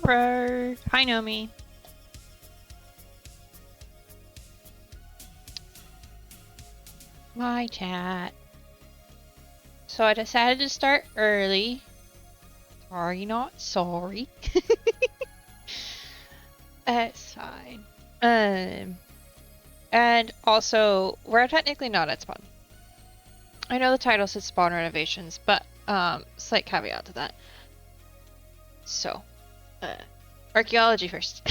Sniffer. Hi, Nomi. My chat. So I decided to start early. Sorry, not sorry. It's fine. And also, we're technically not at spawn. I know the title says spawn renovations, but slight caveat to that. So, archaeology first.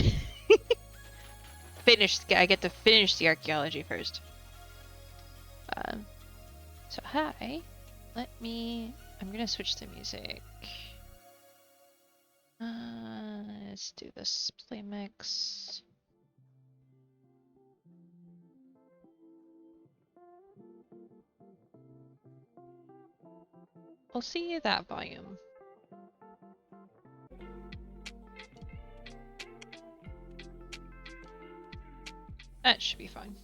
I get to finish the archaeology first. So hi. I'm gonna switch the music. Let's do this play mix. We'll see that volume. That should be fine.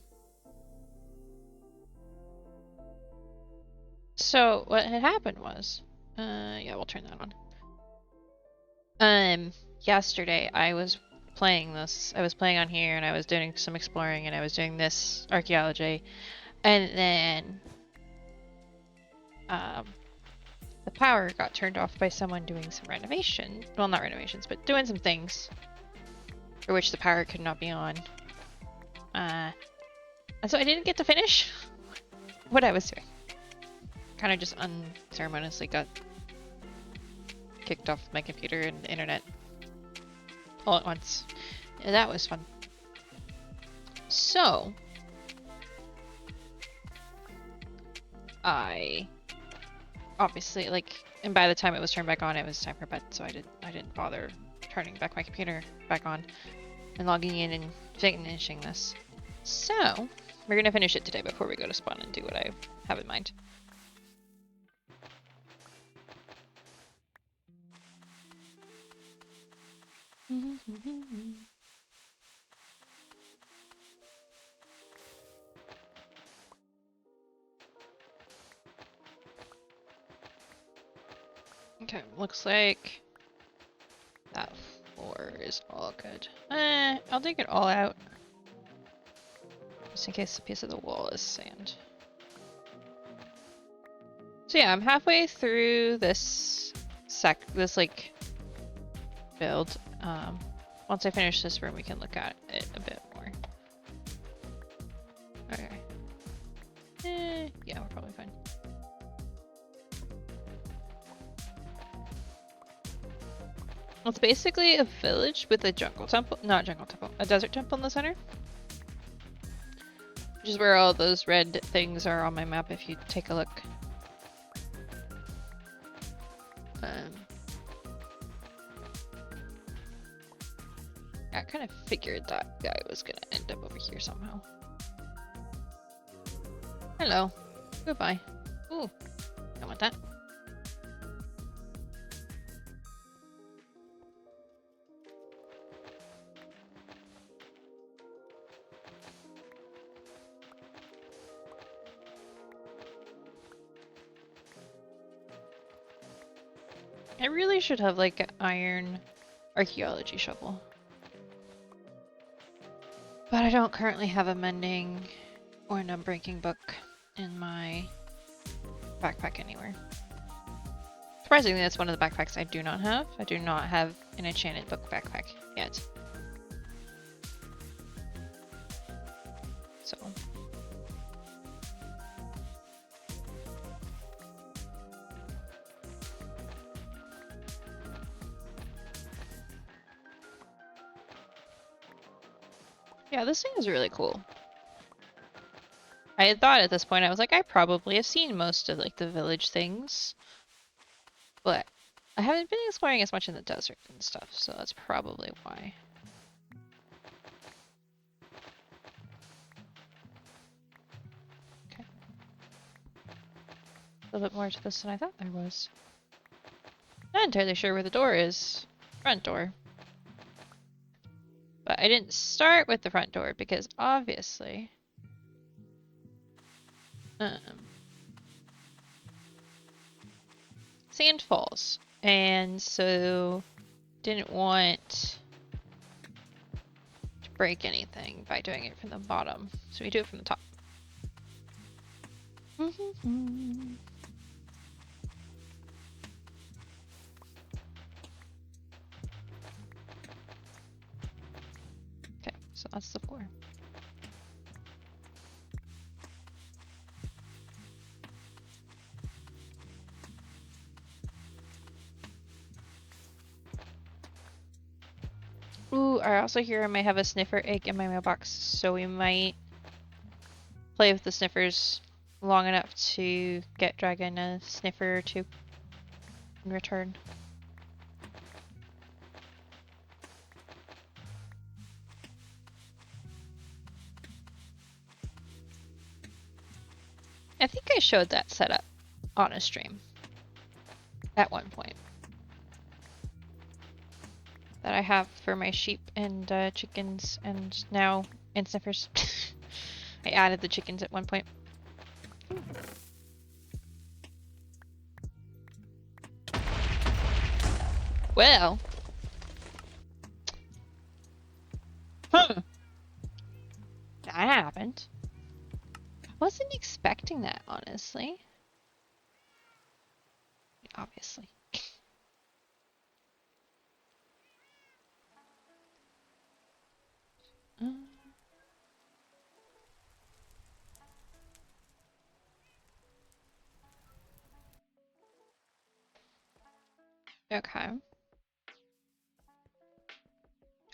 So what had happened was, yeah, we'll turn that on. Yesterday I was playing this. I was playing on here and I was doing some exploring and I was doing this archaeology, and then the power got turned off by someone doing some renovation. Well, not renovations, but doing some things for which the power could not be on. And so I didn't get to finish what I was doing. Kind of just unceremoniously got kicked off my computer and the internet all at once. Yeah, that was fun. So I obviously and by the time it was turned back on, it was time for bed, so I didn't bother turning back my computer back on and logging in and finishing this. So we're gonna finish it today before we go to spawn and do what I have in mind. Okay, looks like that floor is all good. I'll dig it all out. Just in case a piece of the wall is sand. So yeah, I'm halfway through this build. Once I finish this room, we can look at it a bit more. Okay. Yeah, we're probably fine. It's basically a village with a jungle temple, not jungle temple, a desert temple in the center. Which is where all those red things are on my map if you take a look. I kind of figured that guy was gonna end up over here somehow. Hello. Goodbye. Ooh. Don't want that. I really should have like an iron archaeology shovel. But I don't currently have a mending or an unbreaking book in my backpack anywhere. Surprisingly, that's one of the backpacks I do not have. I do not have an enchanted book backpack yet. So. Yeah, this thing is really cool. I had thought at this point, I was like, I probably have seen most of like the village things, but I haven't been exploring as much in the desert and stuff, so that's probably why. Okay. A little bit more to this than I thought there was. Not entirely sure where the door is. Front door. But I didn't start with the front door because obviously sand falls. And so didn't want to break anything by doing it from the bottom, so we do it from the top. Okay, so that's the floor. Ooh, I also hear I might have a sniffer egg in my mailbox, so we might play with the sniffers long enough to get Dragon a sniffer or two in return. I think I showed that setup on a stream at one point. That I have for my sheep and chickens, and now and sniffers. I added the chickens at one point. Well. That happened. I wasn't expecting that, honestly. Obviously. Okay.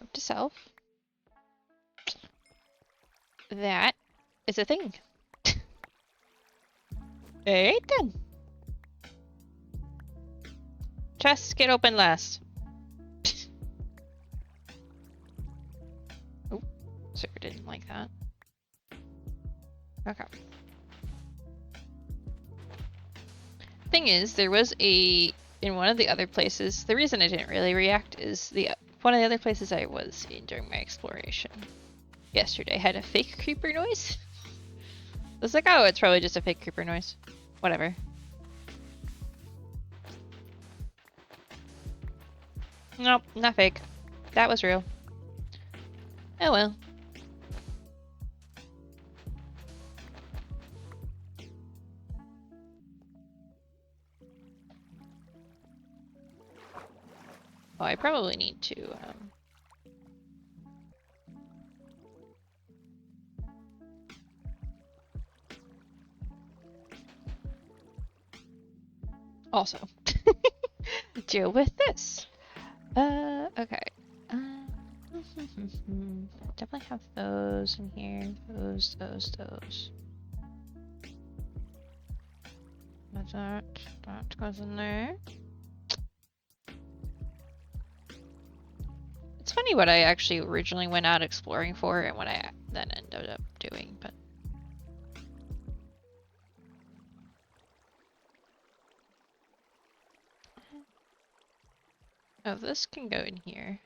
Note to self. That is a thing. Alright then. Chests get open last. Oh, Sarah didn't like that. Okay. Thing is, there was in one of the other places, the reason I didn't really react is one of the other places I was in during my exploration yesterday had a fake creeper noise. I was like, oh, it's probably just a fake creeper noise. Whatever. Nope, not fake. That was real. Oh well. Oh, I probably need to, also deal with this. Okay. Definitely have those in here. Those. That goes in there. It's funny what I actually originally went out exploring for and what I then ended up doing, but oh, this can go in here.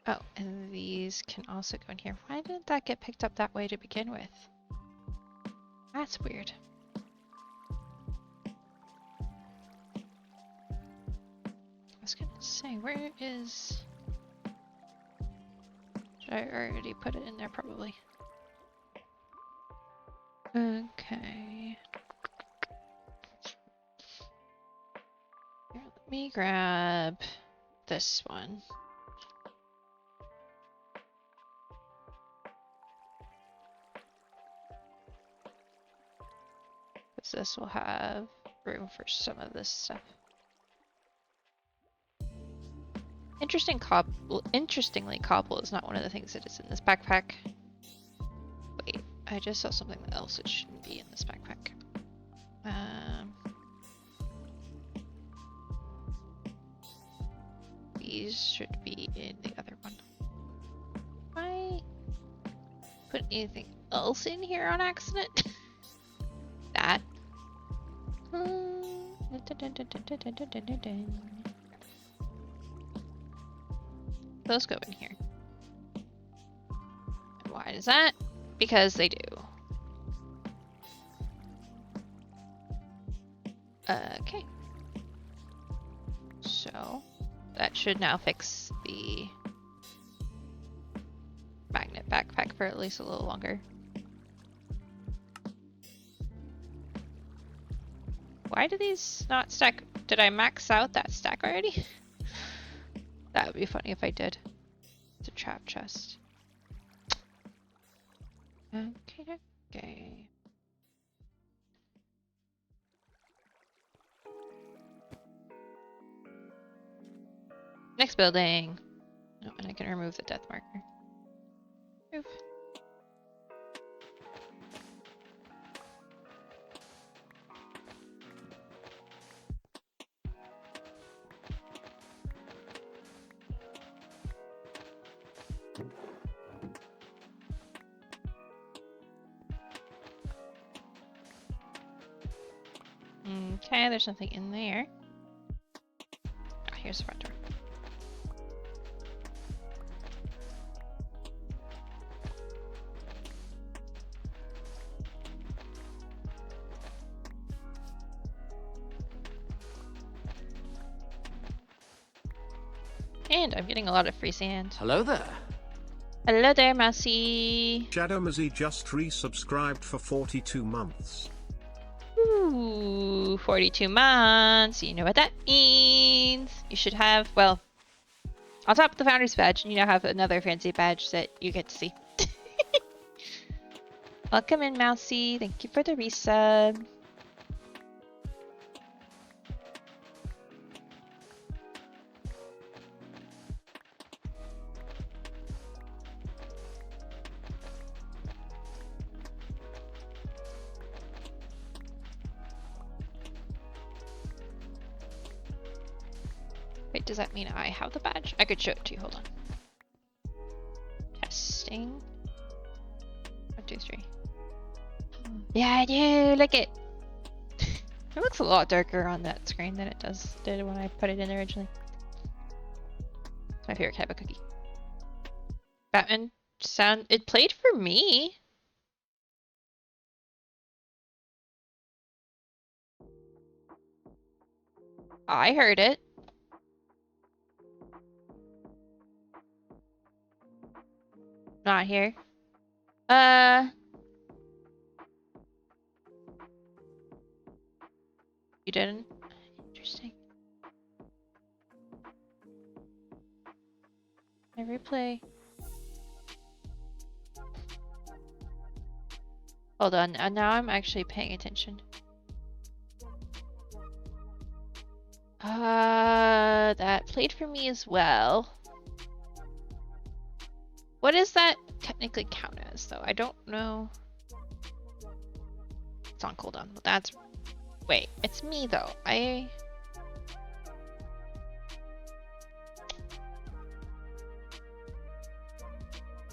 Oh, and these can also go in here. Why didn't that get picked up that way to begin with? That's weird. I was gonna say, where is... Should I already put it in there, probably? Okay. Here, let me grab this one. Because this will have room for some of this stuff. Interestingly, cobble is not one of the things that is in this backpack. Wait, I just saw something else that shouldn't be in this backpack. These should be in the other one. Why put anything else in here on accident? That. Those go in here. And why is that? Because they do. Okay. So that should now fix the magnet backpack for at least a little longer. Why do these not stack? Did I max out that stack already? That would be funny if I did. It's a trap chest. Okay, okay. Next building. Oh, and I can remove the death marker. Move. Okay, there's nothing in there. Oh, here's the front door. And I'm getting a lot of free sand. Hello there. Hello there, Mousy. Shadow Mazzy just resubscribed for 42 months. Ooh, 42 months. You know what that means. You should have, well, on top of the Founder's Badge, you now have another fancy badge that you get to see. Welcome in, Mousy. Thank you for the resub. Wait, does that mean I have the badge? I could show it to you. Hold on. Testing. 1, 2, 3. Yeah, I do. Look it. It looks a lot darker on that screen than it did when I put it in originally. It's my favorite type of cookie. Batman sound. It played for me. I heard it. Not here. You didn't? Interesting. I replay. Hold on, now I'm actually paying attention. That played for me as well. What does that technically count as, though? I don't know. It's on cooldown. That's... Wait, it's me, though.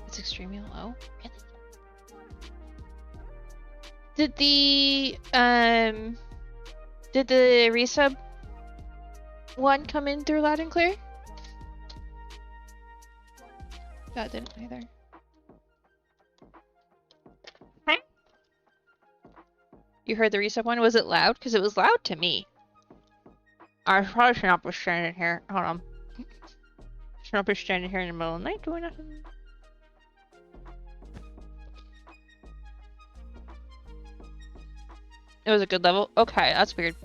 It's extremely low? Really? Did the resub one come in through loud and clear? That didn't either. Huh? You heard the resub one? Was it loud? Because it was loud to me. I probably should not be standing here. Hold on. Should not be standing here in the middle of the night doing nothing. It was a good level? Okay, that's weird.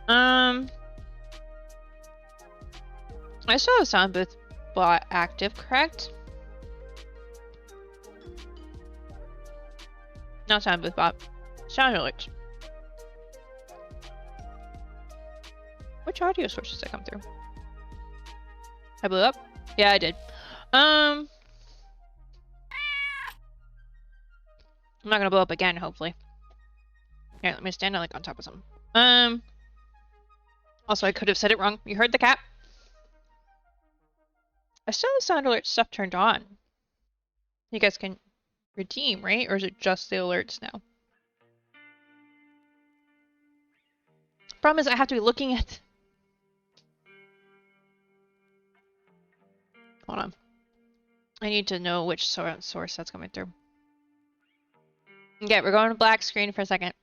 I still have sound booth bot active, correct? Not sound booth bot. Sound alerts. Which audio sources did I come through? I blew up? Yeah, I did. I'm not gonna blow up again, hopefully. Here, let me stand like on top of something. Also, I could have said it wrong. You heard the cat? I still have sound alert stuff turned on. You guys can redeem, right? Or is it just the alerts now? Problem is, I have to be looking at... Hold on. I need to know which source that's coming through. Okay, we're going to black screen for a second.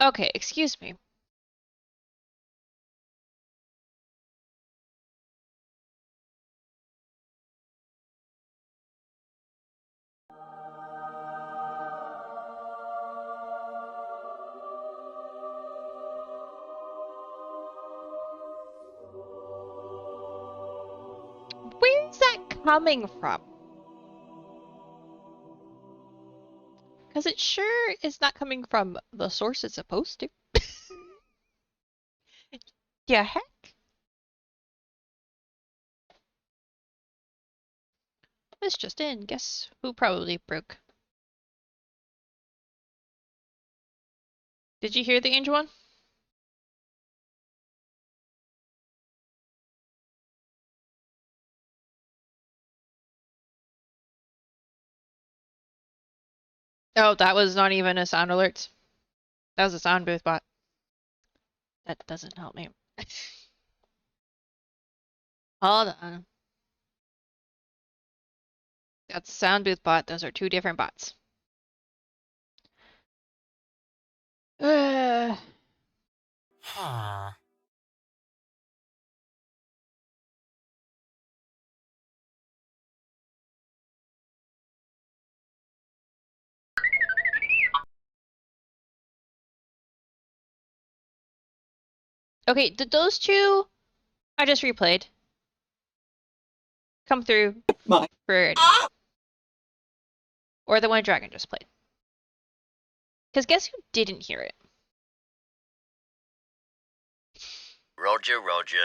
Okay, excuse me. Where's that coming from? Because it sure is not coming from the source it's supposed to. Yeah, heck? It's just in. Guess who probably broke? Did you hear the angel one? Oh, that was not even a sound alert. That was a sound booth bot. That doesn't help me. Hold on. That's sound booth bot. Those are two different bots. Huh. Okay, did those two I just replayed come through for or the one Dragon just played? Because guess who didn't hear it? Roger, Roger.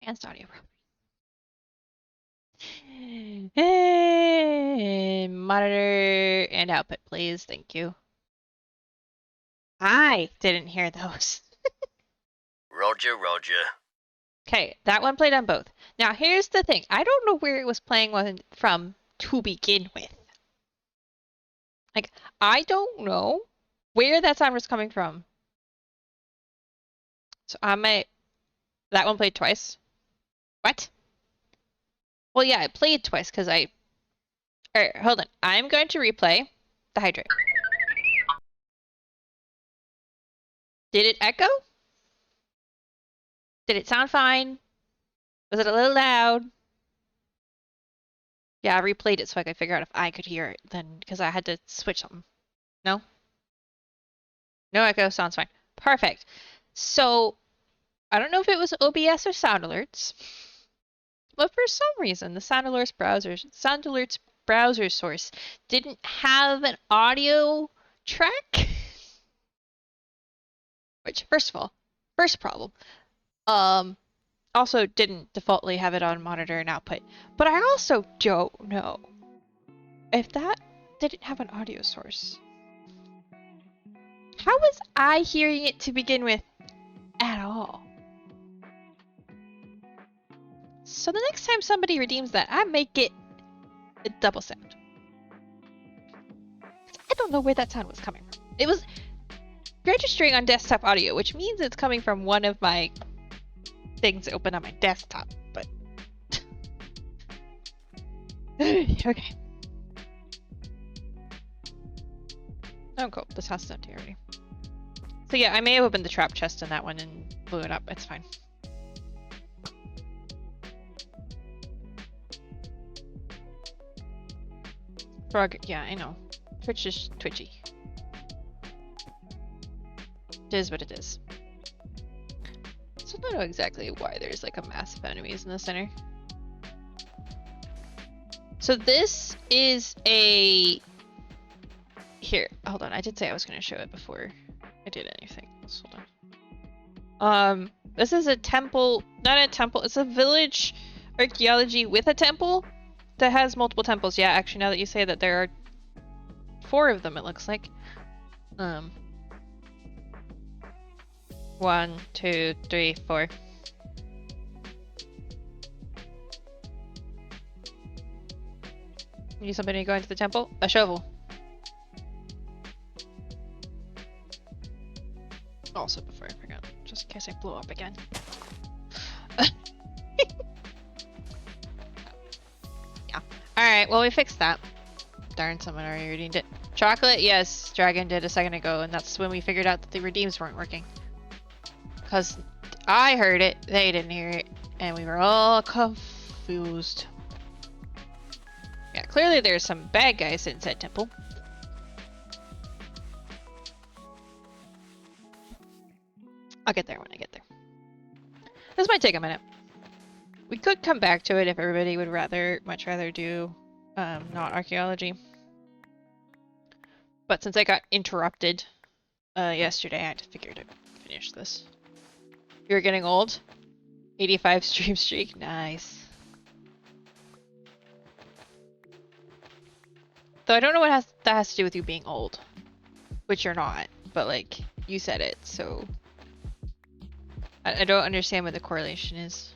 Enhanced audio properties. Monitor and output, please. Thank you. I didn't hear those. Roger, Roger. Okay, that one played on both. Now, here's the thing. I don't know where it was playing from to begin with. Like, I don't know where that sound was coming from. So that one played twice. What? Well, yeah, it played twice because Alright, hold on. I'm going to replay the hydrate. Did it echo? Did it sound fine? Was it a little loud? Yeah, I replayed it so I could figure out if I could hear it then, because I had to switch something. No? No echo, sounds fine. Perfect. So, I don't know if it was OBS or sound alerts, but for some reason, the sound alerts browser source didn't have an audio track. Which, first of all, first problem. Also didn't defaultly have it on monitor and output. But I also don't know if that didn't have an audio source. How was I hearing it to begin with at all? So the next time somebody redeems that, I make it a double sound. I don't know where that sound was coming from. It was registering on desktop audio, which means it's coming from one of my things open on my desktop, but okay. Oh, cool. This house is empty already. So yeah, I may have opened the trap chest in that one and blew it up. It's fine. Frog, yeah, I know. Twitch is twitchy. It is what it is. So I don't know exactly why there's like a mass of enemies in the center. So this is a... Here, hold on. I did say I was going to show it before I did anything else. Hold on. This is a temple, not a temple, it's a village archaeology with a temple that has multiple temples. Yeah, actually, now that you say that, there are 4 of them, it looks like. 1, 2, 3, 4. Need somebody to go into the temple? A shovel. Also, before I forget, just in case I blow up again. Yeah. Alright, well, we fixed that. Darn, someone already redeemed it. Chocolate, yes, Dragon did a second ago, and that's when we figured out that the redeems weren't working. Because I heard it, they didn't hear it, and we were all confused. Yeah, clearly there's some bad guys inside temple. I'll get there when I get there. This might take a minute. We could come back to it if everybody would much rather do not archaeology. But since I got interrupted yesterday, I just figured I'd finish this. You're getting old? 85 stream streak? Nice. Though I don't know what that has to do with you being old. Which you're not, but like, you said it, so... I don't understand what the correlation is.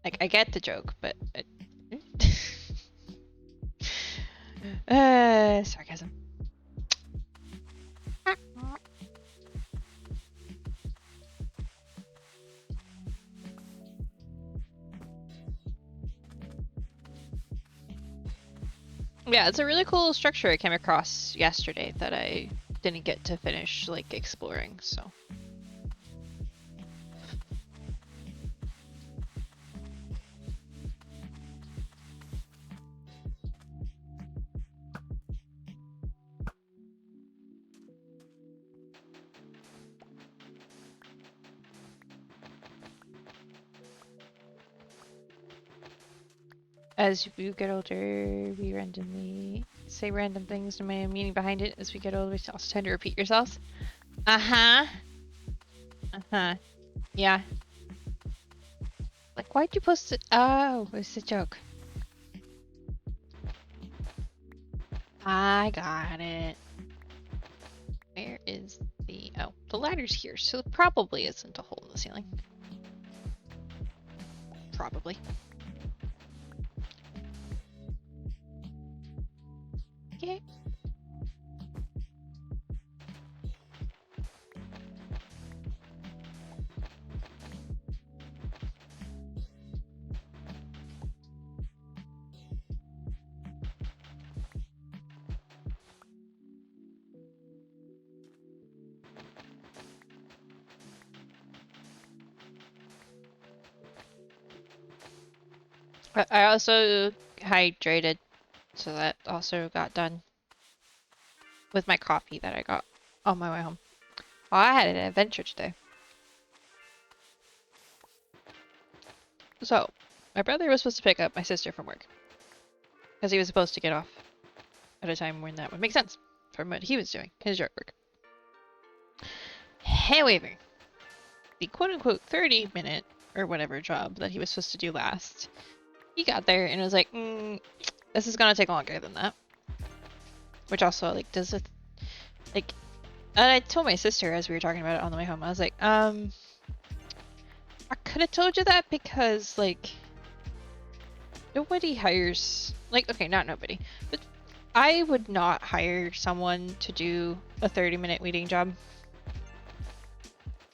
Like, I get the joke, but... sarcasm. Yeah, it's a really cool structure I came across yesterday that I didn't get to finish, like, exploring, so... As we get older, we randomly say random things, no meaning behind it. As we get older, we also tend to repeat yourselves. Uh-huh. Uh-huh. Yeah. Like, why'd you post it? Oh, it's a joke. I got it. Where is the... Oh, the ladder's here, so it probably isn't a hole in the ceiling. Probably. Okay. I also hydrated, so that also got done with my coffee that I got on my way home. Oh, I had an adventure today. So, my brother was supposed to pick up my sister from work. Because he was supposed to get off at a time when that would make sense from what he was doing, his yard work. However, the quote-unquote 30-minute or whatever job that he was supposed to do last, he got there and was like, this is gonna take longer than that. Which also, like, does it, like, and I told my sister as we were talking about it on the way home, I was like, I could have told you that because, like, nobody hires, like, okay, not nobody, but I would not hire someone to do a 30-minute weeding job.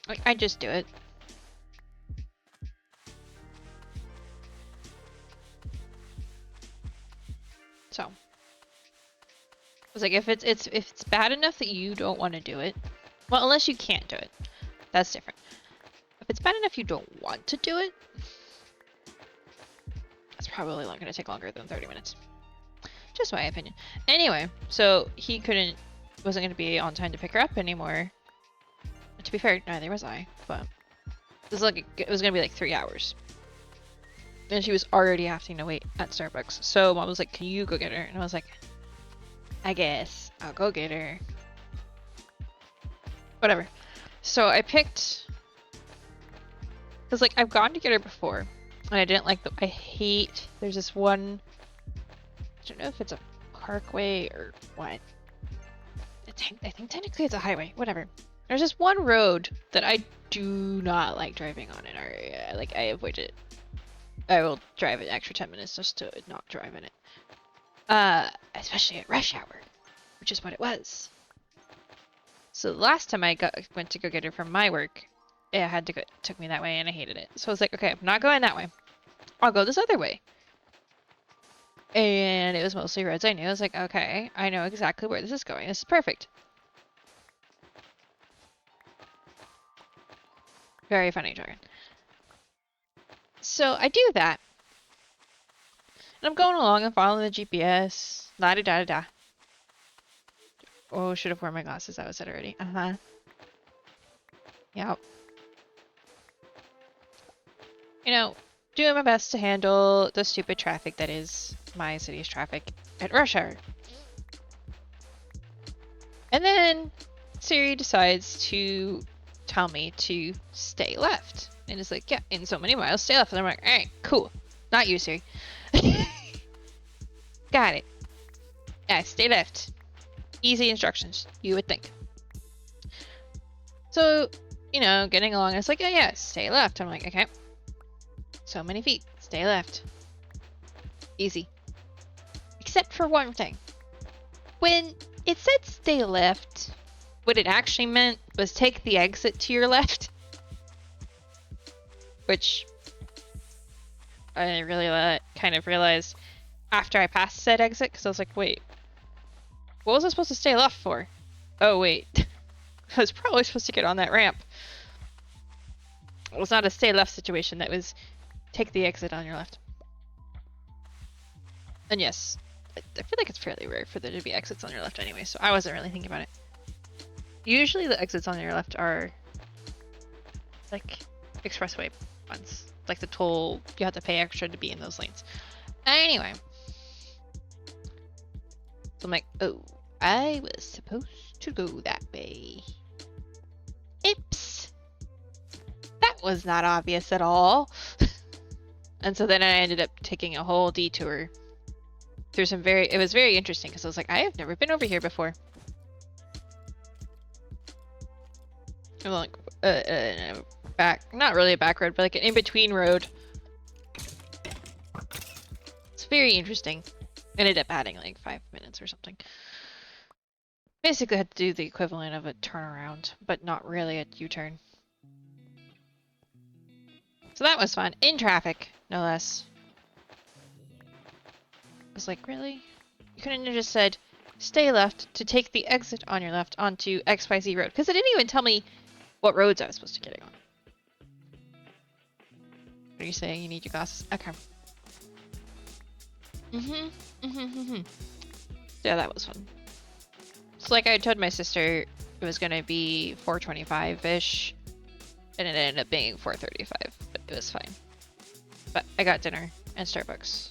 Like, I just do it. So, I was like, if it's bad enough that you don't want to do it, well, unless you can't do it, that's different. If it's bad enough you don't want to do it, that's probably not going to take longer than 30 minutes. Just my opinion. Anyway, so he wasn't going to be on time to pick her up anymore. To be fair, neither was I, but it was going to be like 3 hours. And she was already having to wait at Starbucks. So Mom was like, can you go get her? And I was like, I guess I'll go get her. Whatever. So I picked, because like I've gone to get her before and I didn't like there's this one, I don't know if it's a parkway or what. I think technically it's a highway, whatever. There's this one road that I do not like driving on in our area. Like, I avoid it. I will drive an extra 10 minutes just to not drive in it. Especially at rush hour, which is what it was. So the last time I went to go get her from my work, it took me that way and I hated it. So I was like, okay, I'm not going that way. I'll go this other way. And it was mostly roads I knew. I was like, okay, I know exactly where this is going. This is perfect. Very funny, Dragon. So I do that. And I'm going along and following the GPS. La da da da da. Oh, should have worn my glasses. That was it already. Uh-huh. Yep. You know, doing my best to handle the stupid traffic that is my city's traffic at rush hour. And then Siri decides to tell me to stay left. And it's like, yeah, in so many miles, stay left. And I'm like, alright, cool. Not you, Siri. Got it. Yeah, stay left. Easy instructions, you would think. So, you know, getting along, it's like, yeah, yeah, stay left. I'm like, okay. So many feet, stay left. Easy. Except for one thing. When it said stay left, what it actually meant was take the exit to your left. Which I really kind of realized after I passed said exit, because I was like, wait, what was I supposed to stay left for? Oh, wait. I was probably supposed to get on that ramp. It was not a stay left situation. That was take the exit on your left. And yes, I feel like it's fairly rare for there to be exits on your left anyway, so I wasn't really thinking about it. Usually the exits on your left are like expressway ones. Like the toll, you have to pay extra to be in those lanes. Anyway. So I'm like, oh, I was supposed to go that way. Oops. That was not obvious at all. And so then I ended up taking a whole detour through some it was very interesting because I was like, I have never been over here before. I'm like, not really a back road, but like an in-between road. It's very interesting. Ended up adding like 5 minutes or something. Basically had to do the equivalent of a turnaround, but not really a U-turn. So that was fun. In traffic, no less. I was like, really? You couldn't have just said, stay left to take the exit on your left onto XYZ road. Because it didn't even tell me what roads I was supposed to get on. What are you saying? You need your glasses? Okay. Yeah, that was fun. So like I told my sister, it was going to be 4:25-ish. And it ended up being 4:35. But it was fine. But I got dinner and Starbucks.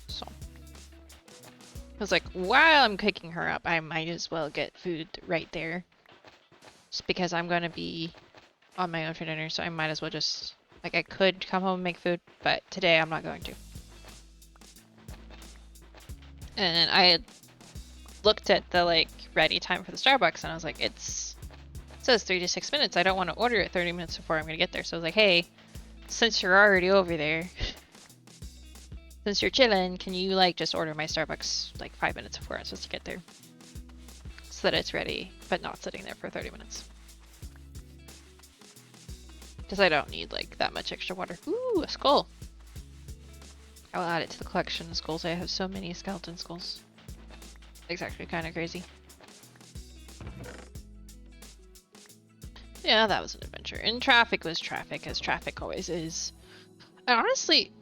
So. I was like, while I'm cooking her up, I might as well get food right there. Just because I'm going to be on my own for dinner, so I might as well just... Like, I could come home and make food, but today I'm not going to. And I had looked at the, like, ready time for the Starbucks, and I was like, it says 3 to 6 minutes. I don't want to order it 30 minutes before I'm going to get there. So I was like, hey, since you're already over there, since you're chilling, can you, like, just order my Starbucks, like, 5 minutes before I'm supposed to get there? So that it's ready, but not sitting there for 30 minutes. Because I don't need, like, that much extra water. Ooh, a skull! I will add it to the collection of skulls. I have so many skeleton skulls. It's actually kind of crazy. Yeah, that was an adventure. And traffic was traffic, as traffic always is. And honestly,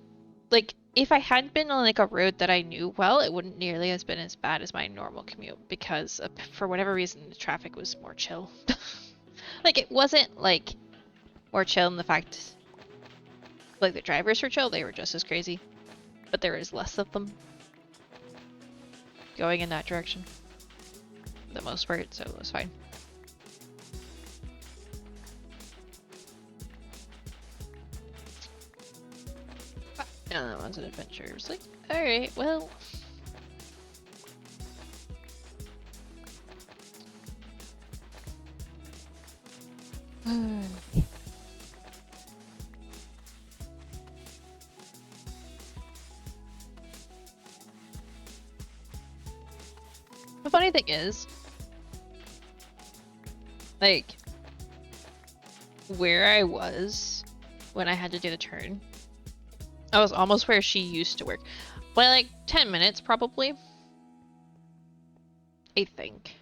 like, if I had been on, like, a road that I knew well, it wouldn't nearly have been as bad as my normal commute. Because, for whatever reason, the traffic was more chill. Like, it wasn't, like... more chill in the fact, like the drivers were chill, they were just as crazy, but there was less of them going in that direction for the most part, so it was fine. And that one's an adventure. It was like, alright, well. The funny thing is, like, where I was when I had to do the turn, I was almost where she used to work. By like 10 minutes, probably. I think.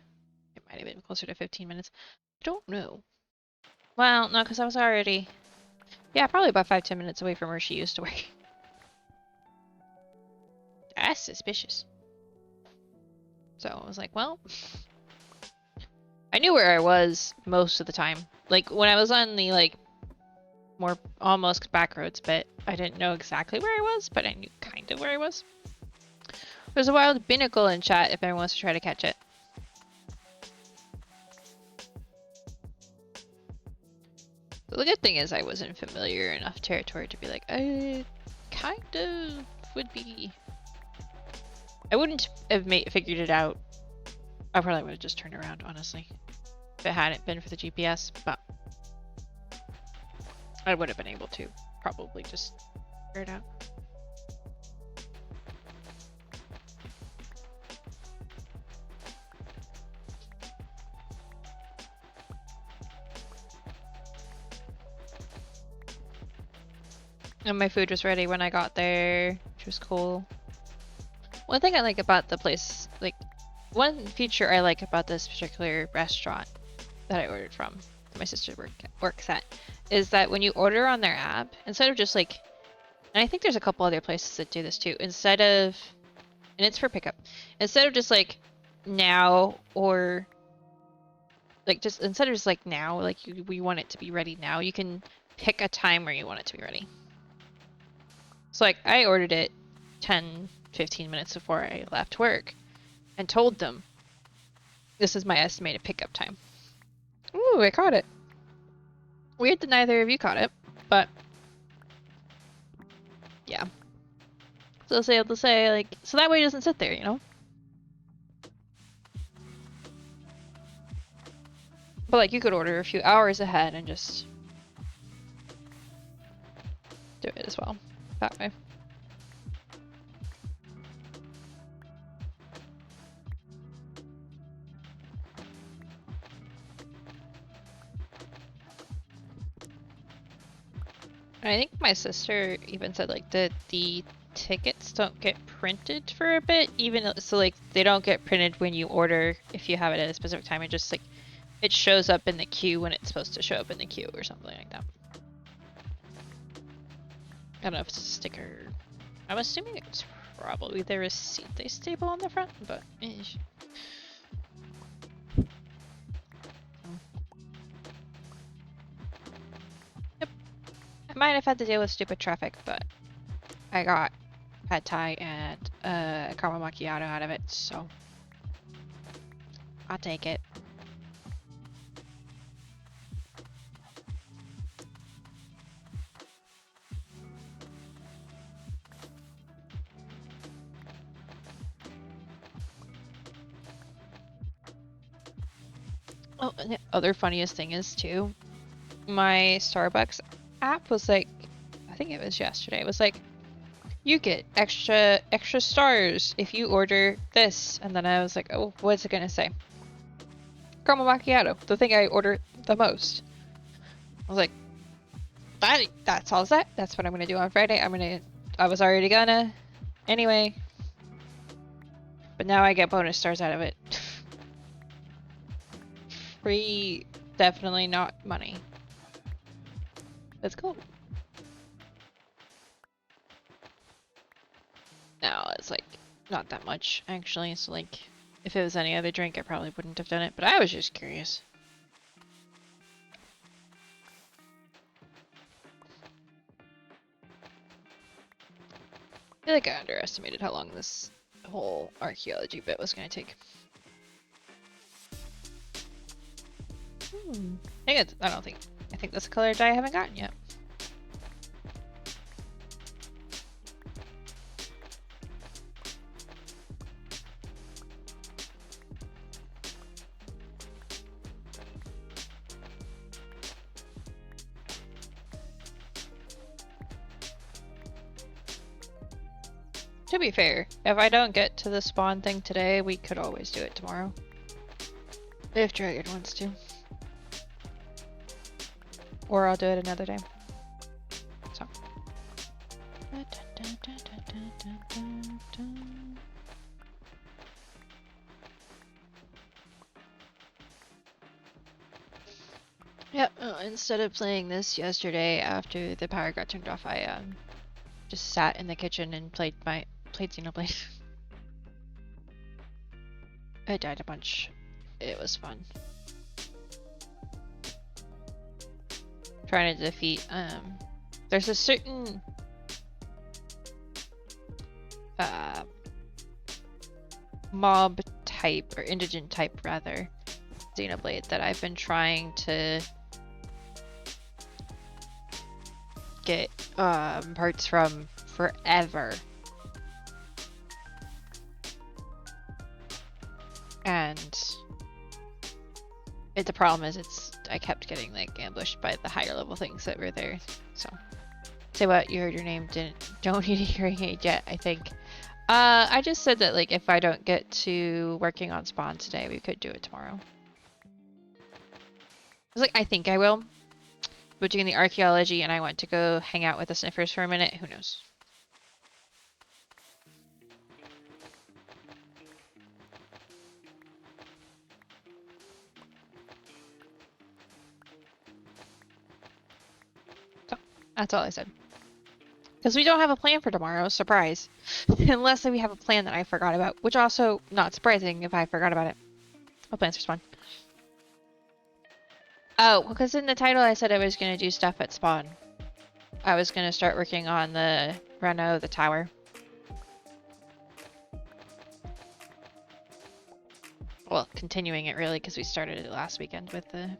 It might have been closer to 15 minutes. I don't know. Well, no, because I was already... Yeah, probably about 5-10 minutes away from where she used to work. That's suspicious. So I was like, well... I knew where I was most of the time. Like, when I was on the, like, more almost back roads bit, I didn't know exactly where I was, but I knew kind of where I was. There's a wild binnacle in chat if anyone wants to try to catch it. So the good thing is I was in familiar enough territory to be like, I kind of would be... I wouldn't have figured it out. I probably would have just turned around, honestly, if it hadn't been for the GPS, but I would have been able to probably just figure it out. And my food was ready when I got there, which was cool. One thing I like about the place, like, one feature I like about this particular restaurant that I ordered from, that my sister works at, is that when you order on their app, instead of just like, and I think there's a couple other places that do this too, instead of, and it's for pickup, instead of just like now or like just instead of just like now, like we want it to be ready now, you can pick a time where you want it to be ready. So like I ordered it 10-15 minutes before I left work and told them this is my estimated pickup time. Ooh, I caught it. Weird that neither of you caught it, but yeah. So I was able to say like, so that way it doesn't sit there, you know? But like you could order a few hours ahead and just do it as well that way. I think my sister even said like the tickets don't get printed for a bit, even so like they don't get printed when you order if you have it at a specific time. It just like it shows up in the queue when it's supposed to show up in the queue or something like that. I don't know if it's a sticker. I'm assuming it's probably the receipt they staple on the front, but Yep. I might have had to deal with stupid traffic, but I got pad thai and a caramel macchiato out of it, so I'll take it. Oh, and the other funniest thing is too, my Starbucks app was like, I think it was yesterday, it was like, you get extra stars if you order this. And then I was like, oh, what's it gonna say? Caramel macchiato, the thing I order the most. I was like, that's all set. That's what I'm gonna do on Friday. I was already gonna anyway. But now I get bonus stars out of it. Free, definitely not money. Let's go. No, it's like not that much actually. So like, if it was any other drink, I probably wouldn't have done it. But I was just curious. I feel like I underestimated how long this whole archaeology bit was going to take. I think that's a color dye I haven't gotten yet. To be fair, if I don't get to the spawn thing today, we could always do it tomorrow. If Dragon wants to. Or I'll do it another day. So. Yep, instead of playing this yesterday after the power got turned off, I just sat in the kitchen and played Xenoblade. I died a bunch. It was fun. Trying to defeat, there's a certain mob type, or indigent type rather, Xenoblade that I've been trying to get parts from forever. And the problem is I kept getting like ambushed by the higher level things that were there. So say what, you heard your name, don't need a hearing aid yet, I think. I just said that like if I don't get to working on spawn today, we could do it tomorrow. I was like, I think I will. We're doing the archaeology and I went to go hang out with the sniffers for a minute, who knows. So, that's all I said. Because we don't have a plan for tomorrow, surprise. Unless we have a plan that I forgot about, which also not surprising if I forgot about it. What plans for spawn? Oh, because in the title I said I was going to do stuff at spawn. I was going to start working on the reno, the tower. Well, continuing it really, because we started it last weekend with the...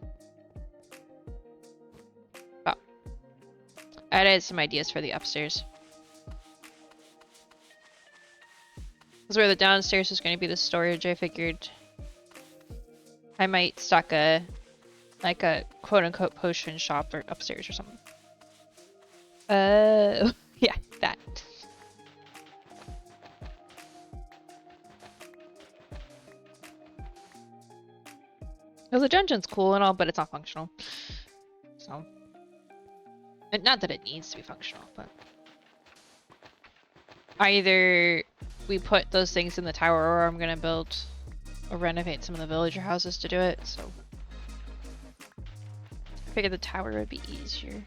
Oh. I added some ideas for the upstairs. Because where the downstairs is going to be the storage, I figured I might stock a quote-unquote potion shop or upstairs or something. Yeah, that. Because the dungeon's cool and all, but it's not functional. So, and not that it needs to be functional, but either we put those things in the tower, or I'm gonna build or renovate some of the villager houses to do it. So, I figured the tower would be easier.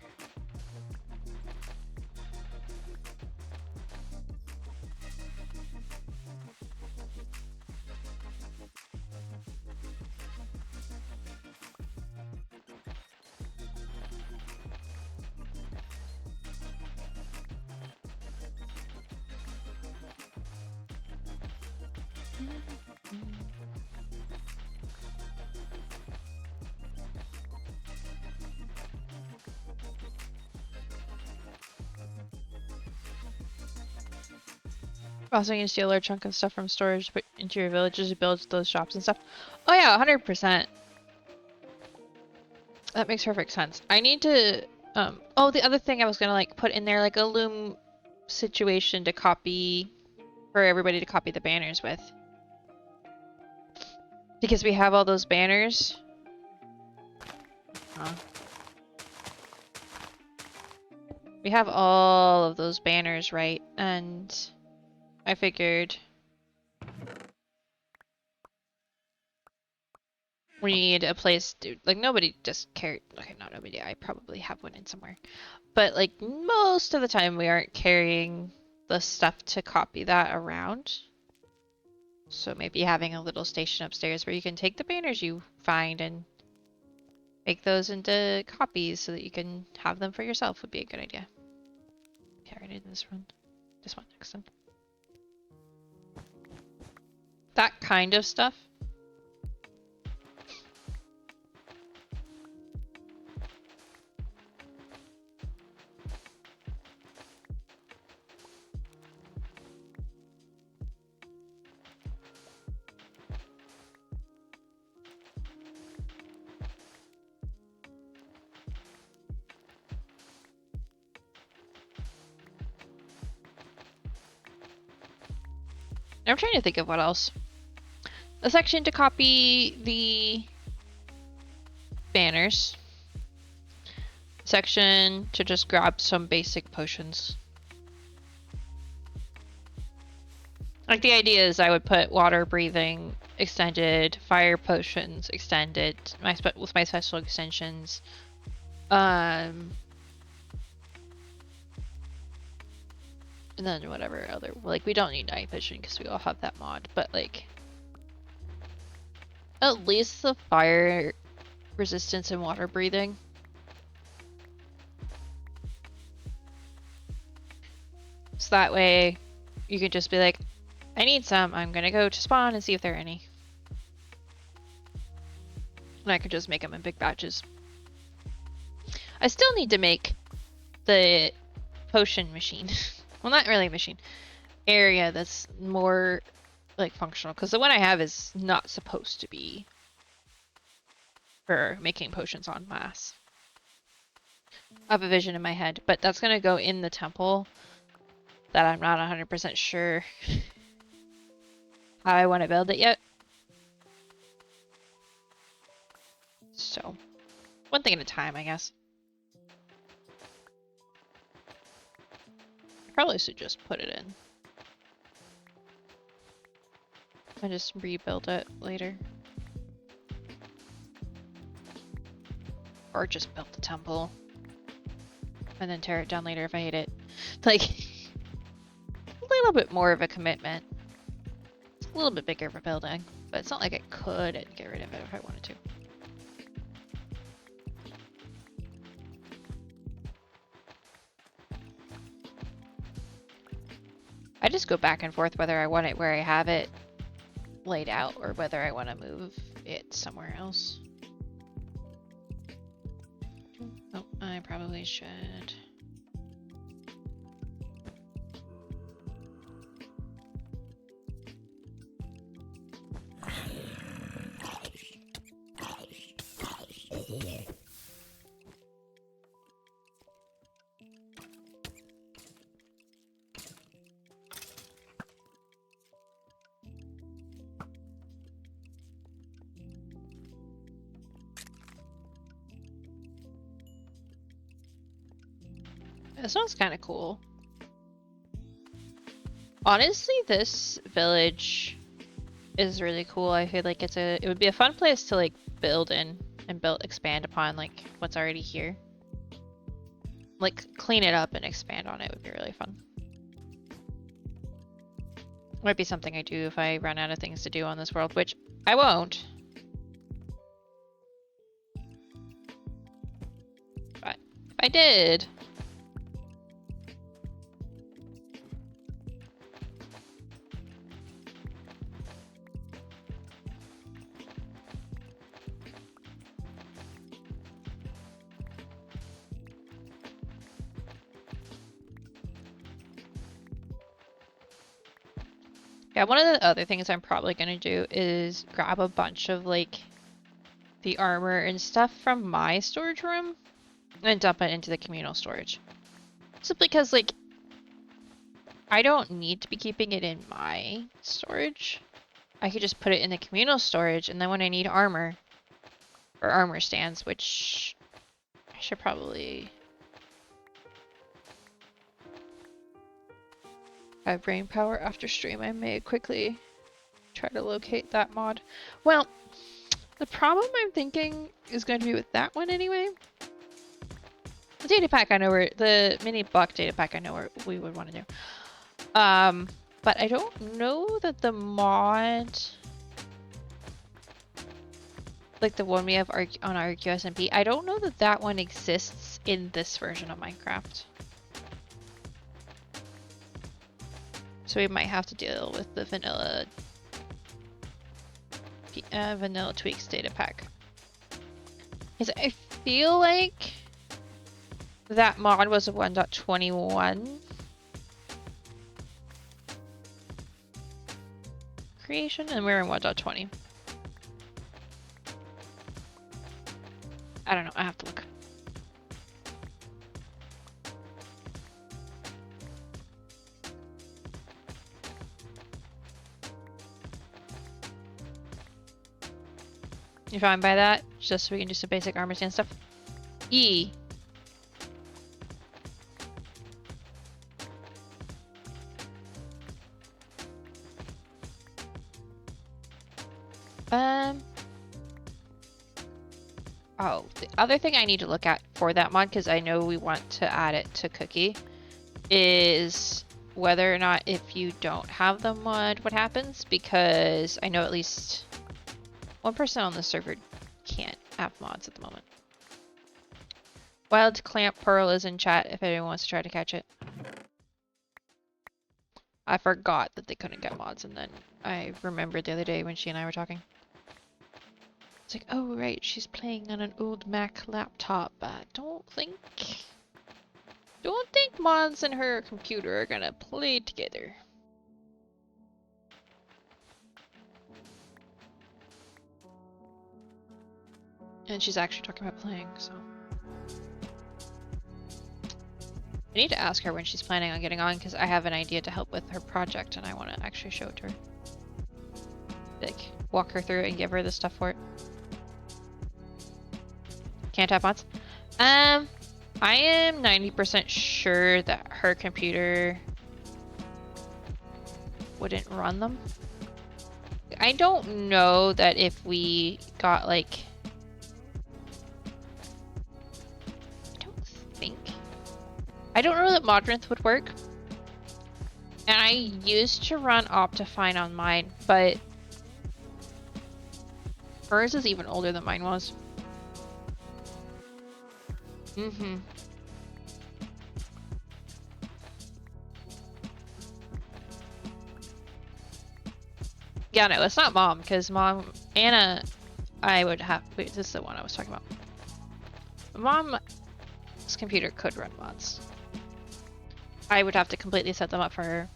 Also, you can steal a large chunk of stuff from storage to put into your villages to build those shops and stuff. Oh yeah, 100%. That makes perfect sense. I need to, oh, the other thing I was gonna like put in there, like a loom situation to copy, for everybody to copy the banners with. Because we have all those banners. We have all of those banners, right? And I figured we need a place to, like, nobody just cared. Okay, not nobody. I probably have one in somewhere. But, like, most of the time we aren't carrying the stuff to copy that around. So maybe having a little station upstairs where you can take the banners you find and make those into copies so that you can have them for yourself would be a good idea. Okay, I did this one. This one next time. That kind of stuff. I'm trying to think of what else. A section to copy the banners. Section to just grab some basic potions. Like the idea is I would put water breathing extended, fire potions extended, with my special extensions. And then whatever other, like we don't need night vision because we all have that mod, but like at least the fire resistance and water breathing. So that way you can just be like, I need some, I'm gonna go to spawn and see if there are any. And I could just make them in big batches. I still need to make the potion machine. Well, not really a machine. Area that's more like functional, because the one I have is not supposed to be for making potions en masse. I have a vision in my head, but that's gonna go in the temple that I'm not 100% sure how I want to build it yet. So, one thing at a time, I guess. I probably should just put it in. And just rebuild it later. Or just build the temple. And then tear it down later if I hate it. Like, a little bit more of a commitment. It's a little bit bigger of a building. But it's not like I couldn't get rid of it if I wanted to. I just go back and forth whether I want it where I have it laid out or whether I want to move it somewhere else. Oh, I probably should. This one's kind of cool. Honestly, this village is really cool. I feel like it would be a fun place to like build in and expand upon like what's already here. Like clean it up and expand on it would be really fun. Might be something I do if I run out of things to do on this world, which I won't. But if I did, yeah, one of the other things I'm probably gonna do is grab a bunch of like the armor and stuff from my storage room and dump it into the communal storage. Simply because like I don't need to be keeping it in my storage. I could just put it in the communal storage, and then when I need armor or armor stands, which I should probably have brain power after stream, I may quickly try to locate that mod. Well, the problem I'm thinking is going to be with that one anyway. The data pack I know where, the mini buck data pack I know where we would want to do. But I don't know that the mod, like the one we have on ArcUSMP, I don't know that that one exists in this version of Minecraft. So we might have to deal with the vanilla tweaks data pack. Because I feel like that mod was a 1.21 creation, and we're in 1.20. I don't know, I have to look. You fine by that? Just so we can do some basic armor stand stuff? E. Um. Oh, the other thing I need to look at for that mod, because I know we want to add it to Cookie, is whether or not if you don't have the mod, what happens? Because I know at least one person on the server can't have mods at the moment. Wild Clamp Pearl is in chat if anyone wants to try to catch it. I forgot that they couldn't get mods, and then I remembered the other day when she and I were talking. It's like, oh right, she's playing on an old Mac laptop. Don't think mods and her computer are gonna play together. And she's actually talking about playing, so. I need to ask her when she's planning on getting on, because I have an idea to help with her project and I want to actually show it to her. Like, walk her through it and give her the stuff for it. Can't have mods? I am 90% sure that her computer wouldn't run them. I don't know that if we got like... I don't know that Modrinth would work. And I used to run Optifine on mine, but hers is even older than mine was. Yeah, no, it's not Mom, because Mom, Anna, I would have, wait, this is the one I was talking about. Mom's computer could run mods. I would have to completely set them up for her.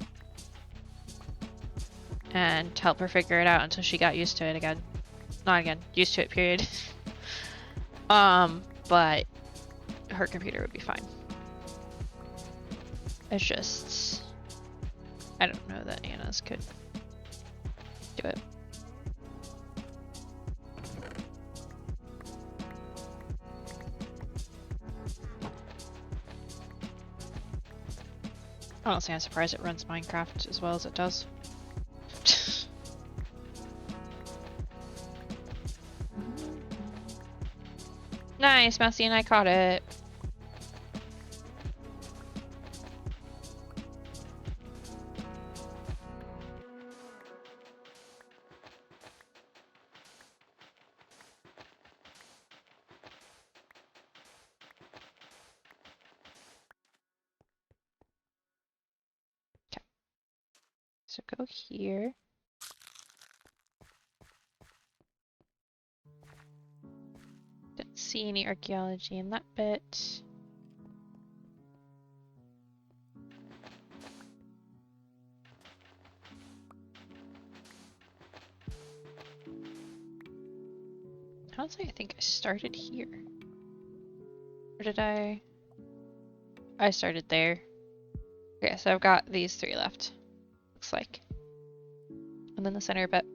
And help her figure it out until she got used to it again. Not again, used to it, period. But her computer would be fine. It's just, I don't know that Anna's could do it. Honestly, I'm surprised it runs Minecraft as well as it does. Nice, Massey and I caught it. Okay. So go here. Didn't see any archaeology in that bit. Honestly, I think I started here. Or did I? I started there. Okay, so I've got these 3 left. Looks like. And then the center bit.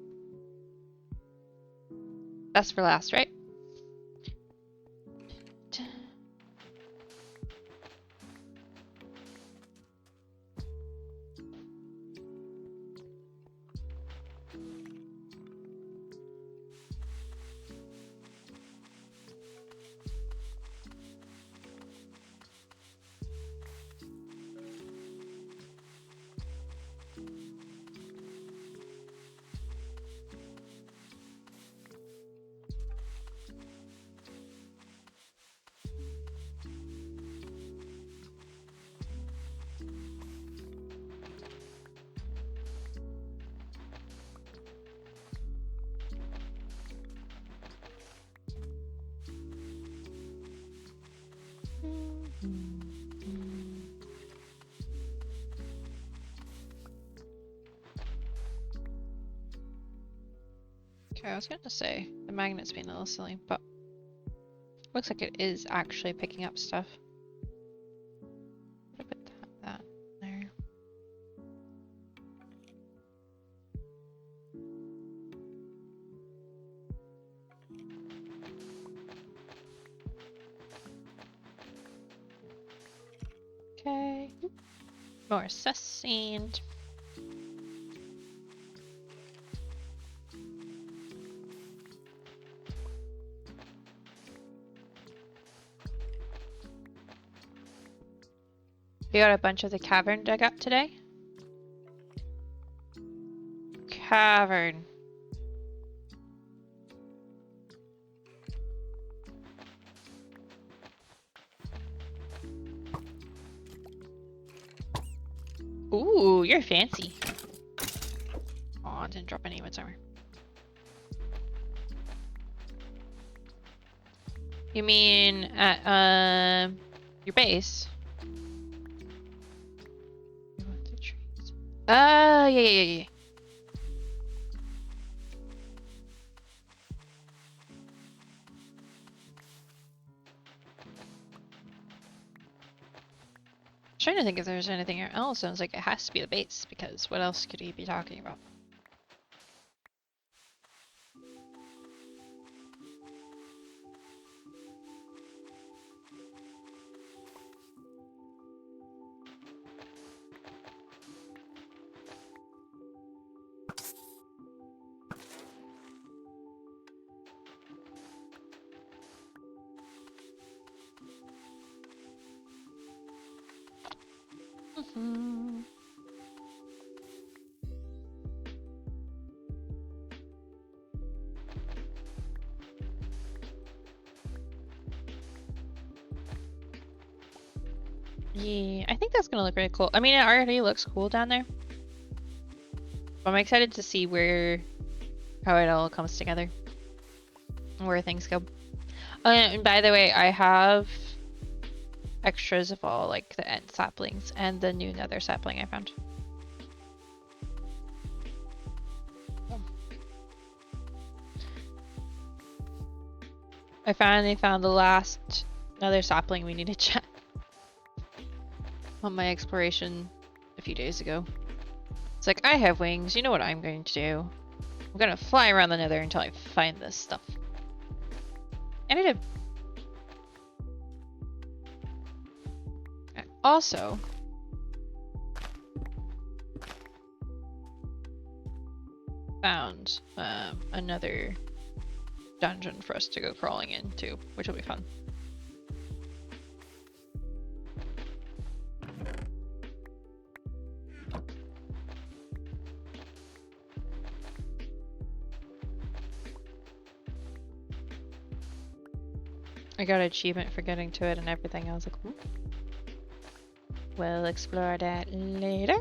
Best for last, right? Okay, I was gonna say the magnet's being a little silly, but looks like it is actually picking up stuff. Put that there. Okay. More succinct. You got a bunch of the cavern dug up today? Cavern. Ooh, you're fancy. Aw, I didn't drop any wood armor. You mean at your base? Yeah. Trying to think if there's anything else. Sounds like it has to be the base, because what else could he be talking about? Yeah, I think that's gonna look really cool. I mean, it already looks cool down there. But I'm excited to see how it all comes together. And where things go. And by the way, I have extras of all like the end saplings and the new nether sapling I found. I finally found the last nether sapling we needed to check on my exploration a few days ago. It's like, I have wings, you know what I'm going to do? I'm gonna fly around the nether until I find this stuff. And I did. I also found another dungeon for us to go crawling into, which will be fun. I got an achievement for getting to it and everything. I was like, ooh. We'll explore that later.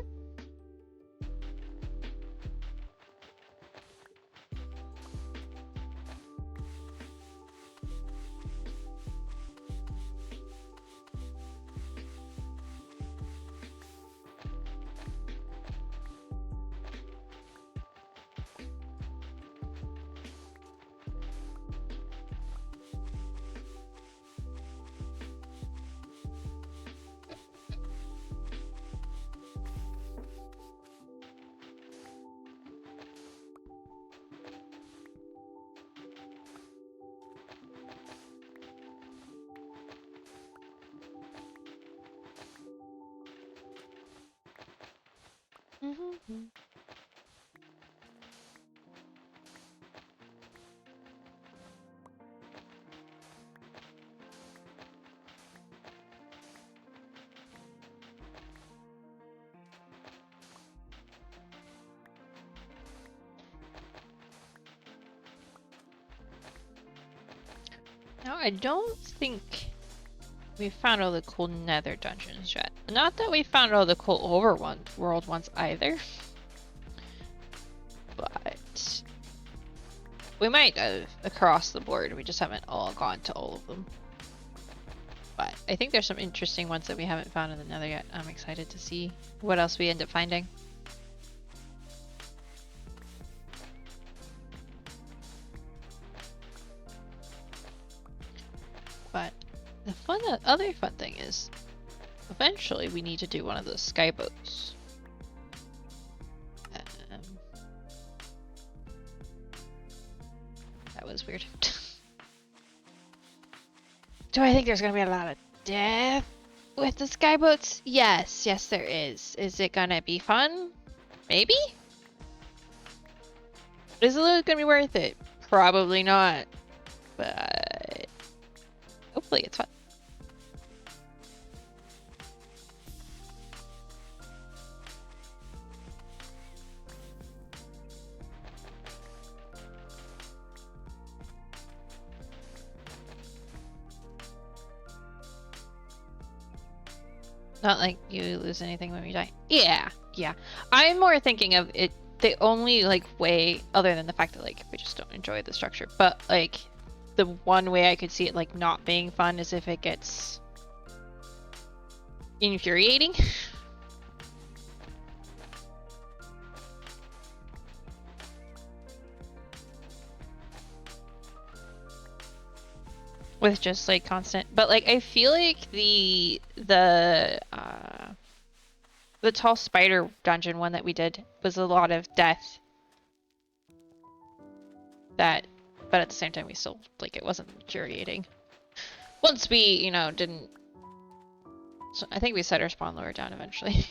Now, I don't think we found all the cool nether dungeons yet. Not that we found all the cool overworld ones either. But we might have across the board. We just haven't all gone to all of them. But I think there's some interesting ones that we haven't found in the nether yet. I'm excited to see what else we end up finding. But the other fun thing is, eventually we need to do one of those skyboats. That was weird. Do I think there's gonna be a lot of death with the skyboats? Yes, there is. Is it gonna be fun? Maybe? Is it gonna be worth it? Probably not. But hopefully it's fun. Not like you lose anything when you die. Yeah, yeah. I'm more thinking of it, the only like way, other than the fact that like we just don't enjoy the structure, but like the one way I could see it like not being fun is if it gets infuriating. With just like constant, but like I feel like the tall spider dungeon one that we did was a lot of death. That, but at the same time we still like it wasn't infuriating. Once we, you know, didn't. So I think we set our spawn lower down eventually.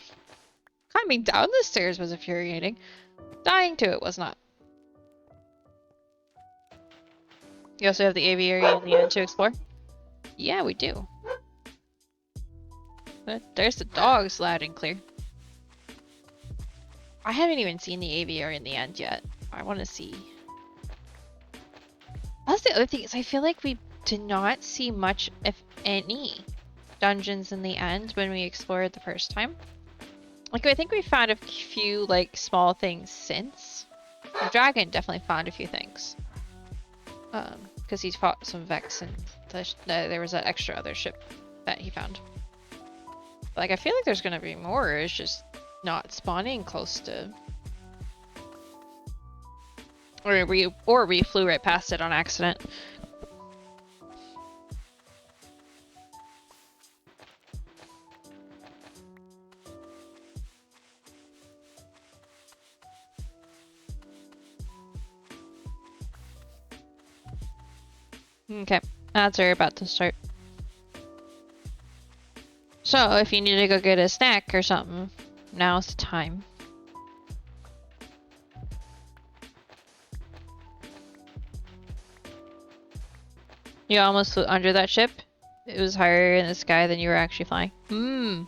Climbing down the stairs was infuriating. Dying to it was not. You also have the aviary in the end to explore. Yeah, we do. But there's the dogs loud and clear. I haven't even seen the aviary in the end yet. I want to see. That's the other thing is I feel like we did not see much, if any, dungeons in the end when we explored the first time. Like I think we found a few like small things since. The dragon definitely found a few things. Because he fought some Vex and there was that extra other ship that he found. Like I feel like there's gonna be more. It's just not spawning close to. Or we flew right past it on accident. Okay, ads are about to start. So if you need to go get a snack or something, now's the time. You almost flew under that ship? It was higher in the sky than you were actually flying.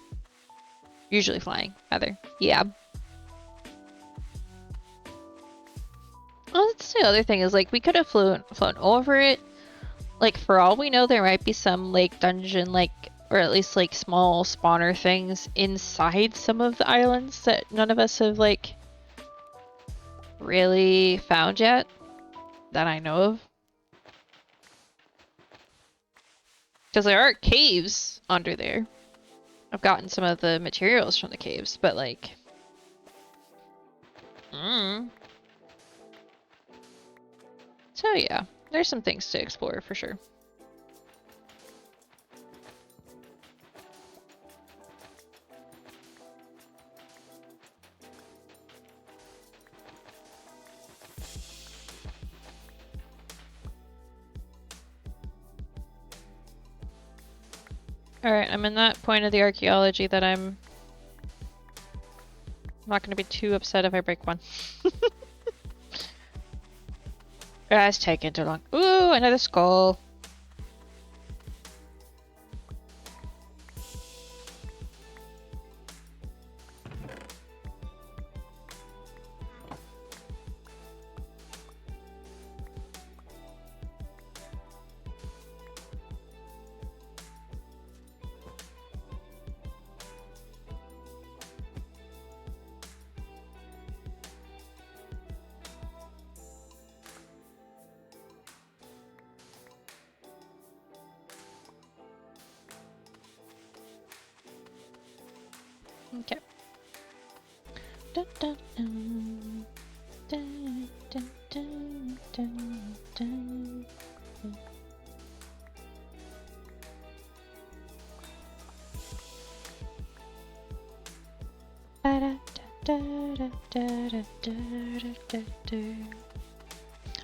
Usually flying, rather. Yeah. Well, that's the other thing is like we could have flown over it. Like for all we know, there might be some like dungeon like or at least like small spawner things inside some of the islands that none of us have like really found yet that I know of. Because there are caves under there. I've gotten some of the materials from the caves, but like... So yeah, there's some things to explore for sure. Alright, I'm in that point of the archaeology that I'm not going to be too upset if I break one. It's taking too long. Ooh, another skull. Okay. Dun, dun, dun. Dun, dun, dun, dun, dun.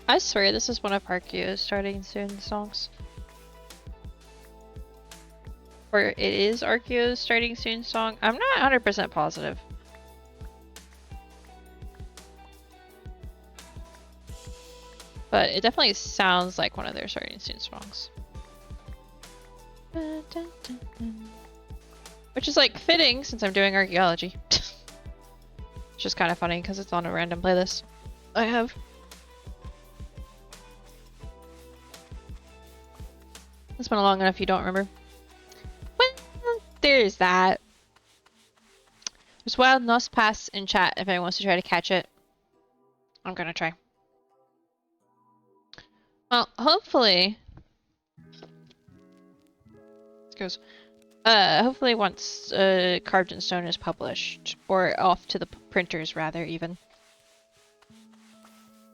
I swear this is one of Arceo's starting soon songs. Or it is Arceo's starting soon song. I'm not 100% positive. But it definitely sounds like one of their starting soon songs. Which is like fitting since I'm doing archaeology. It's just kind of funny because it's on a random playlist I have. It's been long enough you don't remember. Well, there's that. There's wild Nospass in chat if anyone wants to try to catch it. I'm gonna try. Well, hopefully... This goes... hopefully once Carved in Stone is published, or off to the printers rather, even.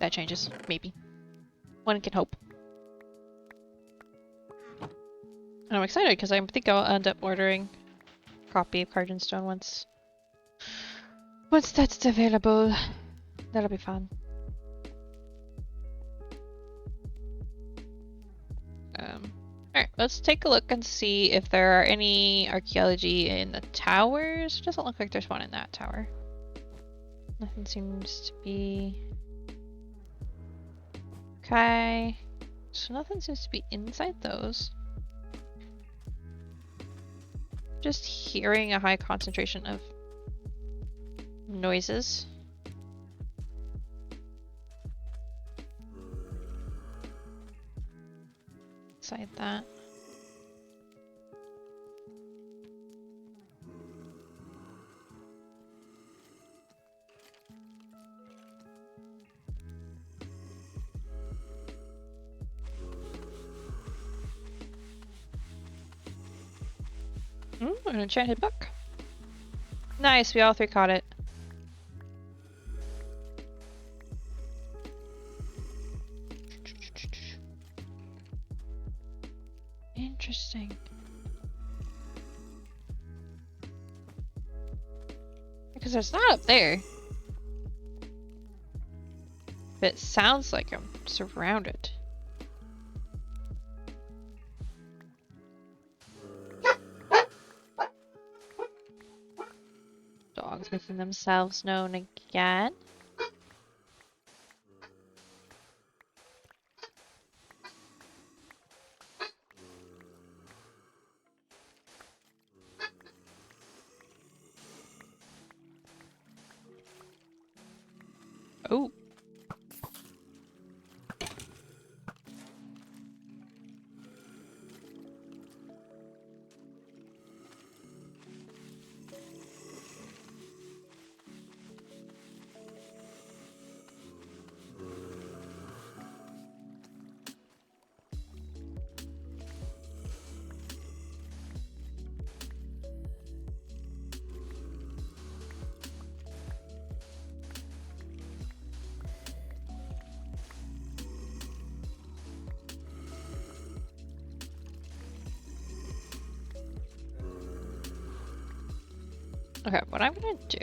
That changes, maybe. One can hope. And I'm excited because I think I'll end up ordering a copy of Carved in Stone once that's available. That'll be fun. Alright, let's take a look and see if there are any archaeology in the towers. It doesn't look like there's one in that tower. Nothing seems to be... Okay. So nothing seems to be inside those. Just hearing a high concentration of noises. Inside that. Ooh, an enchanted book. Nice, we all three caught it. Interesting. Because it's not up there. But it sounds like I'm surrounded. Dogs making themselves known again. Oh. Okay, what I'm gonna do...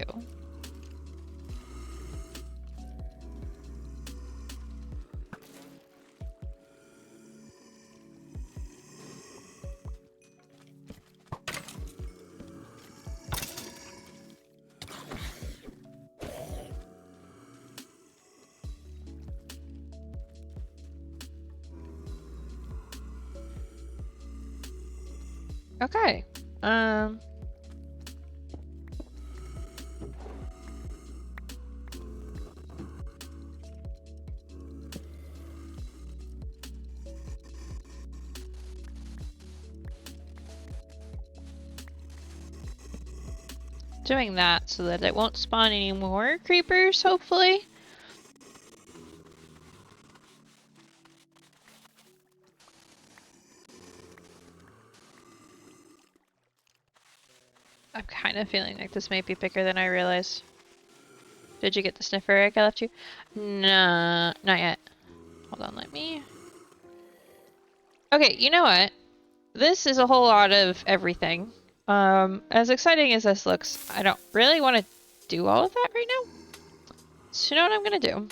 Okay. Doing that so that it won't spawn any more creepers, hopefully. I'm kind of feeling like this might be bigger than I realized. Did you get the sniffer egg I left you? No, not yet. Hold on, let me... Okay, you know what? This is a whole lot of everything. As exciting as this looks, I don't really want to do all of that right now. So you know what I'm gonna do?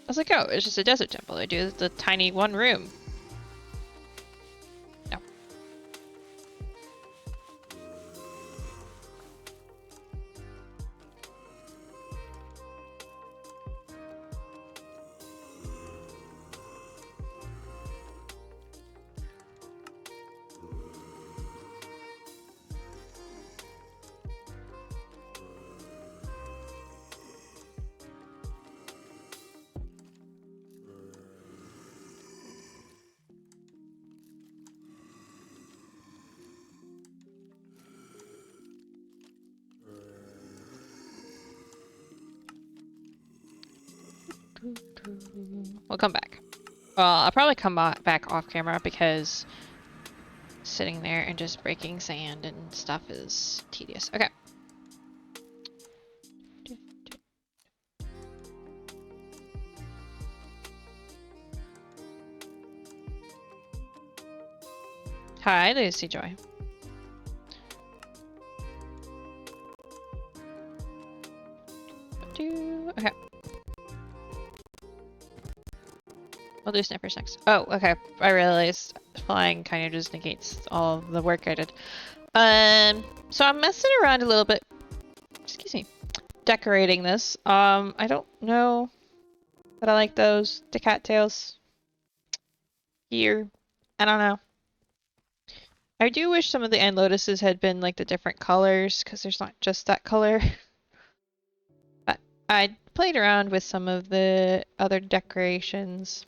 I was like, oh, it's just a desert temple. I do the tiny one room. No. We'll come back. Well, I'll probably come back off camera because sitting there and just breaking sand and stuff is tedious. Okay. Hi, Lucy Joy. Okay. We'll do sniffers next. Oh, okay. I realized flying kind of just negates all of the work I did. So I'm messing around a little bit. Excuse me. Decorating this. I don't know that I like those. The cattails. Here. I don't know. I do wish some of the end lotuses had been like the different colors, because there's not just that color. But I played around with some of the other decorations.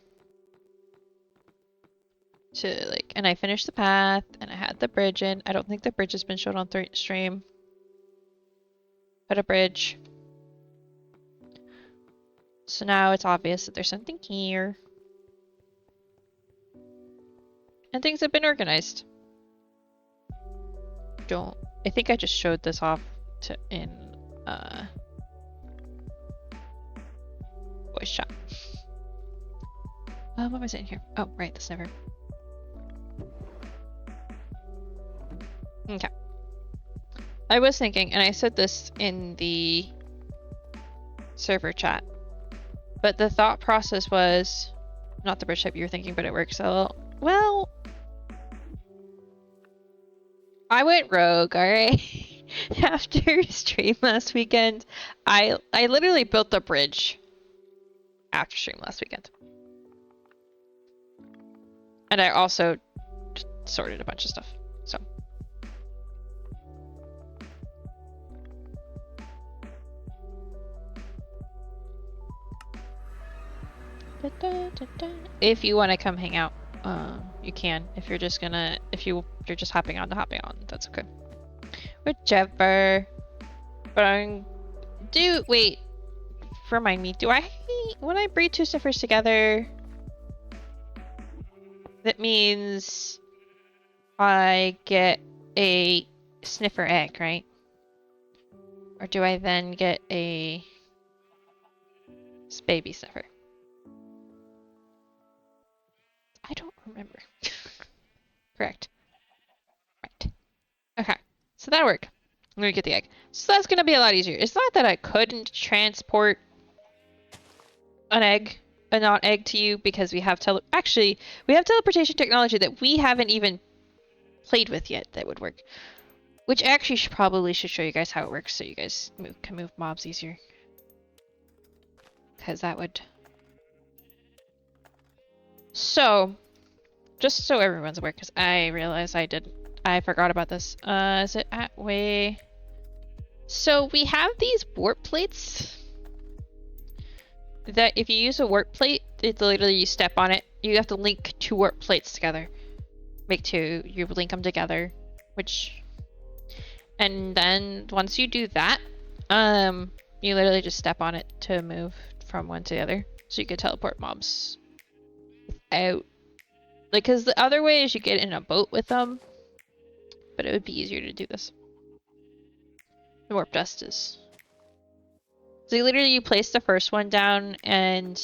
To like, and I finished the path, and I had the bridge in. I don't think the bridge has been shown on stream. Put a bridge. So now it's obvious that there's something here. And things have been organized. I think I just showed this off in voice chat. What am I saying here? Oh, right, the sniffer. Okay. I was thinking, and I said this in the server chat, but the thought process was not the bridge type you were thinking, but it works a well. I went rogue, alright? After stream last weekend, I literally built a bridge after stream last weekend. And I also sorted a bunch of stuff, so. If you want to come hang out, you can. If you're just hopping on, that's okay. Whichever. But wait. Remind me, when I breed two sniffers together, that means I get a sniffer egg, right? Or do I then get a baby sniffer? I don't remember. Correct. Right. Okay. So that'll work. I'm gonna get the egg. So that's gonna be a lot easier. It's not that I couldn't transport a non-egg to you, because we have teleportation technology that we haven't even played with yet that would work. Which actually probably should show you guys how it works so you guys can move mobs easier. Because that would... So, just so everyone's aware, because I realized I forgot about this. Is it at way... So we have these warp plates that if you use a warp plate, it's literally you step on it. You have to link two warp plates together. You link them together, and then once you do that, you literally just step on it to move from one to the other. So you could teleport mobs out. Like, because the other way is you get in a boat with them, but it would be easier to do this. The warp dust is. So you place the first one down, and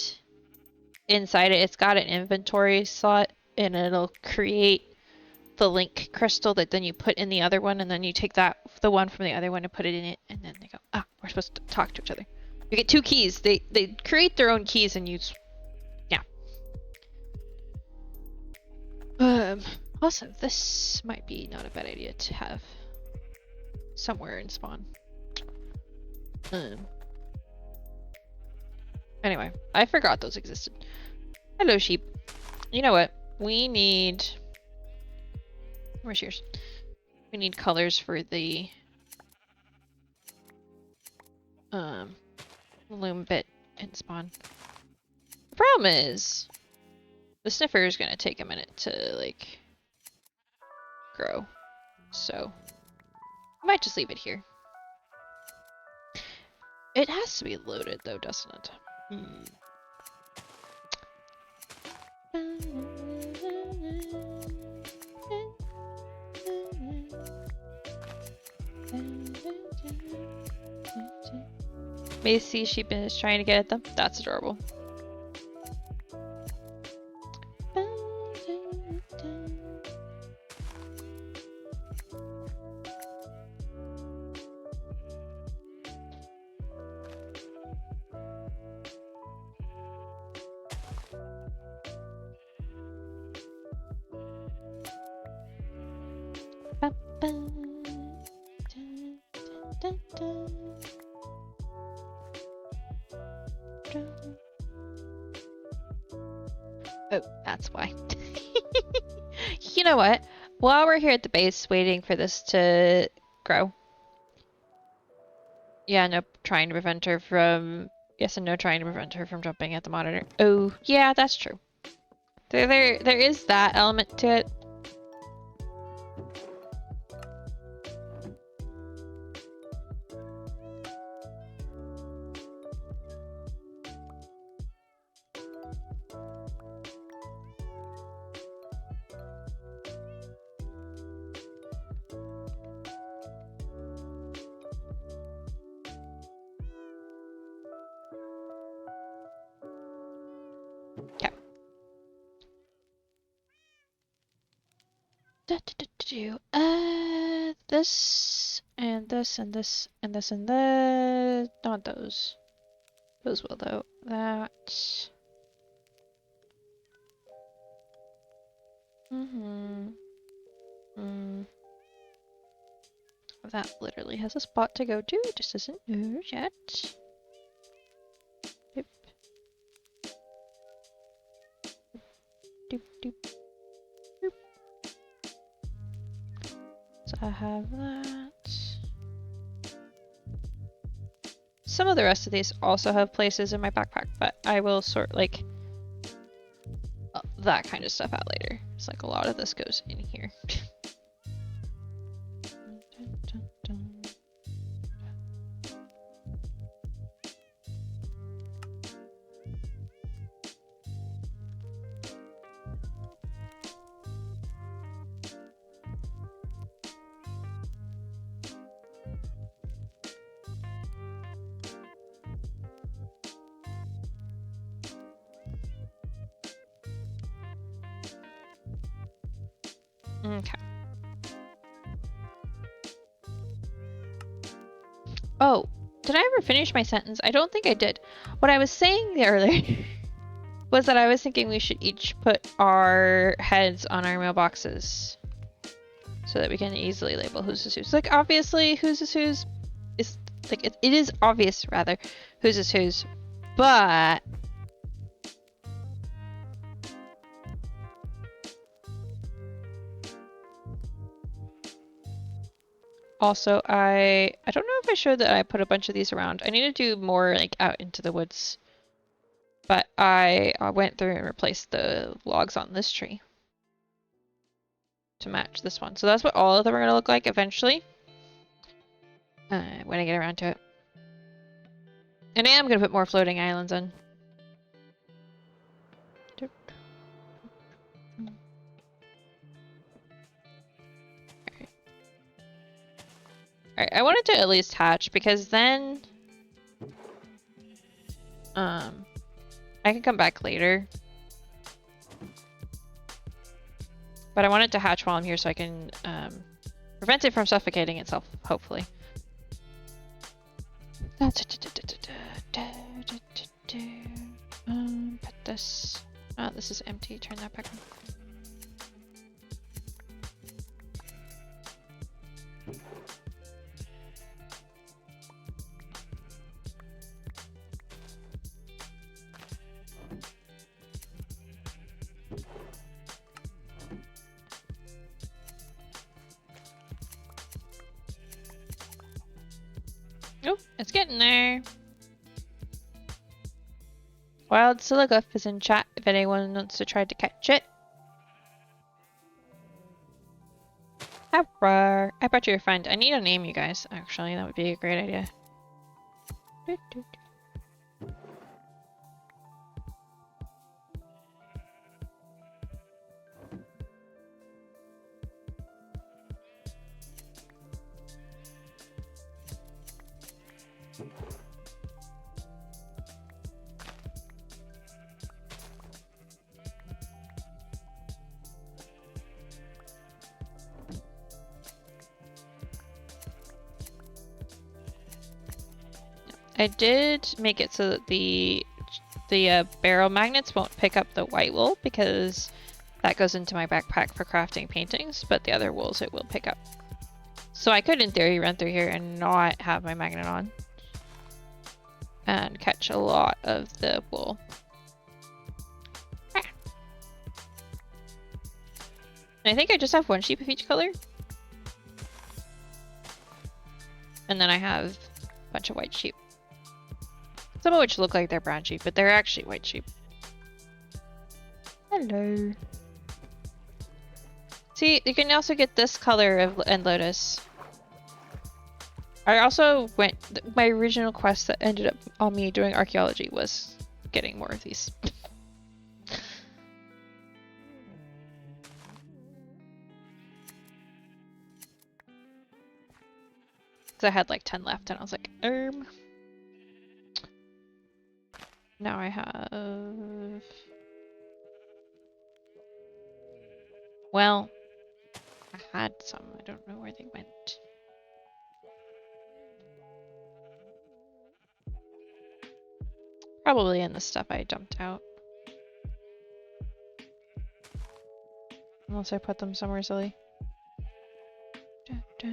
inside it's got an inventory slot, and it'll create the link crystal that then you put in the other one, and then you take the one from the other one and put it in it, and then they go, we're supposed to talk to each other. You get two keys. They create their own keys and use. Yeah. Also, this might be not a bad idea to have somewhere in spawn. Anyway, I forgot those existed. Hello, sheep. You know what? We need... Where's yours? We need colors for the... loom bit in spawn. The problem is... The sniffer is gonna take a minute to, like... grow. So... I might just leave it here. It has to be loaded, though, doesn't it? Macy Sheepin is trying to get at them. That's adorable. Oh, that's why. You know what? While we're here at the base waiting for this to grow. Yeah, no, trying to prevent her from... Yes and no, trying to prevent her from jumping at the monitor. Oh, yeah, that's true. There is that element to it. Okay. This and this and this and this and this. Not those. Those will though. That. That literally has a spot to go to. It just isn't yours yet. Doop. Doop doop. Doop. So I have that. Some of the rest of these also have places in my backpack, but I will sort like that kind of stuff out later. It's like a lot of this goes in here. Okay. Oh, did I ever finish my sentence? I don't think I did. What I was saying earlier was that I was thinking we should each put our heads on our mailboxes so that we can easily label who's is who's. Like, obviously, who's is who's is like it is obvious rather who's is who's, but also I don't know if I showed that I put a bunch of these around. I need to do more like out into the woods. But I went through and replaced the logs on this tree to match this one. So that's what all of them are going to look like eventually when I get around to it. And I am going to put more floating islands in. Alright, I wanted to at least hatch because then I can come back later. But I want it to hatch while I'm here so I can prevent it from suffocating itself, hopefully. Put this. Oh, this is empty. Turn that back on. Oh, it's getting there. Wild Siliglyph is in chat if anyone wants to try to catch it. Abra. I brought you a friend. I need to name you guys, actually. That would be a great idea. I did make it so that the barrel magnets won't pick up the white wool because that goes into my backpack for crafting paintings, but the other wools it will pick up. So I could, in theory, run through here and not have my magnet on and catch a lot of the wool. Ah. And I think I just have one sheep of each color. And then I have a bunch of white sheep. Some of which look like they're brown sheep, but they're actually white sheep. Hello. See, you can also get this color of End Lotus. I also went... My original quest that ended up on me doing archaeology was getting more of these. Because I had like 10 left and I was like, Now I have... Well, I had some. I don't know where they went. Probably in the stuff I dumped out. Unless I put them somewhere silly. Da, da.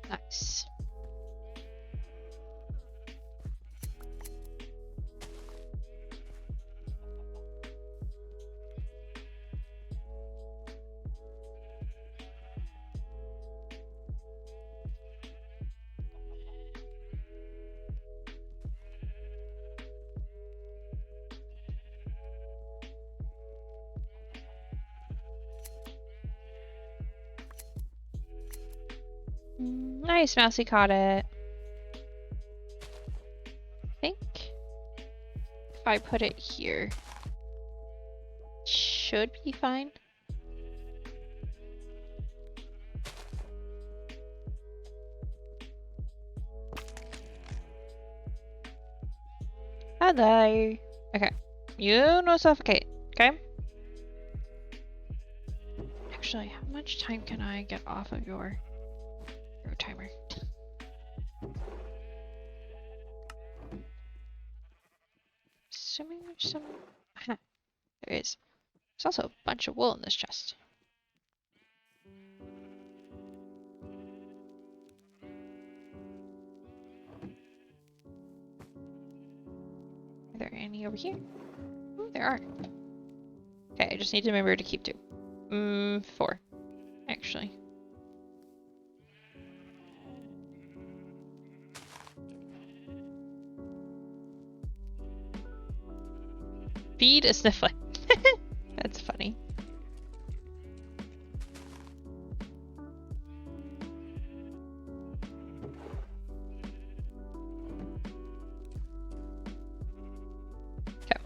Nice. Nice, Mousy caught it. I think if I put it here, should be fine. Hello. Okay. You no suffocate, okay? Actually, how much time can I get off of your timer? Assuming there's some... Aha, there is. There's also a bunch of wool in this chest. Are there any over here? Oh, there are. Okay, I just need to remember to keep 2. 4, actually. Feed a sniffer. That's funny. Okay.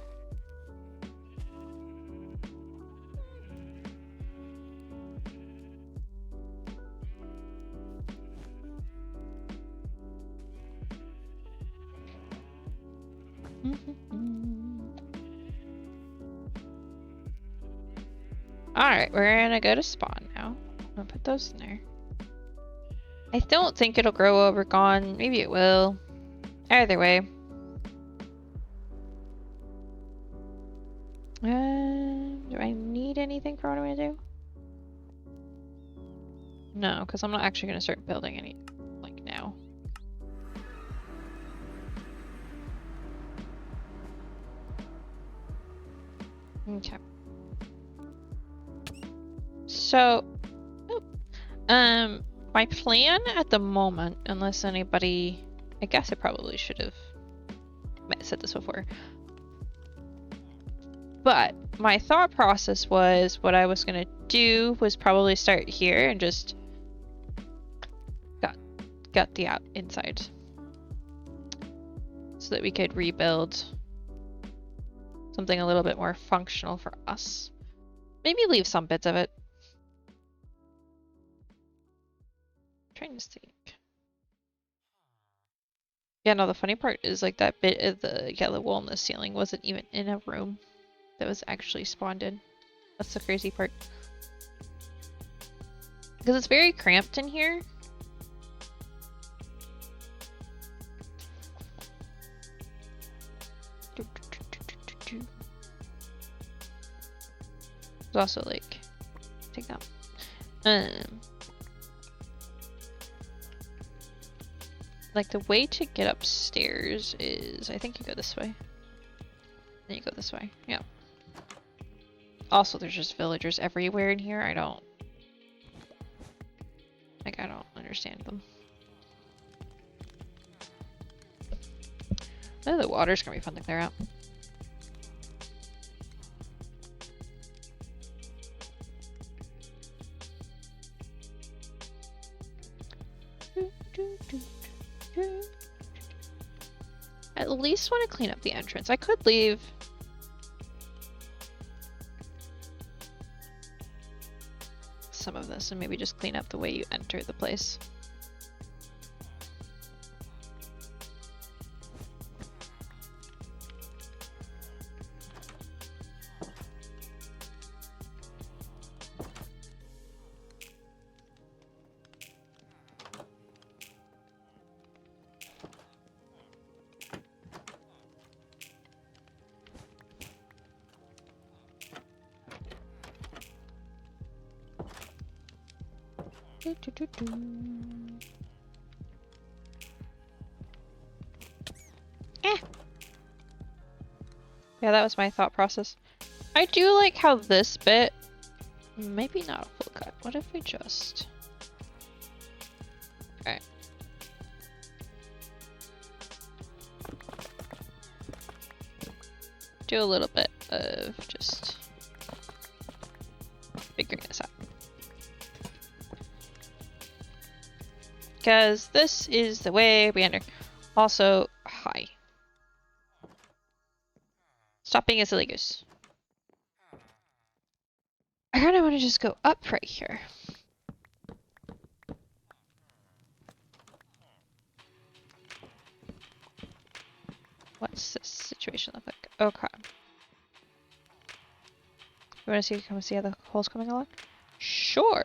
Alright, we're gonna go to spawn now. I'm gonna put those in there. I don't think it'll grow over gone. Maybe it will. Either way. Do I need anything for what I'm gonna do? No, because I'm not actually gonna start building any, like, now. Okay. So, my plan at the moment, unless anybody, I guess I probably should have said this before, but my thought process was what I was gonna do was probably start here and just gut the inside so that we could rebuild something a little bit more functional for us. Maybe leave some bits of it. trying to think. Yeah, no, the funny part is like that bit of the yellow wool in the ceiling wasn't even in a room that was actually spawned in. That's the crazy part. Because it's very cramped in here. There's also like, take that. Like the way to get upstairs is, I think you go this way. Then you go this way. Yeah. Also, there's just villagers everywhere in here. I don't understand them. Oh, the water's gonna be fun to clear out. At least want to clean up the entrance. I could leave. Some of this and maybe just clean up the way you enter the place. Yeah, that was my thought process. I do like how this bit, maybe not a full cut. What if we just... Okay. Do a little bit of just figuring this out. Because this is the way we enter. Also, hi. Stop being a silly goose. I kind of want to just go up right here. What's this situation look like? Okay. You want to come see how the hole's coming along? Sure.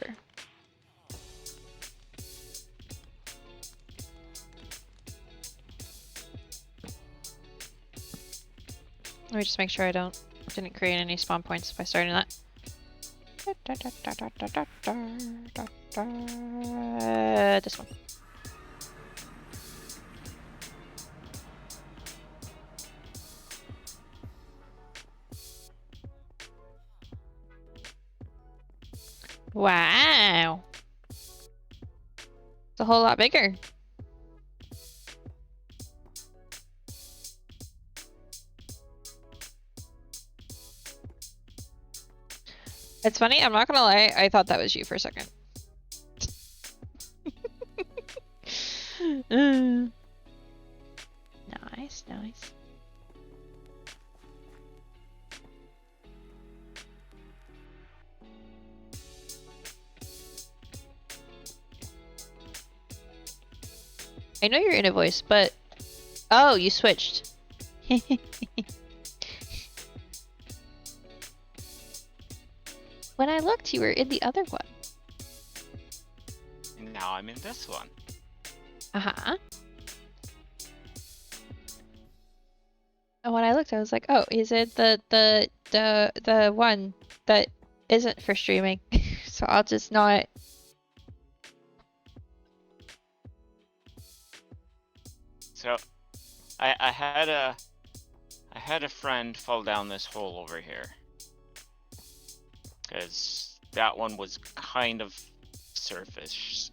Let me just make sure I didn't create any spawn points by starting that. This one. Wow. It's a whole lot bigger. It's funny, I'm not gonna lie, I thought that was you for a second. Nice, nice. I know you're in a voice, but... Oh, you switched. When I looked, you were in the other one. And now I'm in this one. Uh-huh. And when I looked, I was like, oh, is it the one that isn't for streaming? So I'll just not... So, I had a friend fall down this hole over here. Because that one was kind of surface-ish.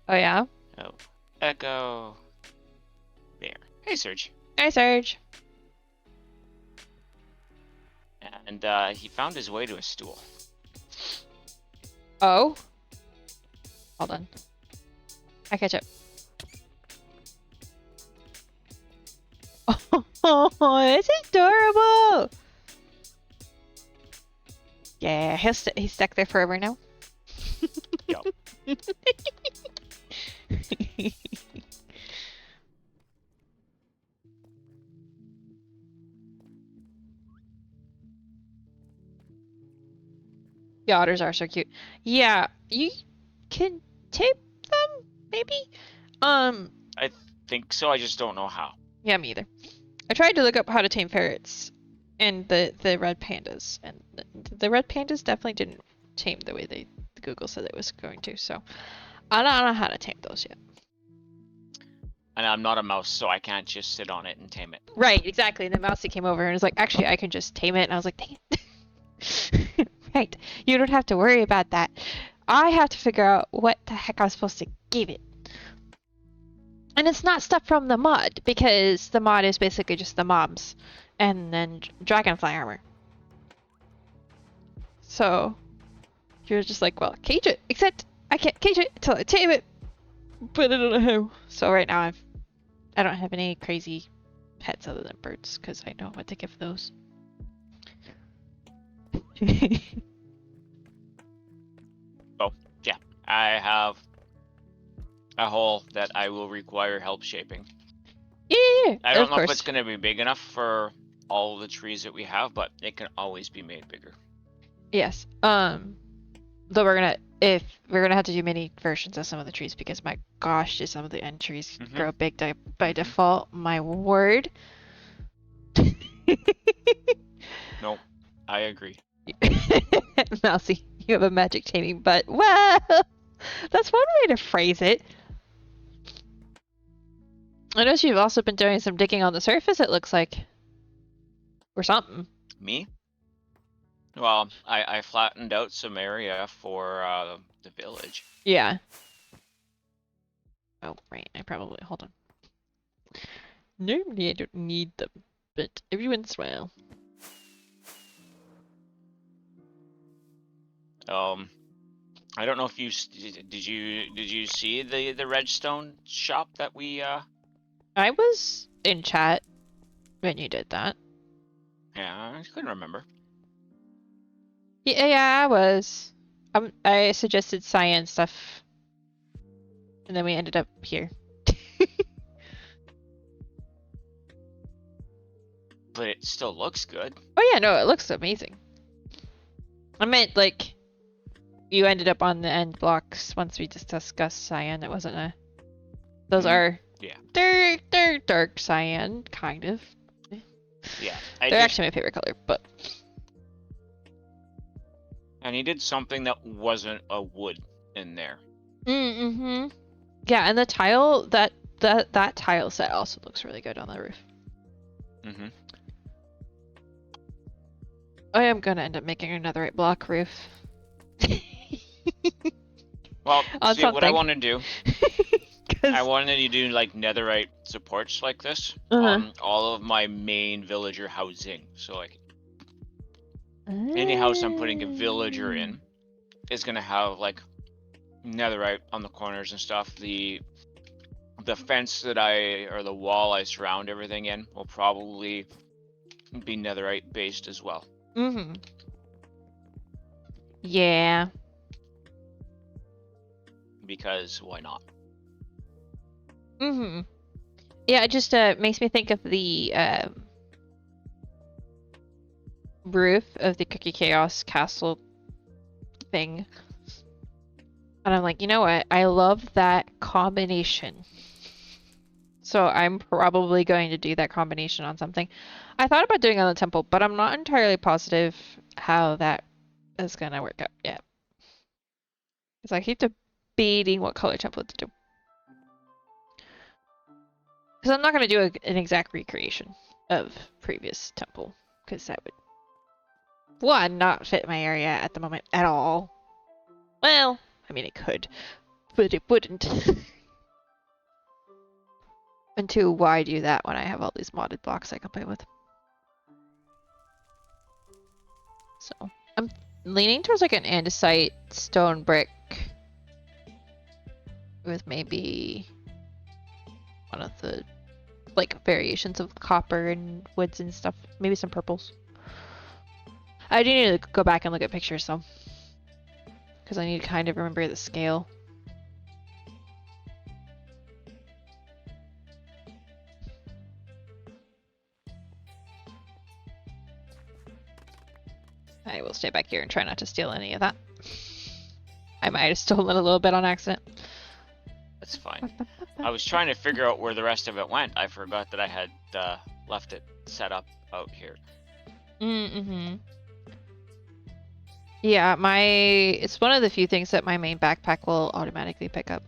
Oh, yeah? Oh, Echo. There. Hey, Serge. Hi, Serge. And he found his way to a stool. Oh? Hold on. I catch up. Oh, it's adorable! Yeah, he's stuck there forever now. Yup. The otters are so cute. Yeah, you can tape them, maybe? I think so. I just don't know how. Yeah, me either. I tried to look up how to tame ferrets and the red pandas, and the red pandas definitely didn't tame the way Google said it was going to, so I don't know how to tame those yet. And I'm not a mouse, so I can't just sit on it and tame it. Right, exactly. And then Mousy came over and was like, actually, I can just tame it. And I was like, dang it. Right. You don't have to worry about that. I have to figure out what the heck I'm supposed to give it. And it's not stuff from the mod, because the mod is basically just the mobs and then dragonfly armor. So you're just like, well, cage it. Except I can't cage it until I tame it. But I don't know how. So right now I don't have any crazy pets other than birds, because I know what to give those. Oh, yeah. I have a hole that I will require help shaping. Yeah, I don't of know course. if it's going to be big enough for all the trees that we have, but it can always be made bigger. Yes. Though we're gonna have to do mini versions of some of the trees, because my gosh, do some of the end trees grow big by default. My word. No, I agree. Mousy, you have a magic taming butt. Well, that's one way to phrase it. I know you've also been doing some digging on the surface, it looks like. Or something. Me? Well, I flattened out some area for the village. Yeah. Oh, right. I probably... Hold on. Normally I don't need them, but every once in a while. I don't know if did you see the redstone shop that we I was in chat when you did that. Yeah, I couldn't remember. Yeah, I was. I suggested science stuff, and then we ended up here. But it still looks good. Oh yeah, no, it looks amazing. I meant, like, you ended up on the end blocks once we just discussed cyan. It wasn't a... Those are... Yeah. They're dark cyan, kind of. Yeah. They're actually my favorite color, but... I needed something that wasn't a wood in there. Mm-hmm. Yeah, and the tile, that tile set also looks really good on the roof. Mm-hmm. I am gonna end up making another 8-block roof. Well, On see, what I something. want to do, I wanted to do like netherite supports like this on all of my main villager housing. So like any house I'm putting a villager in is gonna have like netherite on the corners and stuff. The fence that or the wall I surround everything in will probably be netherite based as well. Mm-hmm. Yeah. Because why not? Mm-hmm. Yeah, it just makes me think of the roof of the Cookie Chaos Castle thing. And I'm like, you know what? I love that combination. So I'm probably going to do that combination on something. I thought about doing it on the temple, but I'm not entirely positive how that is going to work out yet. Because I keep debating what color template to do. Because I'm not going to do an exact recreation of previous temple. Because that would, one, not fit my area at the moment at all. Well, I mean, it could, but it wouldn't. And two, why do that when I have all these modded blocks I can play with? So, I'm leaning towards like an andesite stone brick with maybe one of the like variations of copper and woods and stuff. Maybe some purples. I do need to go back and look at pictures though, because I need to kind of remember the scale. I will stay back here and try not to steal any of that. I might have stolen a little bit on accident. That's fine. I was trying to figure out where the rest of it went. I forgot that I had left it set up out here. Mm-hmm. Yeah, it's one of the few things that my main backpack will automatically pick up.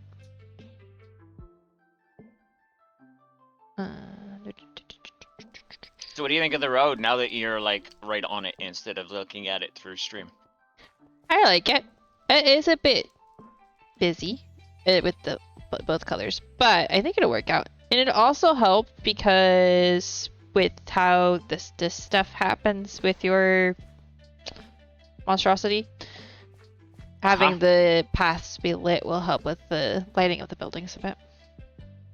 So what do you think of the road now that you're like right on it instead of looking at it through stream? I like it. It is a bit busy with the both colors, but I think it'll work out. And it also helped because with how this stuff happens with your monstrosity, having the paths be lit will help with the lighting of the buildings a bit.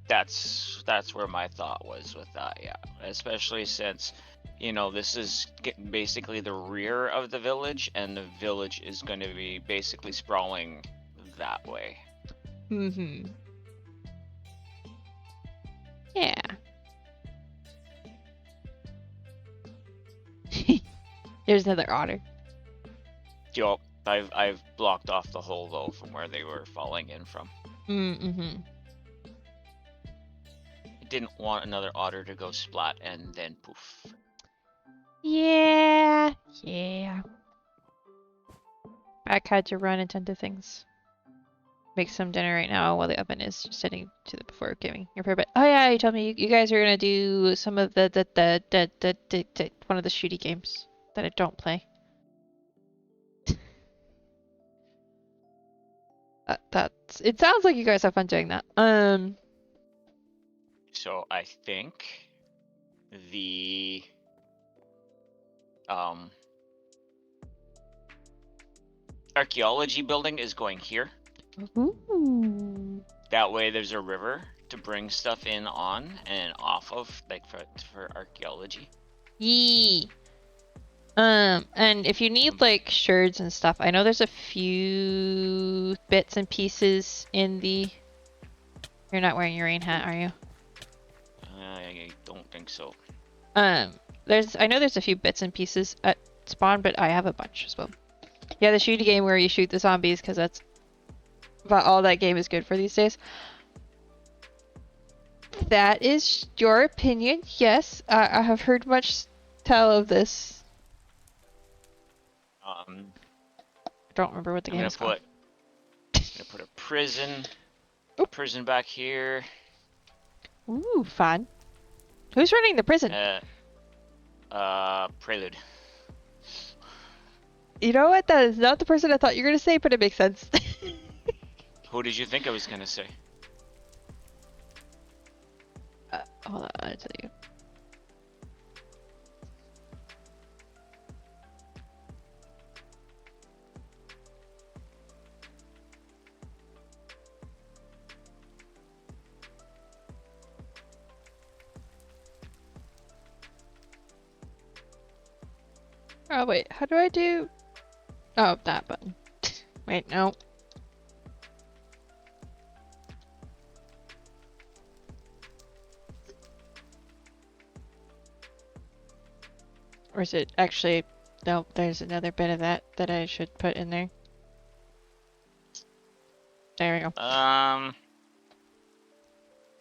That's where my thought was with that, yeah. Especially since, you know, this is basically the rear of the village, and the village is going to be basically sprawling that way. Mm-hmm. Yeah. There's another otter. Yo, I've blocked off the hole though from where they were falling in from. Mm-hmm. I didn't want another otter to go splat and then poof. Yeah. Back had to run and tend to things. Make some dinner right now while the oven is just sitting to the before giving your favorite. Oh yeah, you told me you guys are gonna do some of the one of the shooty games that I don't play. It sounds like you guys have fun doing that. So I think the archaeology building is going here. Ooh. That way there's a river to bring stuff in on and off of, like for archaeology. Yee. And if you need like sherds and stuff, I know there's a few bits and pieces in the. You're not wearing your rain hat, are you? I don't think so. I know there's a few bits and pieces at spawn, but I have a bunch as well. Yeah, the shooty game where you shoot the zombies, because that's about all that game is good for these days. That is your opinion, yes. I have heard much tell of this. I don't remember what the game is called. I'm gonna put a prison back here. Ooh, fun. Who's running the prison? Prelude. You know what? That is not the person I thought you were gonna say, but it makes sense. Who did you think I was gonna say? Hold on, I'll tell you. Oh wait, how do I do? Oh, that button. Wait, no. Or is it actually... No, there's another bit of that I should put in there. There we go.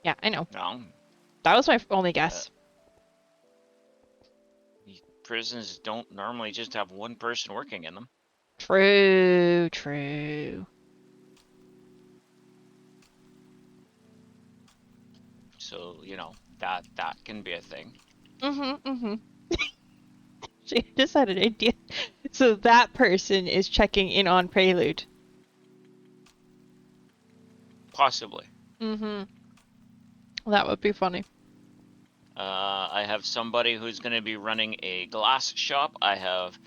Yeah, I know. No. That was my only guess. Prisons don't normally just have one person working in them. True. So, you know, that can be a thing. Mm-hmm. She just had an idea. So that person is checking in on Prelude. Possibly. Mm-hmm. That would be funny. I have somebody who's going to be running a glass shop. I have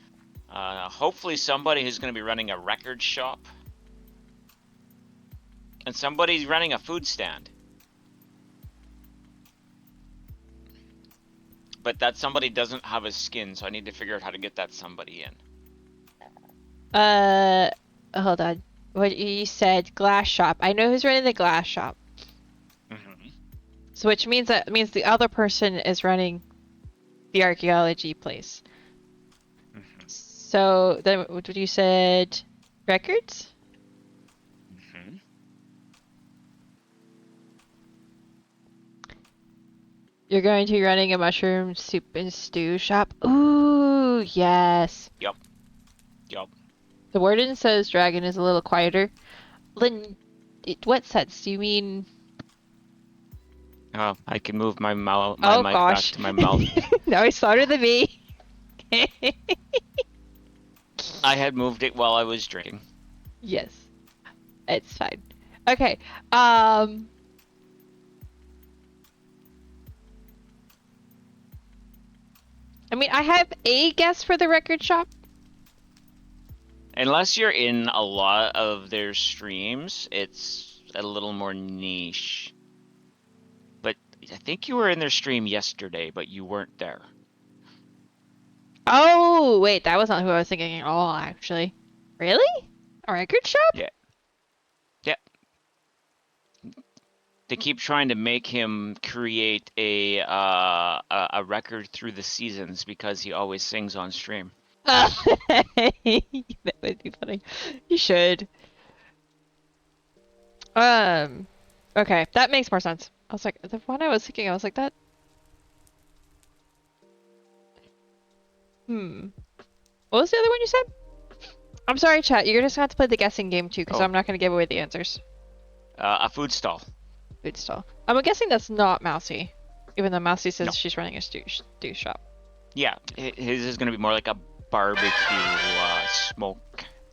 hopefully somebody who's going to be running a record shop. And somebody's running a food stand. But that somebody doesn't have a skin, so I need to figure out how to get that somebody in. Hold on. What you said, glass shop. I know who's running the glass shop. Mm-hmm. So which means the other person is running the archaeology place. Mm-hmm. So then what you said records? Hmm. You're going to be running a mushroom soup and stew shop? Ooh, yes. Yup. The warden says dragon is a little quieter. Lynn, what sense? Do you mean... I can move my mouth, my Oh, mic back gosh. to my mouth. No, he's smarter than me. I had moved it while I was drinking. Yes. It's fine. Okay. I mean, I have a guess for the record shop. Unless you're in a lot of their streams, it's a little more niche. But I think you were in their stream yesterday, but you weren't there. Oh, wait, that wasn't who I was thinking at all, actually. Really? A record shop? Yeah. Yeah. They keep trying to make him create a record through the seasons because he always sings on stream. That would be funny. You should. Okay, that makes more sense. I was like, the one I was thinking, I was like, that... What was the other one you said? I'm sorry, chat. You're just gonna have to play the guessing game too, because Oh. I'm not gonna give away the answers. A food stall. Food stall. I'm guessing that's not Mousy, even though Mousy says No. she's running a stew shop. Yeah, his is gonna be more like a barbecue,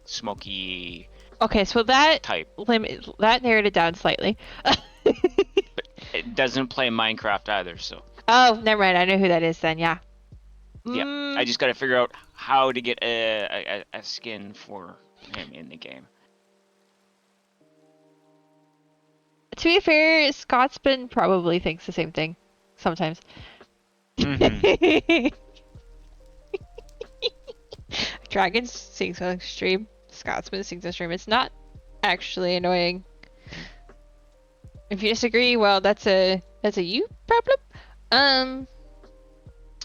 smoky Okay, so that type. that narrowed it down slightly. It doesn't play Minecraft either, so. Oh, never mind. I know who that is then. Yeah. Yeah, I just gotta figure out how to get a skin for him in the game. To be fair, Scotsman probably thinks the same thing sometimes. Mm-hmm. Dragon sings on stream. Scotsman sings on stream. It's not actually annoying. If you disagree, well, that's a you problem.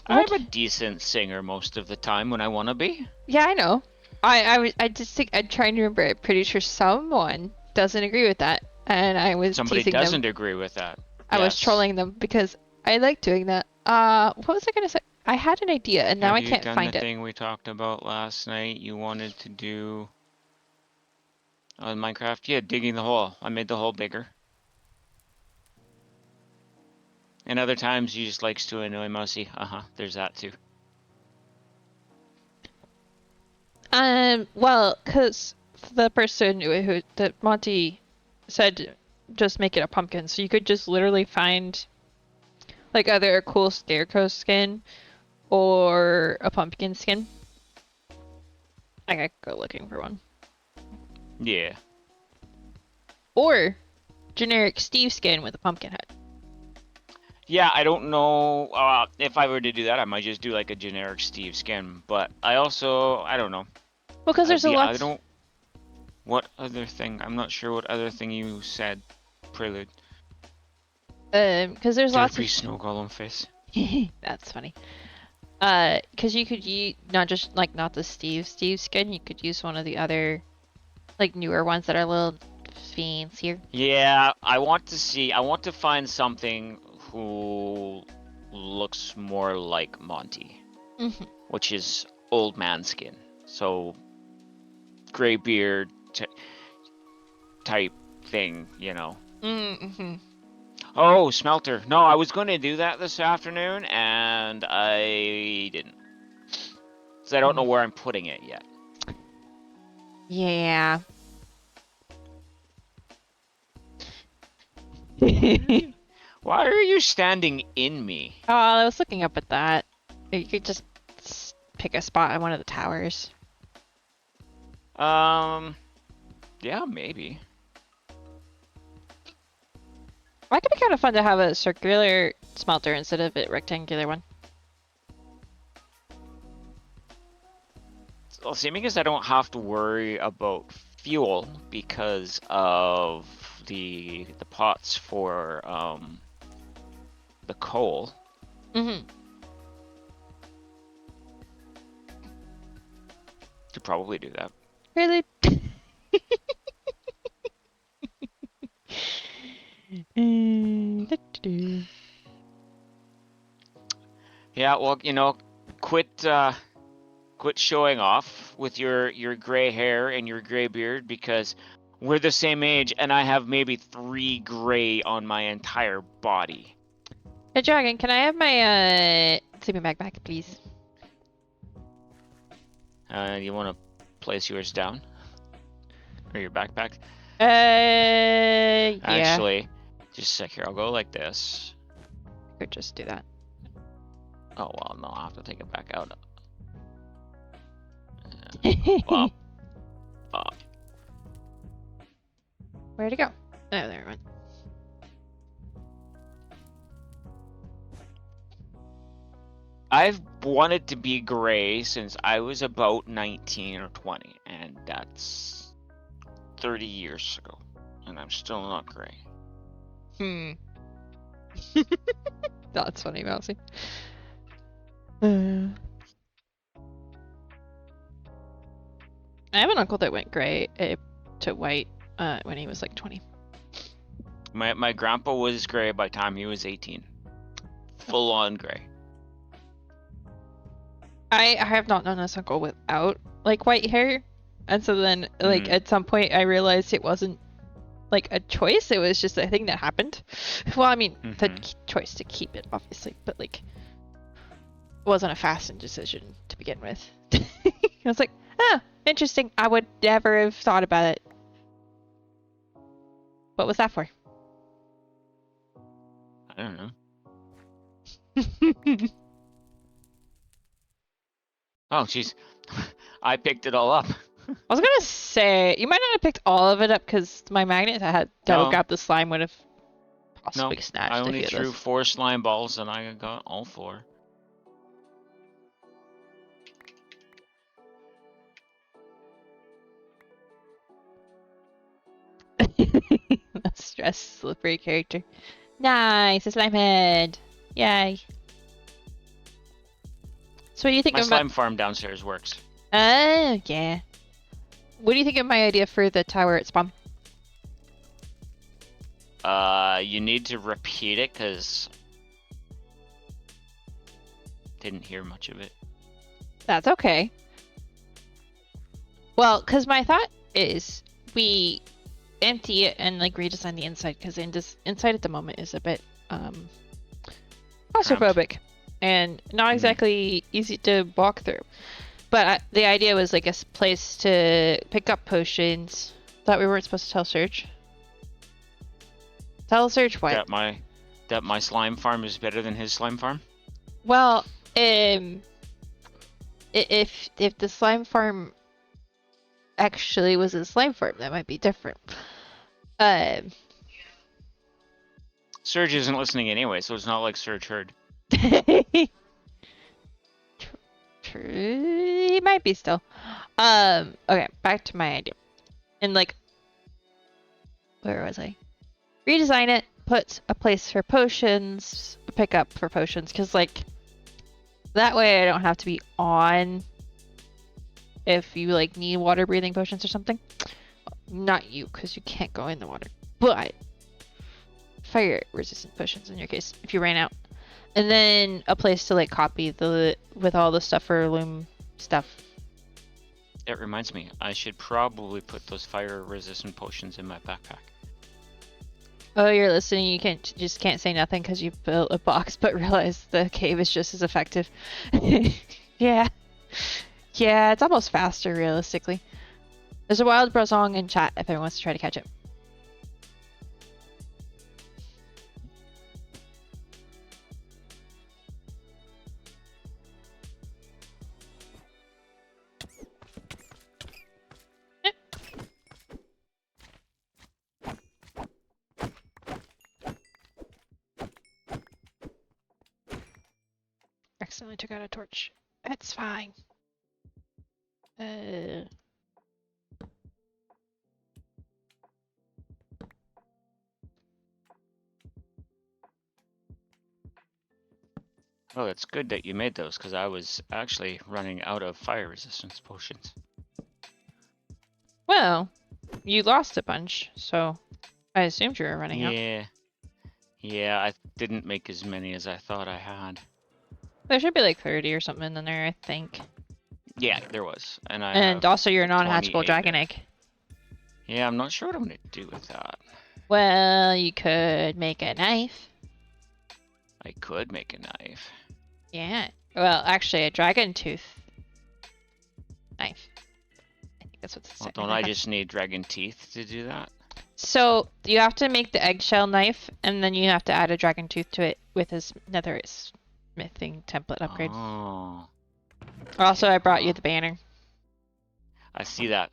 I'm a decent singer most of the time when I want to be. Yeah, I know. I just think I'm trying to remember. I'm pretty sure someone doesn't agree with that, and I was Somebody teasing doesn't them. agree with that. I was Yes. trolling them because I like doing that. What was I gonna say? I had an idea and now I can't Have find you done the it. thing we talked about last night? You wanted to do on Minecraft? Yeah, digging the hole. I made the hole bigger. And other times he just likes to annoy Mousy. There's that too. Well, cause the person who that Monty said just make it a pumpkin, so you could just literally find like either a cool scarecrow skin or a pumpkin skin. I gotta go looking for one. Yeah. Or generic Steve skin with a pumpkin head. Yeah, I don't know if I were to do that, I might just do like a generic Steve skin. But I don't know. Well, because there's a lot. What other thing? I'm not sure what other thing you said, Prelude. Because there's lots Derpy of snow golem face. That's funny. Because you could use not just like not the Steve skin, you could use one of the other like newer ones that are a little fancier. Yeah, I want to find something who looks more like Monty, which is old man skin. So gray beard type thing, you know. Oh, smelter. No, I was going to do that this afternoon, and I didn't. So I don't know where I'm putting it yet. Yeah. Why are you standing in me? Oh, I was looking up at that. You could just pick a spot on one of the towers. Yeah, maybe. That could be kind of fun to have a circular smelter instead of a rectangular one. Well, seeming as I don't have to worry about fuel because of the pots for the coal. Could probably do that. Really? Do-do-do. Yeah, well, you know, quit showing off with your gray hair and your gray beard because we're the same age and I have maybe 3 gray on my entire body. Hey, Dragon, can I have my sleeping bag back, please? You want to place yours down? Or your backpack? Yeah. Actually, just a sec here. I'll go like this. Could just do that. Oh, well, no, I'll have to take it back out. Up. Where'd it go? Oh, there it went. I've wanted to be gray since I was about 19 or 20, and that's 30 years ago, and I'm still not gray. That's funny, Mousy. I have an uncle that went gray to white when he was like 20. My grandpa was gray by the time he was 18. Full on gray. I have not known this uncle without like white hair, and so then like at some point I realized it wasn't like a choice; it was just a thing that happened. Well, I mean the choice to keep it, obviously, but like it wasn't a fast decision to begin with. I was like, ah, interesting. I would never have thought about it. What was that for? I don't know. Oh, jeez. I picked it all up. I was gonna say, you might not have picked all of it up because my magnet that had double grabbed the slime would have possibly snatched I a only few threw of those. 4 slime balls and I got all 4. Stress slippery character. Nice, a slime head. Yay. So what do you think My about slime farm downstairs works. Oh, yeah. What do you think of my idea for the tower at spawn? You need to repeat it because didn't hear much of it. That's okay. Well, because my thought is we empty it and like redesign the inside because inside at the moment is a bit claustrophobic and not exactly easy to walk through. But the idea was like a place to pick up potions. Thought we weren't supposed to tell Serge. Tell Serge what? That my slime farm is better than his slime farm? Well, if the slime farm actually was a slime farm, that might be different. Serge isn't listening anyway, so it's not like Serge heard. He might be still. Okay, back to my idea. And like, where was I? Redesign it, put a place for potions, pick up for potions, because like, that way I don't have to be on if you like need water breathing potions or something. Not you, because you can't go in the water. But fire resistant potions in your case, if you ran out. And then a place to like copy with all the stuff for loom stuff. It reminds me, I should probably put those fire resistant potions in my backpack. Oh, you're listening. You just can't say nothing because you built a box, but realize the cave is just as effective. Yeah, it's almost faster realistically. There's a wild browsong in chat if anyone wants to try to catch it. Accidentally took out a torch. That's fine. Oh, it's good that you made those, because I was actually running out of fire resistance potions. Well, you lost a bunch, so I assumed you were running out. Yeah. Yeah, I didn't make as many as I thought I had. There should be like 30 or something in there, I think. Yeah, there was. And I And have also your non-hatchable 28 dragon there. egg. Yeah, I'm not sure what I'm gonna do with that. Well, you could make a knife. I could make a knife. Yeah. Well, actually, a dragon tooth knife. I think that's what it's Well, saying. don't I just need dragon teeth to do that? So you have to make the eggshell knife, and then you have to add a dragon tooth to it with his nether smithing template upgrade. Oh. Also, I brought you the banner. I see that.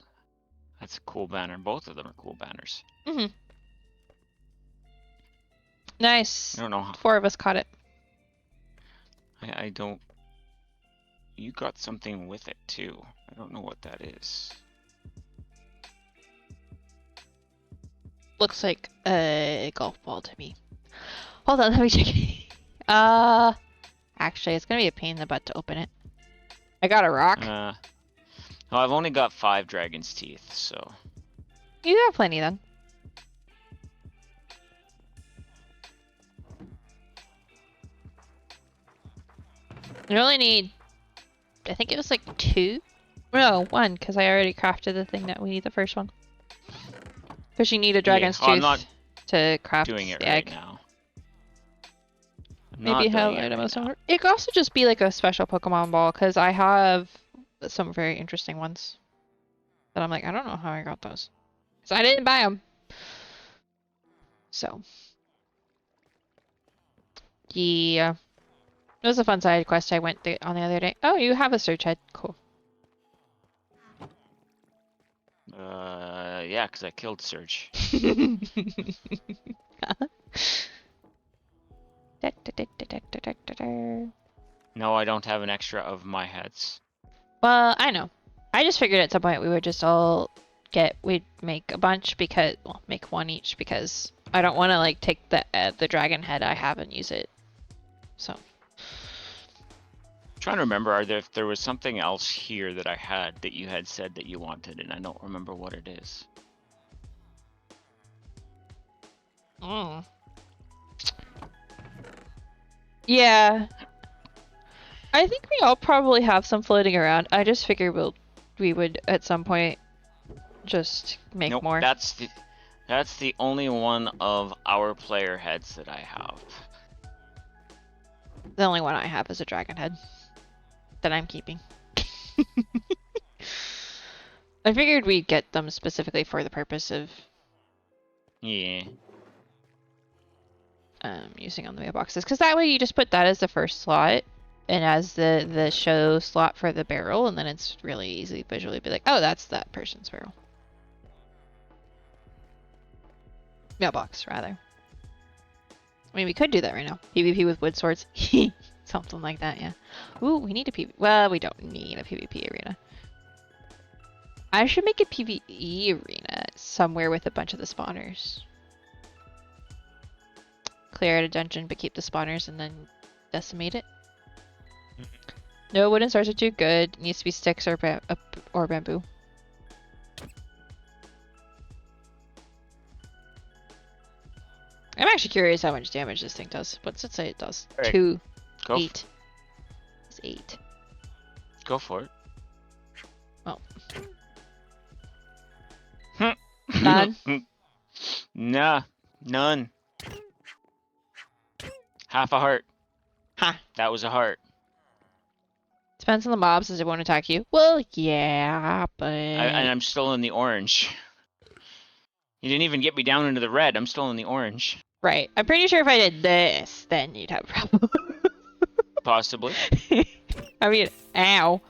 That's a cool banner. Both of them are cool banners. Mhm. Nice. I don't know how. 4 of us caught it. I don't. You got something with it too. I don't know what that is. Looks like a golf ball to me. Hold on, let me check. Actually, it's gonna be a pain in the butt to open it. I got a rock. Well, I've only got 5 dragon's teeth, so. You have plenty then. You only need, I think it was like 2? No, 1, because I already crafted the thing that we need the first one. Because you need a dragon's well, I'm tooth not to craft doing it the right egg. now. I'm Maybe not how doing it item right of now. some. It could also just be like a special Pokemon ball, because I have some very interesting ones. That I'm like, I don't know how I got those. Because I didn't buy them. So. Yeah. It was a fun side quest I went on the other day. Oh, you have a search head. Cool. Yeah, because I killed Surge. No, I don't have an extra of my heads. Well, I know. I just figured at some point we would just all we'd make a bunch because, well, make one each because I don't want to like take the dragon head I have and use it. So. I'm trying to remember, if there was something else here that I had that you had said that you wanted, and I don't remember what it is. Mm. Yeah. I think we all probably have some floating around. I just figured we would at some point just make Nope, more. that's the only one of our player heads that I have. The only one I have is a dragon head that I'm keeping. I figured we'd get them specifically for the purpose of Yeah. using on the mailboxes, because that way you just put that as the first slot and as the show slot for the barrel, and then it's really easy visually be like, oh, that's that person's barrel. Mailbox, rather. I mean, we could do that right now. PvP with wood swords. Something like that, yeah. Ooh, we need a PvP. Well, we don't need a PvP arena. I should make a PvE arena somewhere with a bunch of the spawners. Clear out a dungeon, but keep the spawners and then decimate it. No wooden swords are too good. It needs to be sticks or bamboo. I'm actually curious how much damage this thing does. What's it say it does? Right. 2. Go 8. It's 8. Go for it. Oh. None? Nah, none. Half a heart. Ha. That was a heart. Depends on the mobs. Does it won't attack you? Well, yeah, but... And I'm still in the orange. You didn't even get me down into the red. I'm still in the orange. Right. I'm pretty sure if I did this, then you'd have a problem. Possibly. I mean, ow.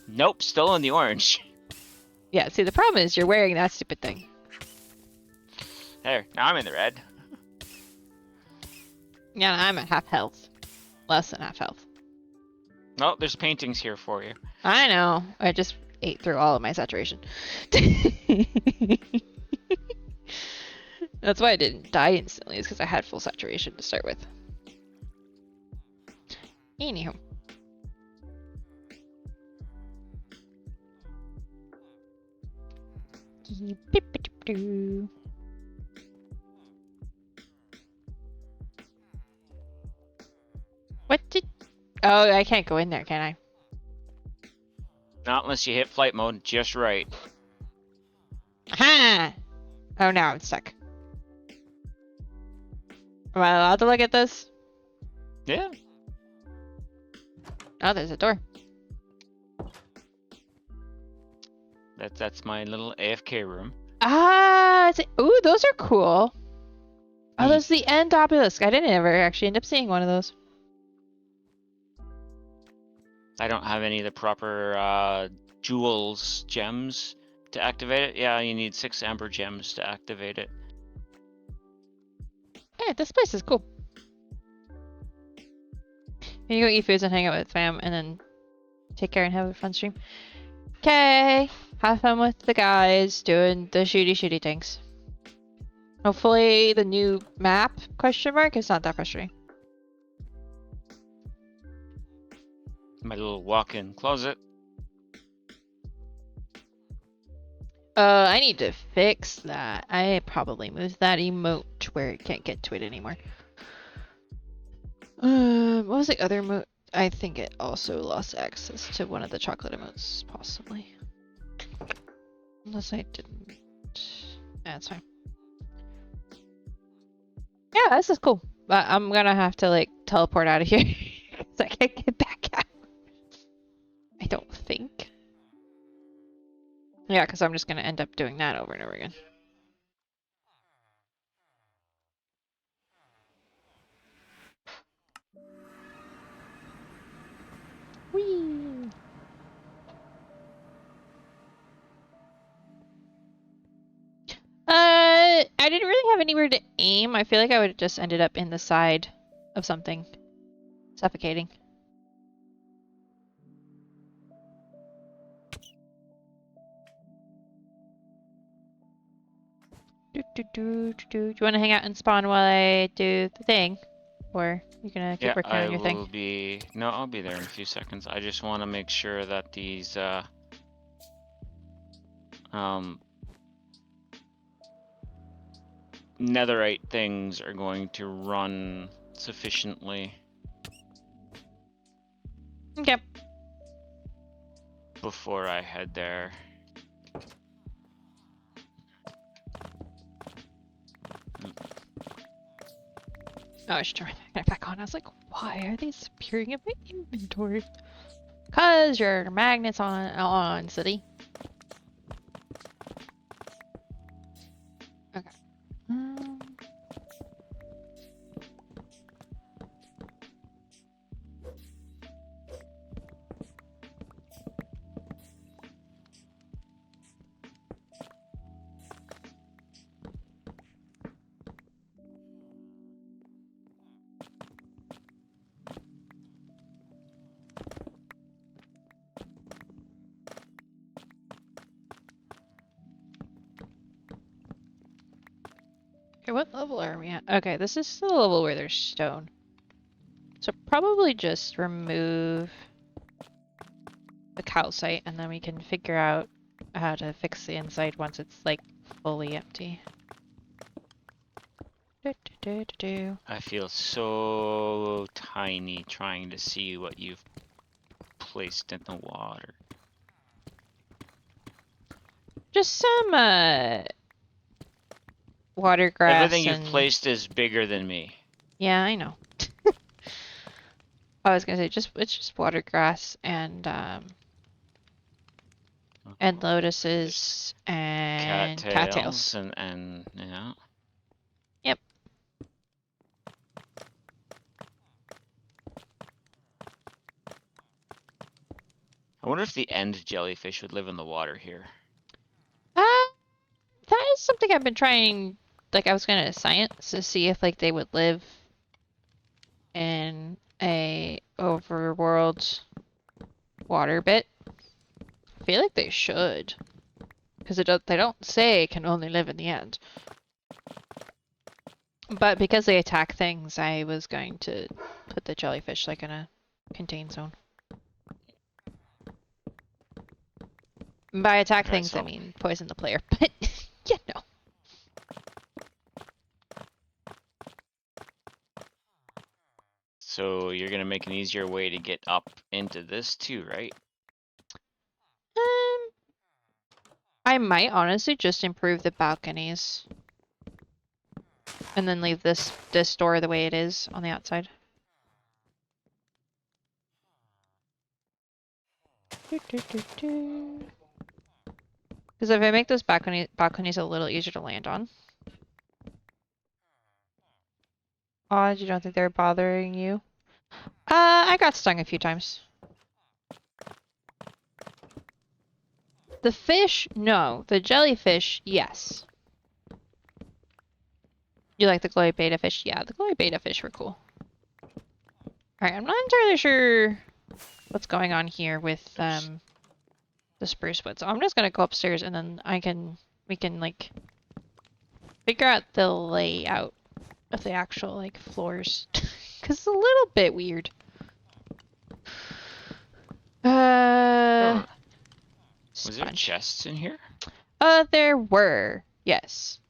Nope, still in the orange. Yeah, see, the problem is you're wearing that stupid thing. There, now I'm in the red. Yeah, I'm at half health. Less than half health. Oh, there's paintings here for you. I know. I just ate through all of my saturation. That's why I didn't die instantly, is because I had full saturation to start with. Anywho. What did... Oh, I can't go in there, can I? Not unless you hit flight mode just right. Ha! Oh, now I'm stuck. Am I allowed to look at this? Yeah. Oh, there's a door. That's my little AFK room. Ah, ooh, those are cool. Oh, those are the end obelisk. I didn't ever actually end up seeing one of those. I don't have any of the proper jewels, gems to activate it. Yeah, you need 6 amber gems to activate it. Yeah, this place is cool. You go eat foods and hang out with fam, and then take care and have a fun stream. Okay, have fun with the guys doing the shooty things. Hopefully the new map, question mark, is not that frustrating. My little walk-in closet. I need to fix that. I probably moved that emote where it can't get to it anymore. What was the other emote? I think it also lost access to one of the chocolate emotes, possibly. Unless I didn't. That's fine. Yeah, this is cool. But I'm gonna have to like teleport out of here because I can't get back out. I don't think. Yeah, because I'm just gonna end up doing that over and over again. Whee! I didn't really have anywhere to aim. I feel like I would have just ended up in the side of something. Suffocating. Do you want to hang out and spawn while I do the thing? Or you gonna keep working on your thing? I'll be there in a few seconds. I just want to make sure that these netherite things are going to run sufficiently. Okay. Before I head there. Oh, I should turn my back on. I was like, why are they disappearing in my inventory? Cause your magnet's on city. Okay. Okay, what level are we at? Okay, this is the level where there's stone. So probably just remove the calcite and then we can figure out how to fix the inside once it's like fully empty. I feel so tiny trying to see what you've placed in the water. Just some water grass. Everything you've placed is bigger than me. Yeah, I know. I was gonna say it's just water grass and lotuses and cattails. And yeah. Yep. I wonder if the end jellyfish would live in the water here. That is something I've been trying. Like I was gonna science to see if like they would live in a overworld water bit. I feel like they should, because they don't say it can only live in the end. But because they attack things, I was going to put the jellyfish like in a contained zone. By attack things, I mean poison the player. But So you're gonna make an easier way to get up into this too, right? I might honestly just improve the balconies. And then leave this door the way it is on the outside. Because if I make those balconies a little easier to land on. Odd, you don't think they're bothering you? I got stung a few times. The fish, no. The jellyfish, yes. You like the glowy beta fish? Yeah, the glowy beta fish were cool. Alright, I'm not entirely sure what's going on here with the spruce wood. So I'm just gonna go upstairs and then we can like figure out the layout of the actual like floors. Cause it's a little bit weird. Was there Sponge. chests in here? There were. Yes.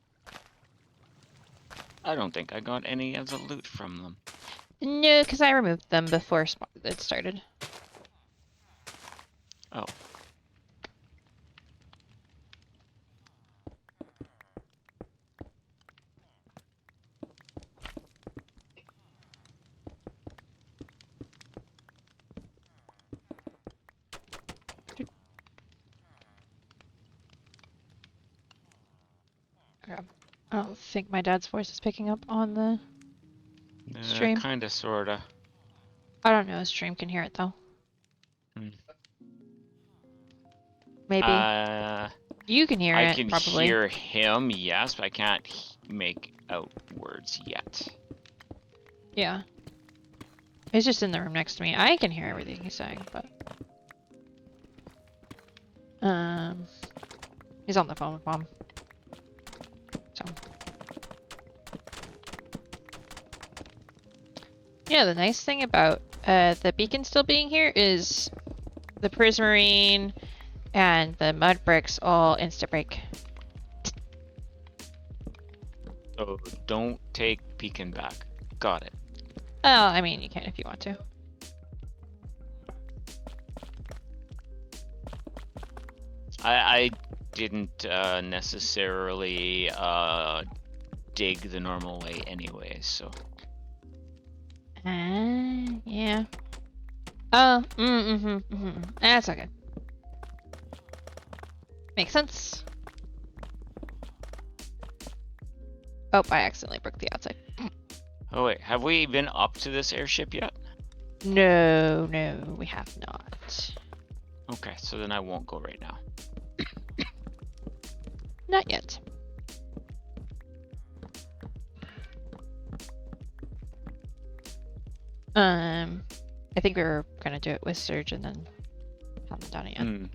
I don't think I got any of the loot from them. No, because I removed them before it started. Oh. I don't think my dad's voice is picking up on the stream. Kinda, sorta. I don't know. Stream can hear it though. Hmm. Maybe. You can hear it. I can probably. hear him, yes, but I can't make out words yet. Yeah. He's just in the room next to me. I can hear everything he's saying, but he's on the phone with Mom. So yeah, the nice thing about the beacon still being here is the prismarine and the mud bricks all insta break. So don't take Pekin back. Got it. Oh, I mean, you can if you want to. I didn't necessarily dig the normal way anyway, so. Yeah. Oh, That's okay. Makes sense. Oh, I accidentally broke the outside. Oh wait, have we been up to this airship yet? No, we have not. Okay, so then I won't go right now. Not yet. I think we were gonna do it with Surge and then haven't done it yet.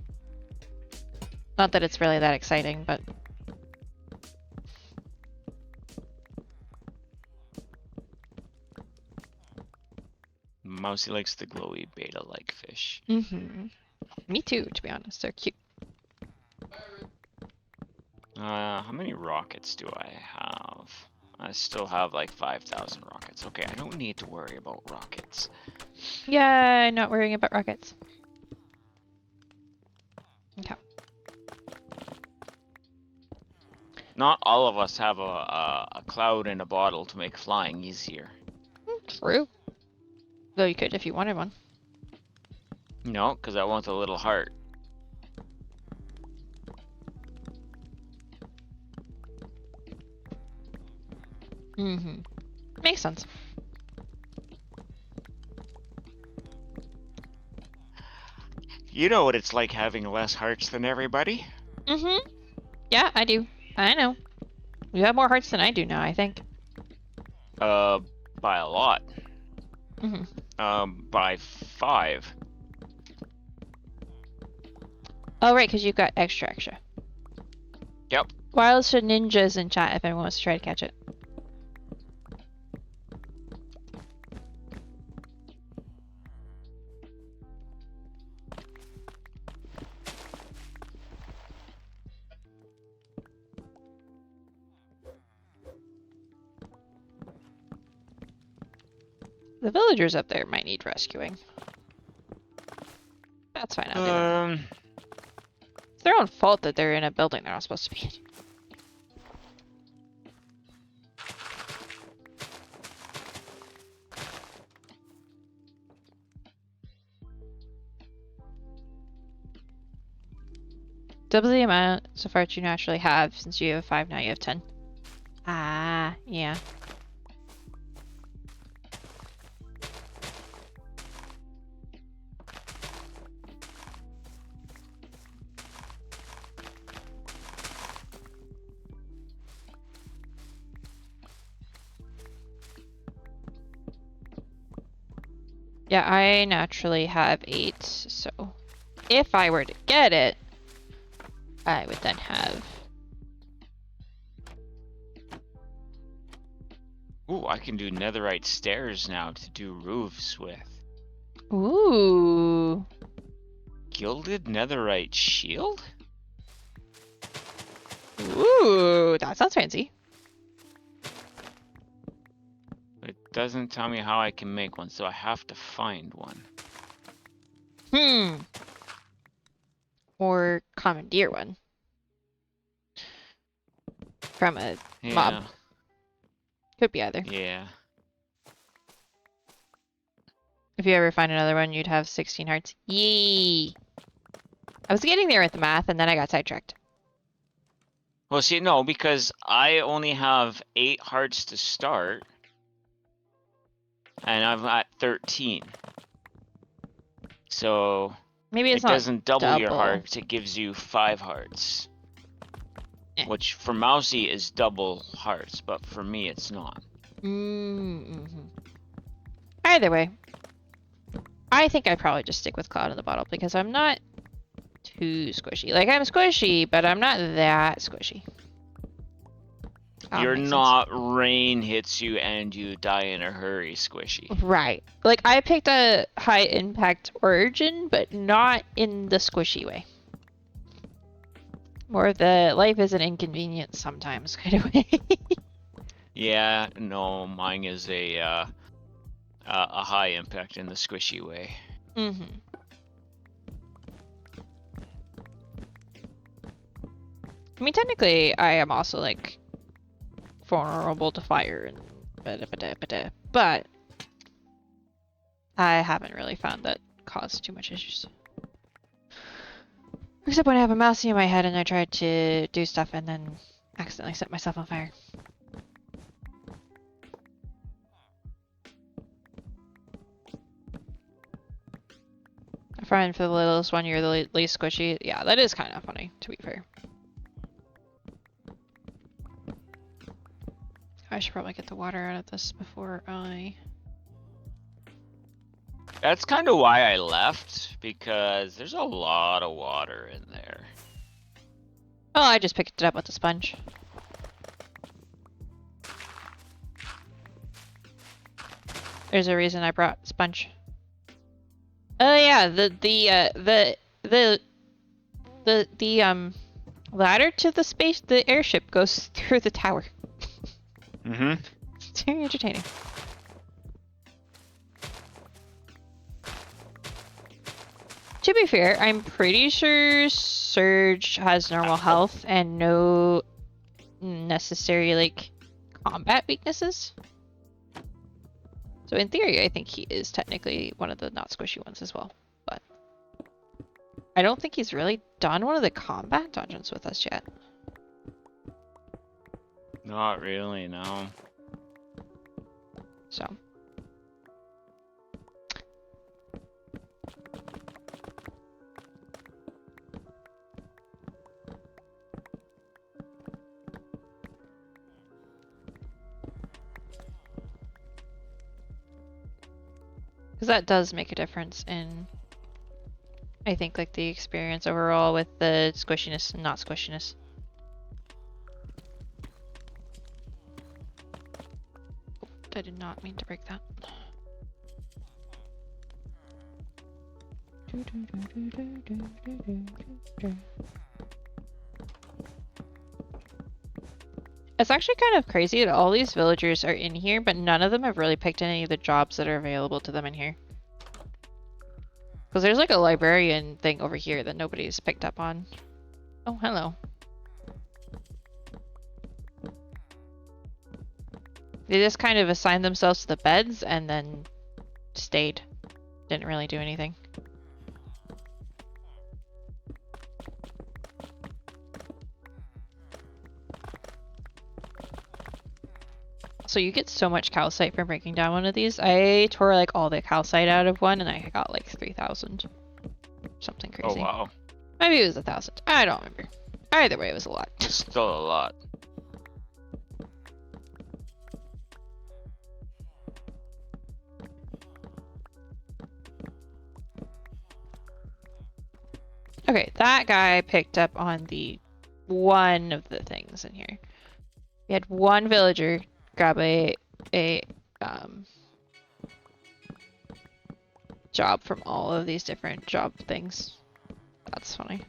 Not that it's really that exciting, but Mousy likes the glowy beta-like fish. Me too, to be honest. They're cute. How many rockets do I have? I still have like 5,000 rockets. Okay, I don't need to worry about rockets. Yeah, not worrying about rockets. Okay. Not all of us have a cloud in a bottle to make flying easier. True. Though you could if you wanted one. No, because I want the little heart. Makes sense. You know what it's like having less hearts than everybody? Yeah, I do. I know. You have more hearts than I do now, I think. By a lot. By 5. Oh, right, because you've got extra. Yep. Wild should ninjas in chat if anyone wants to try to catch it. The villagers up there might need rescuing. That's fine. I'll do that. It's their own fault that they're in a building they're not supposed to be in. Double the amount so far you naturally have. Since you have 5 now, you have 10. Ah, yeah. Yeah, I naturally have 8, so if I were to get it, I would then have... Ooh, I can do netherite stairs now to do roofs with. Ooh. Gilded netherite shield? Ooh, that sounds fancy. But it doesn't tell me how I can make one, so I have to find one. Or commandeer one. From a mob. Could be either. Yeah. If you ever find another one, you'd have 16 hearts. Yee! I was getting there with the math, and then I got sidetracked. Well, see, no, because I only have 8 hearts to start. And I'm at 13. So... Maybe it's it not doesn't double your hearts, it gives you 5 hearts. Which for Mousy is double hearts, but for me it's not. Either way, I think I'd probably just stick with Cloud in the Bottle because I'm not too squishy. Like, I'm squishy, but I'm not that squishy. You're not rain hits you and you die in a hurry squishy. Right. Like, I picked a high impact origin, but not in the squishy way. More of the life is an inconvenience sometimes kind of way. Yeah, no, mine is a high impact in the squishy way. I mean, technically, I am also, like, vulnerable to fire and but I haven't really found that caused too much issues. Except when I have a mousey in my head and I tried to do stuff and then accidentally set myself on fire. A friend for the littlest one, you're the least squishy. Yeah, that is kind of funny, to be fair. I should probably get the water out of this before I... That's kind of why I left, because there's a lot of water in there. Oh, I just picked it up with a sponge. There's a reason I brought sponge. Oh yeah, the ladder to the airship goes through the tower. It's very entertaining. To be fair, I'm pretty sure Surge has normal health and no necessary, like, combat weaknesses. So in theory, I think he is technically one of the not squishy ones as well. But I don't think he's really done one of the combat dungeons with us yet. Not really, no. So. Because that does make a difference in, I think, like, the experience overall with the squishiness and not squishiness. Oh, I did not mean to break that. It's actually kind of crazy that all these villagers are in here, but none of them have really picked any of the jobs that are available to them in here. Because there's like a librarian thing over here that nobody's picked up on. Oh, hello. They just kind of assigned themselves to the beds and then stayed. Didn't really do anything. So you get so much calcite from breaking down one of these. I tore like all the calcite out of one and I got like 3,000. Something crazy. Oh wow. Maybe it was 1,000. I don't remember. Either way, it was a lot. It's still a lot. Okay, that guy picked up on the one of the things in here. We had one villager grab a job from all of these different job things. That's funny.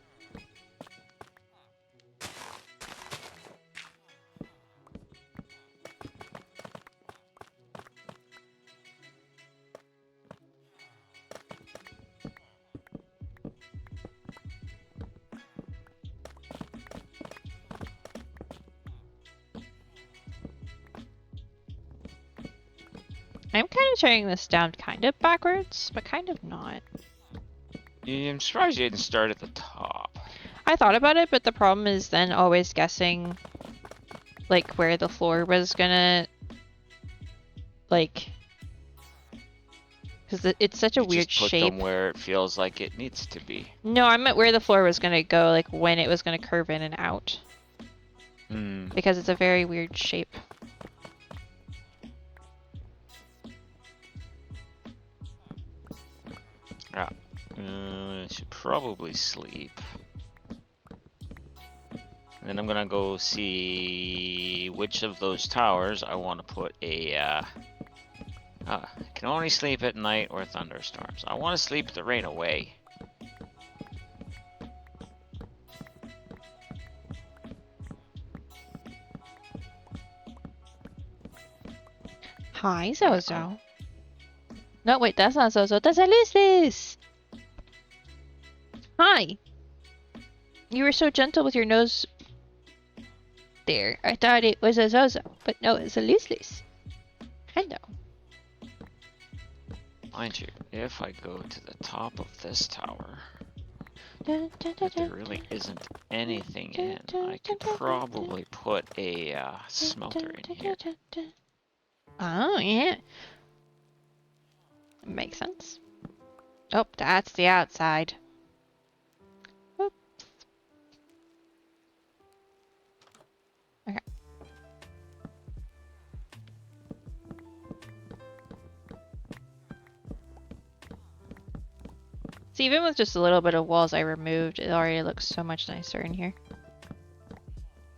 I'm kind of tearing this down kind of backwards, but kind of not. Yeah, I'm surprised you didn't start at the top. I thought about it, but the problem is then always guessing like where the floor was gonna like, because it's such a weird just put shape. them where it feels like it needs to be. No, I meant where the floor was gonna go, like when it was gonna curve in and out. Because it's a very weird shape. Yeah. I should probably sleep. And then I'm gonna go see which of those towers I want to put a. I can only sleep at night or thunderstorms. I want to sleep the rain away. Hi, Zozo. No, wait, that's not Zozo. That's Ulysses! Hi! You were so gentle with your nose there. I thought it was a Zozo, but no, it's Ulysses. Hello. Mind you, if I go to the top of this tower, that there really isn't anything in, I could probably put a smelter in here. Oh, yeah. Makes sense. Oh, that's the outside. Oops. Okay. See, even with just a little bit of walls I removed, it already looks so much nicer in here.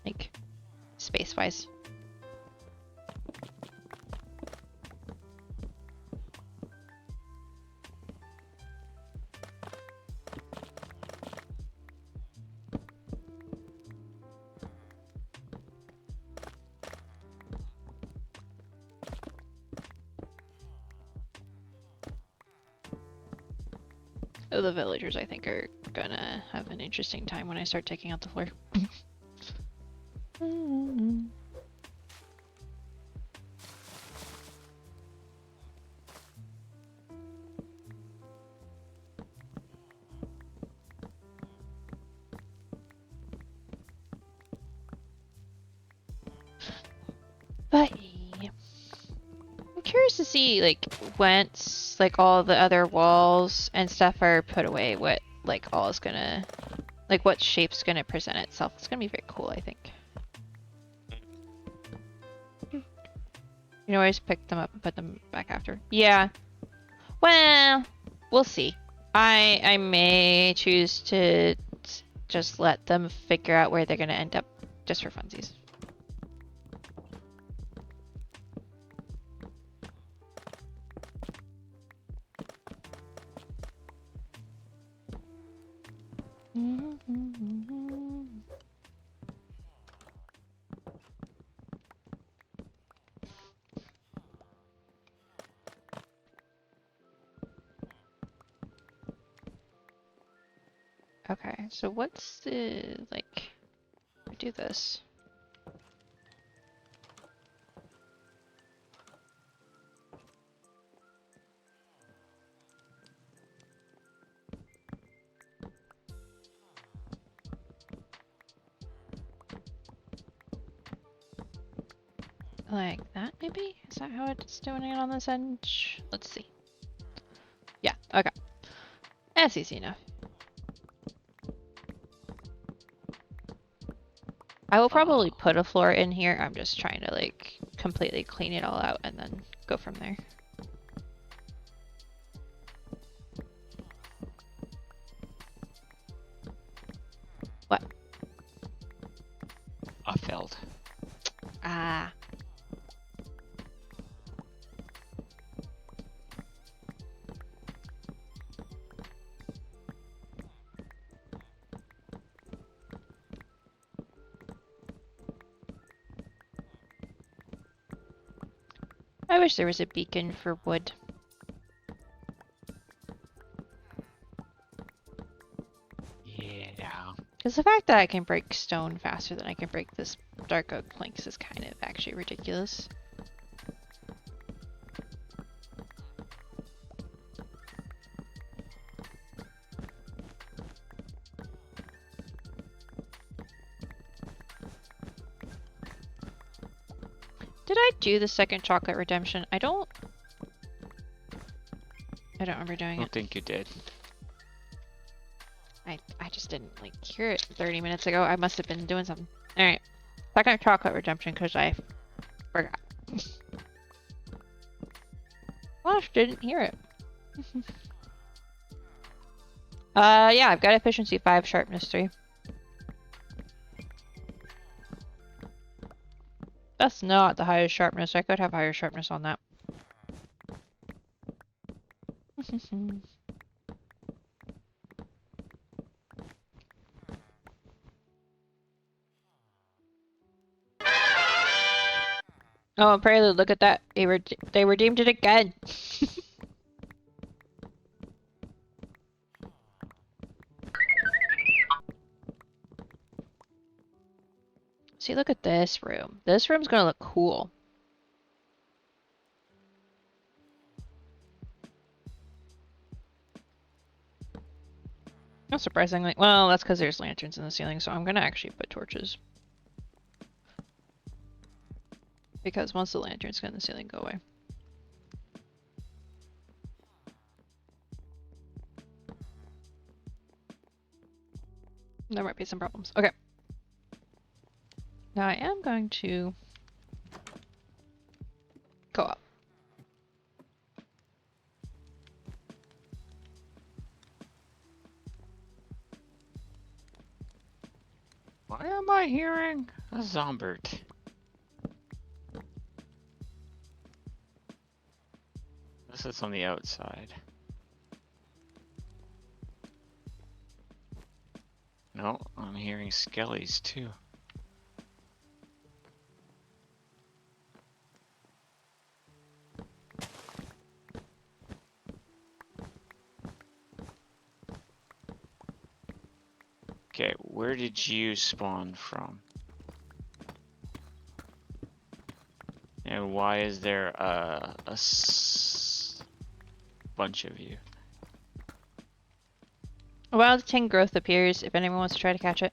Like, space-wise. Oh, the villagers, I think, are gonna have an interesting time when I start taking out the floor. But yeah. I'm curious to see, like, once, like, all the other walls and stuff are put away, what, like, all is gonna, like, what shape's gonna present itself. It's gonna be very cool, I think. You can always pick them up and put them back after. Yeah. Well, we'll see. I may choose to just let them figure out where they're gonna end up, just for funsies. Okay, so what's the, like, I do this. Like that, maybe? Is that how it's doing it on this end? Let's see. Yeah, okay. That's easy enough. I will probably put a floor in here. I'm just trying to, like, completely clean it all out and then go from there. What? I failed. Ah. I wish there was a beacon for wood. Yeah. Because the fact that I can break stone faster than I can break this dark oak planks is kind of actually ridiculous. Did I do the second chocolate redemption? I don't remember doing I it. don't think you did. I just didn't, like, hear it 30 minutes ago. I must have been doing something. Alright. Second chocolate redemption because I forgot. Gosh, didn't hear it. Yeah, I've got efficiency 5, sharpness 3. That's not the highest sharpness. I could have higher sharpness on that. Oh, Prelude, look at that. They redeemed it again. See, look at this room. This room's gonna look cool. Not surprisingly. Well, that's because there's lanterns in the ceiling, so I'm gonna actually put torches. Because once the lanterns get in the ceiling, go away. There might be some problems. Okay. Now I am going to go up. Why am I hearing a Zombert? This is on the outside. No, I'm hearing skellies too. Okay, where did you spawn from? And why is there a bunch of you? A wild tin growth appears if anyone wants to try to catch it.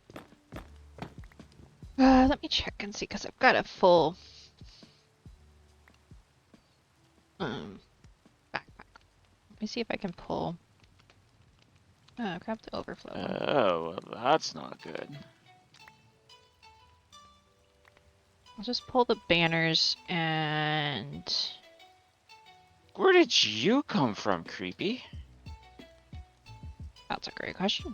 Let me check and see, because I've got a full backpack. Let me see if I can pull. Grab the overflow one. Oh, well, that's not good. I'll just pull the banners and... Where did you come from, creepy? That's a great question.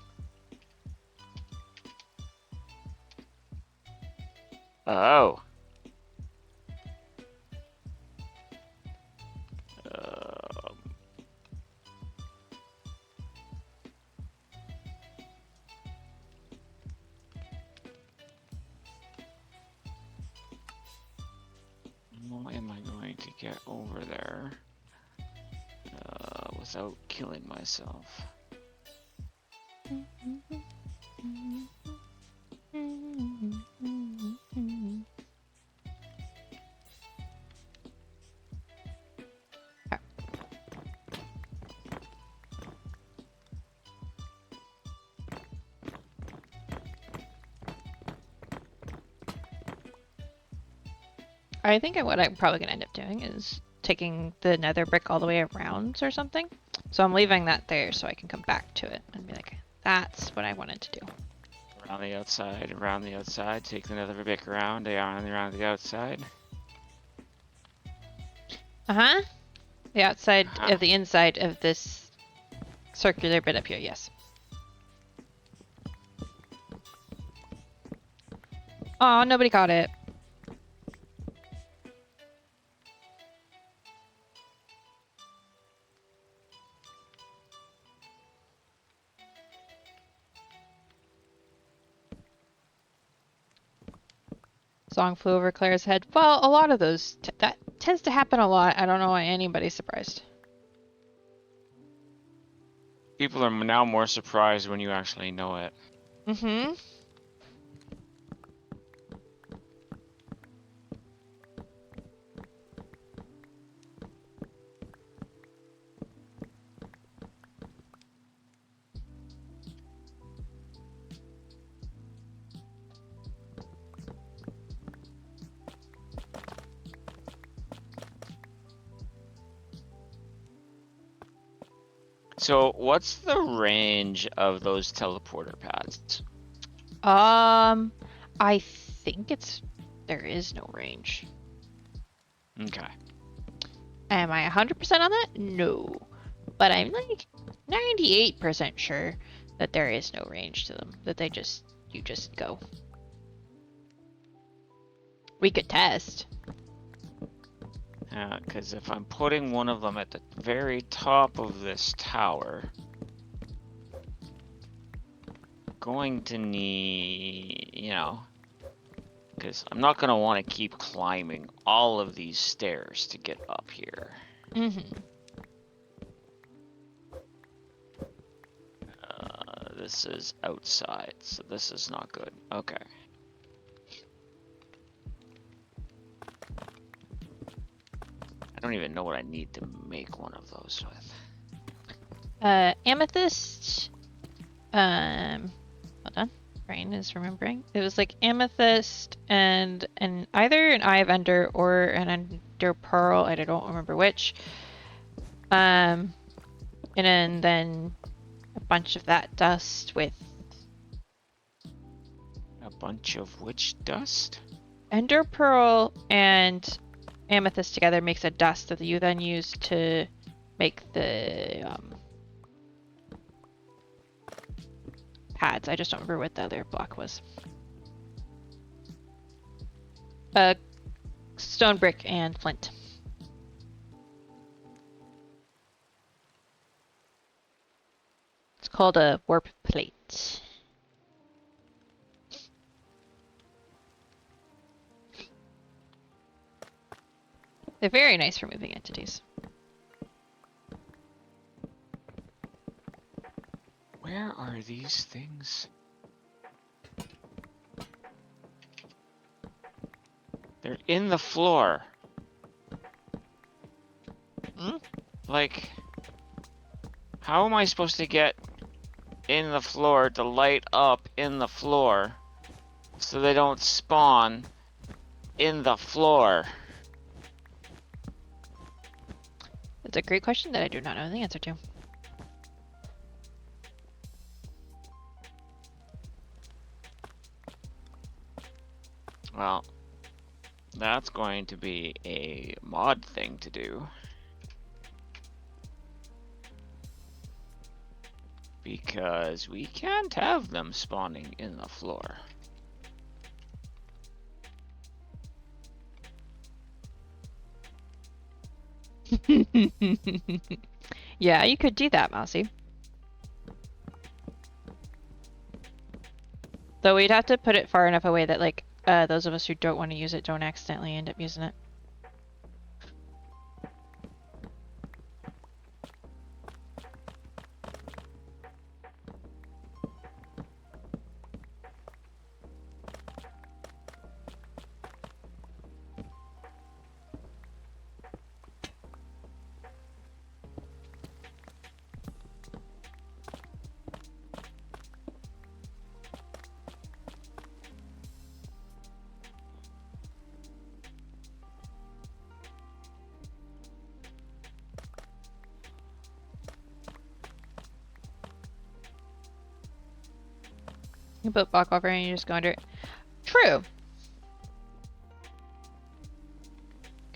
Oh. How am I going to get over there without killing myself? I think what I'm probably gonna end up doing is taking the nether brick all the way around or something. So I'm leaving that there so I can come back to it and be like, that's what I wanted to do. Around the outside, take the nether brick around the outside. Uh-huh. The outside Uh-huh. of the inside of this circular bit up here, yes. Oh, nobody caught it. Song flew over Claire's head. Well, a lot of those, that tends to happen a lot. I don't know why anybody's surprised. People are now more surprised when you actually know it. Mm-hmm. So, what's the range of those teleporter pads? I think there is no range. Okay. Am I 100% on that? No. But I'm like 98% sure that there is no range to them. That you just go. We could test. Because if I'm putting one of them at the very top of this tower, going to need, because I'm not going to want to keep climbing all of these stairs to get up here. Mm-hmm. This is outside, so this is not good. Okay. I don't even know what I need to make one of those with. Amethyst. Hold on. Brain is remembering. It was like amethyst and either an eye of ender or an ender pearl. I don't remember which. And then a bunch of that dust with A bunch of which dust? ender pearl and amethyst together makes a dust that you then use to make the pads. I just don't remember what the other block was. Stone brick and flint. It's called a warp plate. They're very nice for moving entities. Where are these things? They're in the floor. Hmm? Like, how am I supposed to get in the floor to light up in the floor so they don't spawn in the floor? That's a great question that I do not know the answer to. Well, that's going to be a mod thing to do. Because we can't have them spawning in the floor. Yeah, you could do that, Mousy. Though we'd have to put it far enough away that, like, those of us who don't want to use it don't accidentally end up using it. You put block over and you just go under it. True.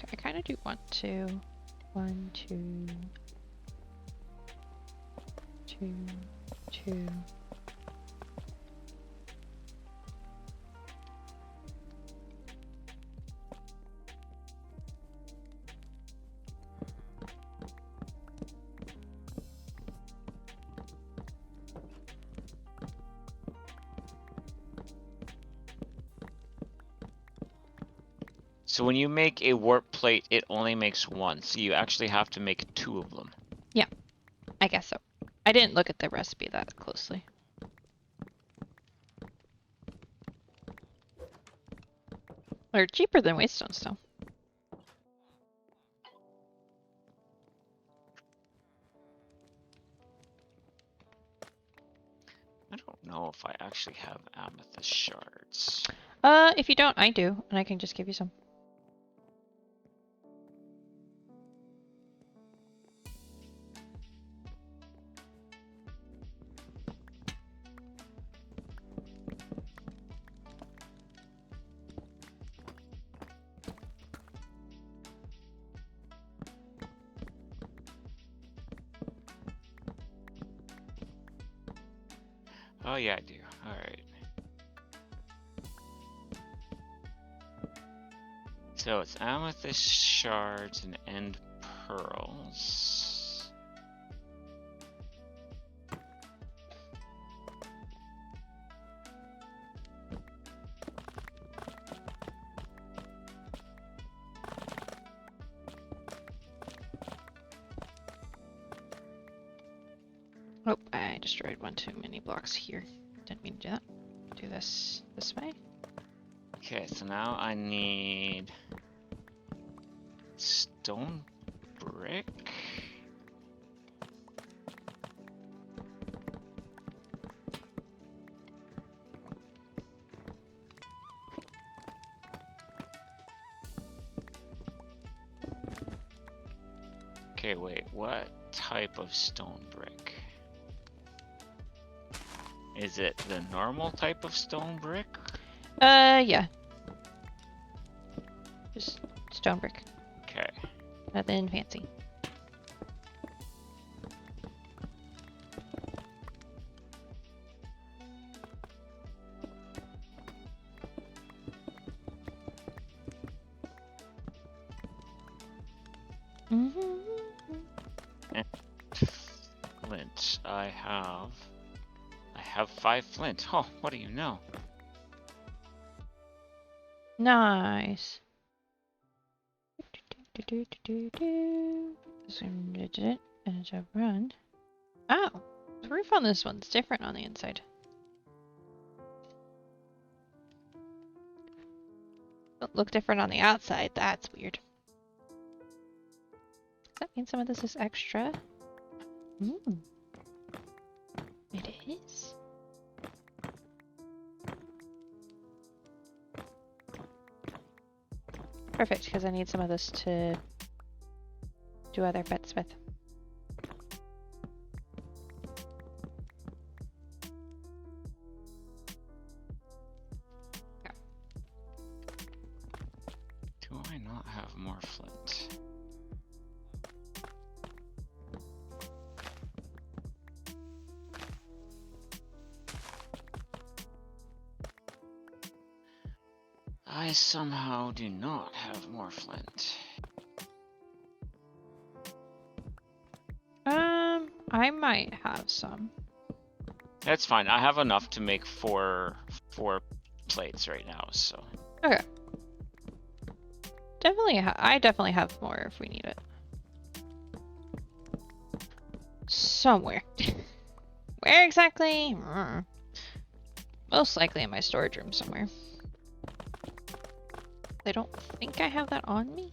I kind of do want to. 1, 2, 2, 2. So when you make a warp plate, it only makes one. So you actually have to make 2 of them. Yeah, I guess so. I didn't look at the recipe that closely. They're cheaper than wastestones, though. I don't know if I actually have amethyst shards. If you don't, I do, and I can just give you some. Oh yeah, I do. Alright. So it's amethyst shards and end pearls. Oh, I destroyed one too many blocks here. Didn't mean to do that. Do this way. Okay, so now I need stone brick. Okay, wait, what type of stone brick? Is it the normal type of stone brick? Yeah. Just stone brick. Okay. Nothing fancy. Flint. I have 5 flint. Oh, what do you know? Nice. And a run. Oh, the roof on this one's different on the inside. Don't look different on the outside. That's weird. Does that mean some of this is extra? It is. Perfect, because I need some of this to do other bits with. Do I not have more flint? I somehow do not have more flint. I might have some. That's fine. I have enough to make four plates right now, so. Okay. I definitely have more if we need it. Somewhere. Where exactly? Most likely in my storage room somewhere. I don't think I have that on me.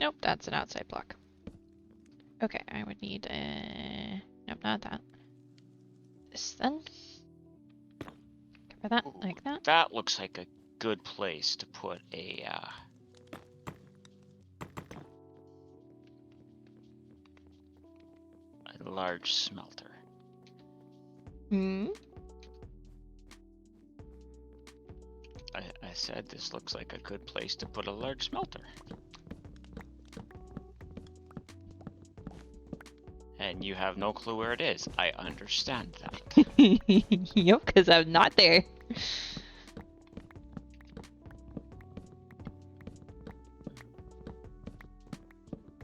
Nope, that's an outside block. Okay, I would need nope, not that. This then. Cover that like that. That looks like a good place to put a large smelter. Hmm. I said this looks like a good place to put a large smelter. And you have no clue where it is. I understand that. Yep, because I'm not there.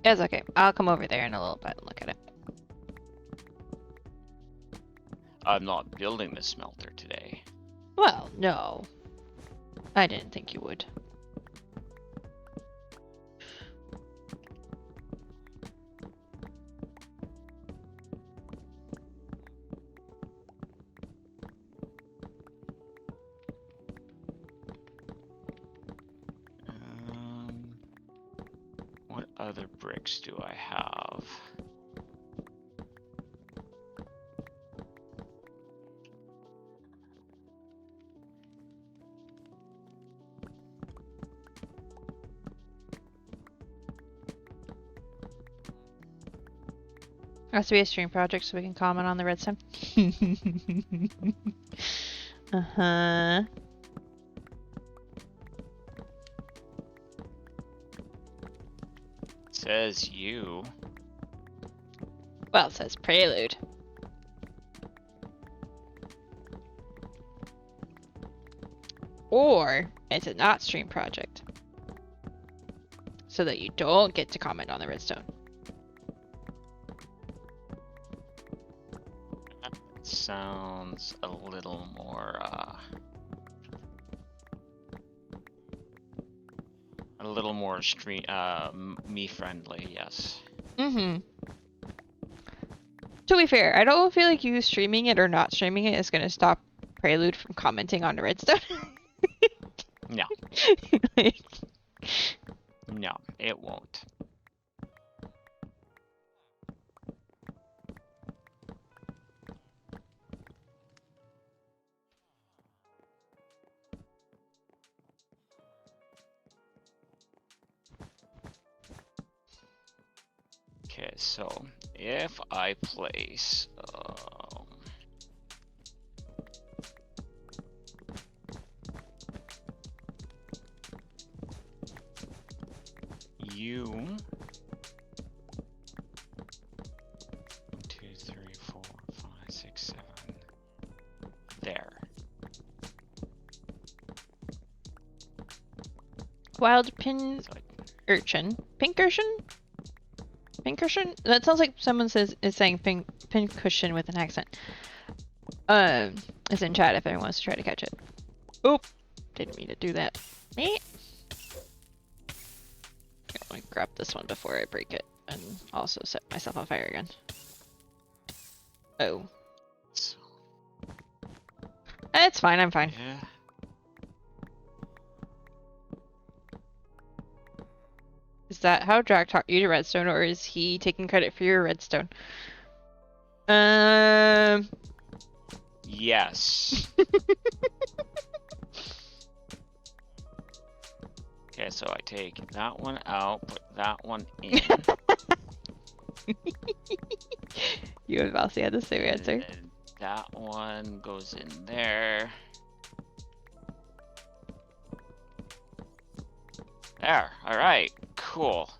It's okay. I'll come over there in a little bit and look at it. I'm not building the smelter today. Well, no. I didn't think you would. What other bricks do I have? Has to be a stream project so we can comment on the redstone. Uh-huh. Says you. Well, it says prelude. Or it's a not stream project. So that you don't get to comment on the redstone. Sounds a little more stream me friendly, yes. Mm-hmm. To be fair, I don't feel like you streaming it or not streaming it is gonna stop Prelude from commenting on the redstone. No. No, it won't. Okay, so if I place you 1, 2, 3, 4, 5, 6, 7 there. Wild pin So urchin. Pink urchin? Pink cushion? That sounds like someone is saying pink cushion with an accent. It's in chat if anyone wants to try to catch it. Oop! Didn't mean to do that. Here, let me grab this one before I break it and also set myself on fire again. Oh. It's fine, I'm fine. yeah. Is that how Drac taught you to redstone, or is he taking credit for your redstone? Yes. Okay, so I take that one out, put that one in. You and Valsy had the same answer. And that one goes in there. There, alright, cool.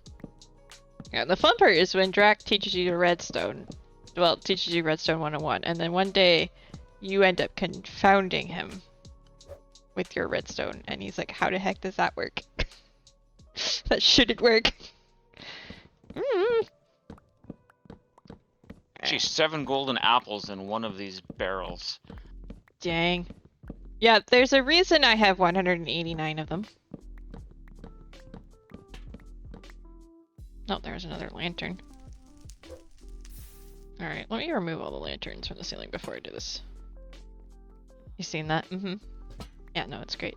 Yeah, the fun part is when Drac teaches you to redstone. Well, teaches you redstone 101, and then one day you end up confounding him with your redstone, and he's like, how the heck does that work? That shouldn't work. Geez, 7 golden apples in one of these barrels. Dang. Yeah, there's a reason I have 189 of them. Oh, there's another lantern. Alright, let me remove all the lanterns from the ceiling before I do this. You seen that? Mm-hmm. Yeah, no, it's great.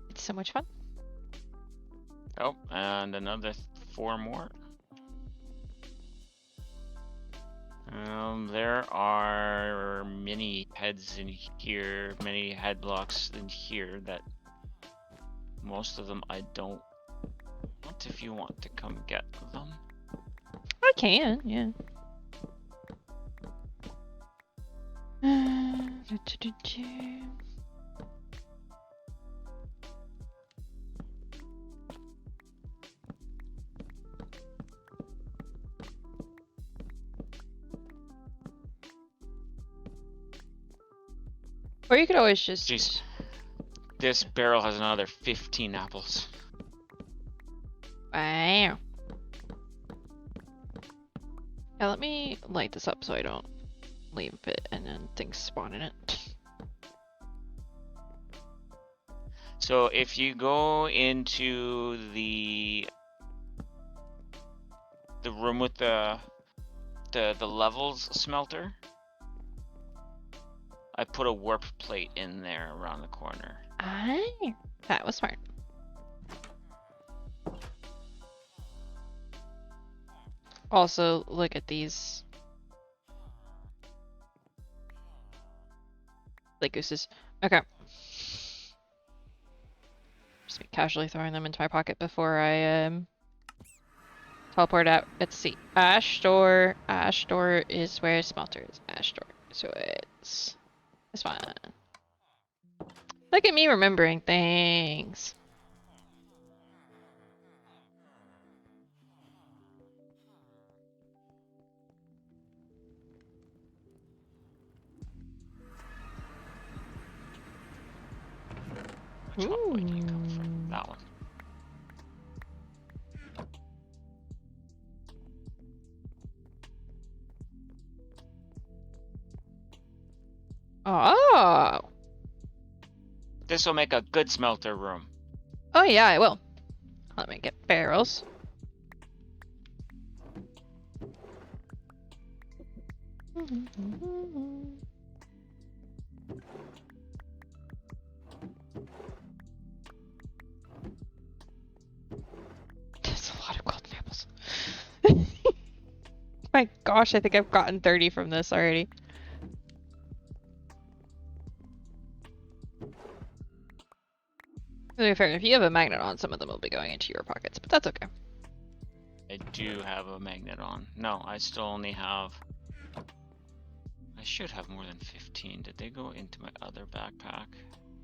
It's so much fun. Oh, and another 4 more. There are many heads in here, many headlocks in here that most of them I don't want. If you want to come get them. I can, yeah. Or you could always just... Jeez. This barrel has another 15 apples. Wow. Yeah, let me light this up so I don't leave it and then things spawn in it. So if you go into the room with the levels smelter, I put a warp plate in there around the corner. That was smart. Also, look at these. Like gooses. Okay. Just be casually throwing them into my pocket before I teleport out. Let's see. Ash door. Ash door is where smelter is. Ash door. So it's fine. Look at me remembering things. Which one do you come from? That one. Oh. This will make a good smelter room. Oh yeah, I will. Let me get barrels. That's a lot of golden apples. My gosh, I think I've gotten 30 from this already. To be fair, if you have a magnet on, some of them will be going into your pockets, but that's okay. I do have a magnet on. No, I still only have... I should have more than 15. Did they go into my other backpack?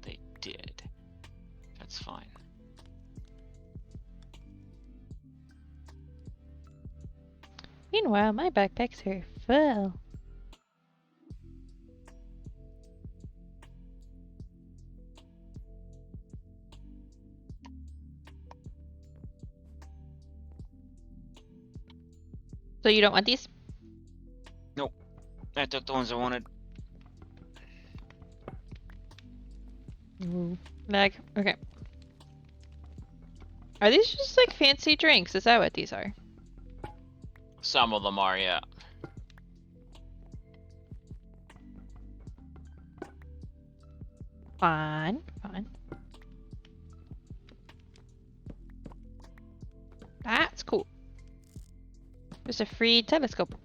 They did. That's fine. Meanwhile, my backpacks are full. So you don't want these? Nope. I took the ones I wanted. Ooh. Lag. Okay. Are these just like fancy drinks? Is that what these are? Some of them are, yeah. Fine. Fine. That's cool. There's a free telescope.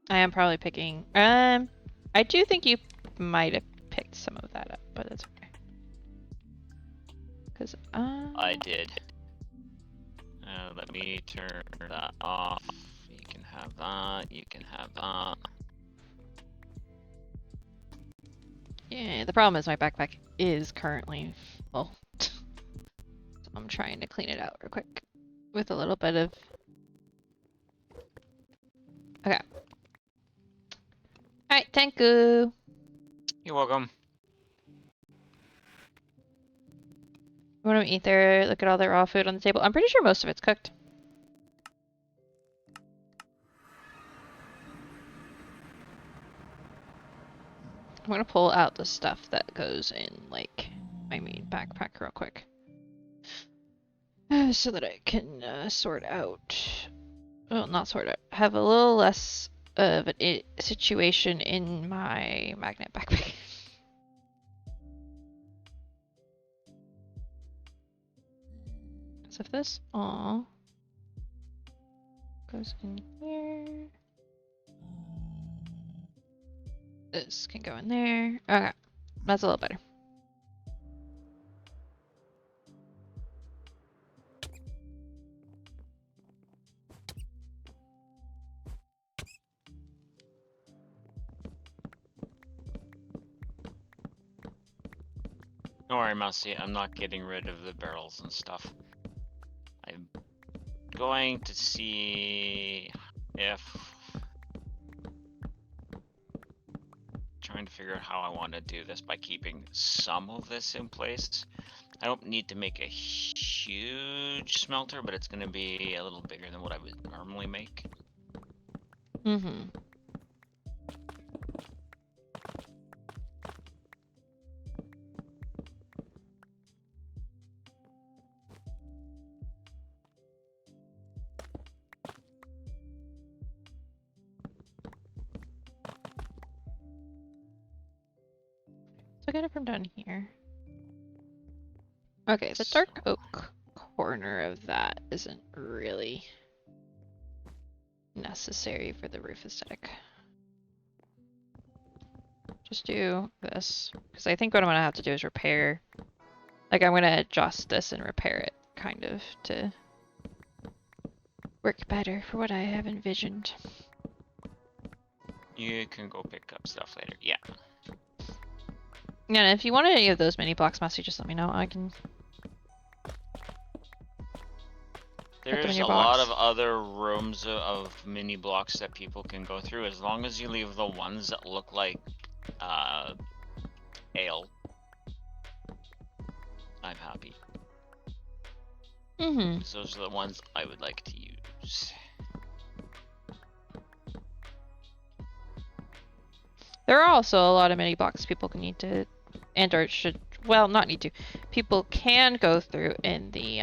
I am probably picking. I do think you might have picked some of that up, but that's okay. Cause I did. Let me turn that off. You can have that. You can have that. Yeah, the problem is my backpack is currently full. So I'm trying to clean it out real quick with a little bit of. Okay. Alright, thank you. You're welcome. You want to eat there? Look at all the raw food on the table. I'm pretty sure most of it's cooked. I'm gonna pull out the stuff that goes in, like, my main backpack real quick. So that I can sort out. Well, not sort out. Have a little less of a situation in my magnet backpack. So if this all goes in here, this can go in there. Okay, that's a little better. Don't worry, Mousy, I'm not getting rid of the barrels and stuff. I'm going to see if... Trying to figure out how I want to do this by keeping some of this in place. I don't need to make a huge smelter, but it's going to be a little bigger than what I would normally make. Mm-hmm. So I get it from down here. Okay, the dark oak corner of that isn't really necessary for the roof aesthetic. Just do this, because I think what I'm gonna have to do is repair. Like, I'm gonna adjust this and repair it, kind of, to work better for what I have envisioned. You can go pick up stuff later. Yeah. Yeah, and if you want any of those mini blocks, Massey, just let me know. I can. There's a lot of other rooms of mini blocks that people can go through, as long as you leave the ones that look like ale. I'm happy. Mm-hmm. Those are the ones I would like to use. There are also a lot of mini blocks people can need to, and or should, well, not need to. People can go through in the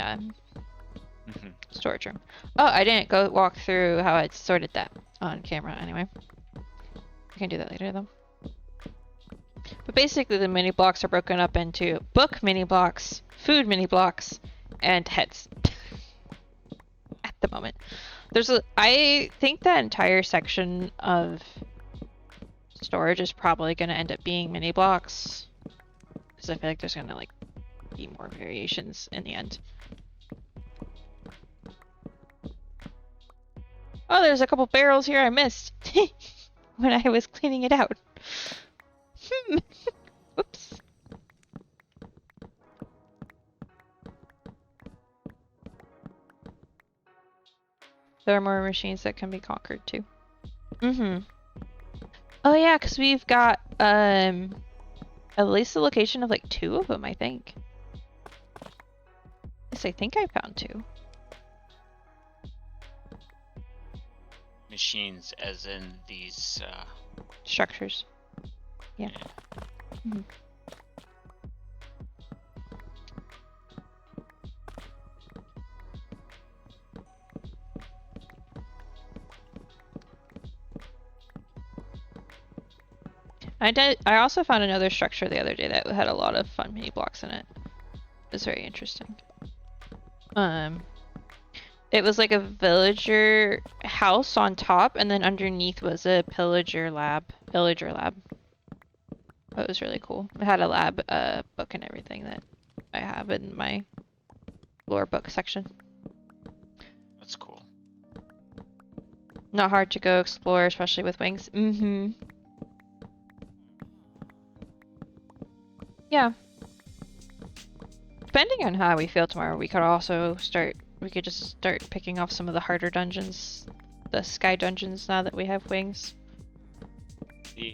storage room. Oh, I didn't go walk through how I sorted that on camera anyway. I can do that later though. But basically the mini blocks are broken up into book mini blocks, food mini blocks, and heads. At the moment. I think that entire section of storage is probably going to end up being mini blocks. Because I feel like there's going to like be more variations in the end. Oh, there's a couple barrels here I missed when I was cleaning it out. Whoops. There are more machines that can be conquered too. Mm-hmm. Oh yeah, because we've got at least the location of like 2 of them, I think. Yes, I think I found 2. Machines, as in these Structures. Yeah. Mm-hmm. I also found another structure the other day that had a lot of fun mini blocks in it. It was very interesting. It was like a villager house on top, and then underneath was a villager lab. It was really cool. It had a lab book and everything that I have in my lore book section. That's cool. Not hard to go explore, especially with wings. Mm-hmm. Yeah. Depending on how we feel tomorrow, we could just start picking off some of the harder dungeons, the sky dungeons, now that we have wings. Yeah.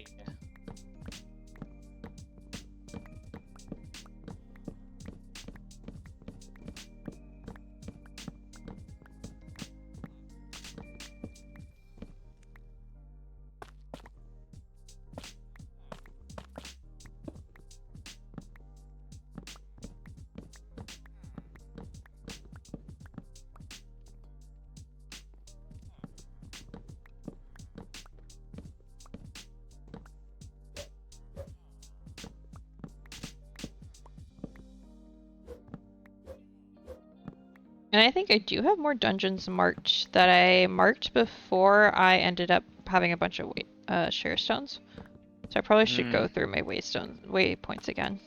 And I think I do have more dungeons marked that I marked before I ended up having a bunch of share stones. So I probably should go through my waypoints again.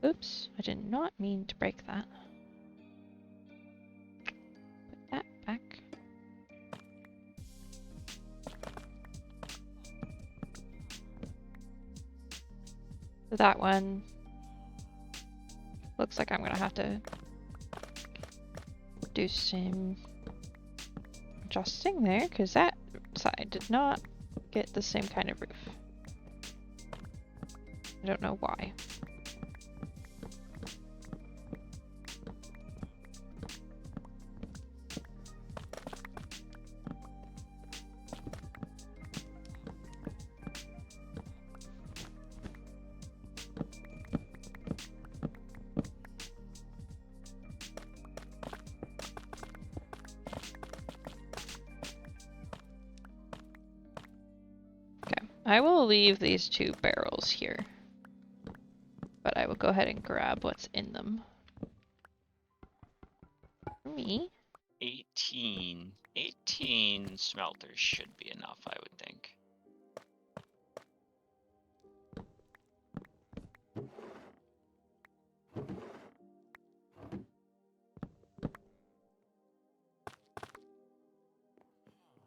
Oops, I did not mean to break that. Put that back. So that one looks like I'm gonna have to do some adjusting there because that side did not get the same kind of roof. I don't know why. I will leave these 2 barrels here, but I will go ahead and grab what's in them. For me. 18 smelters should be enough, I would think.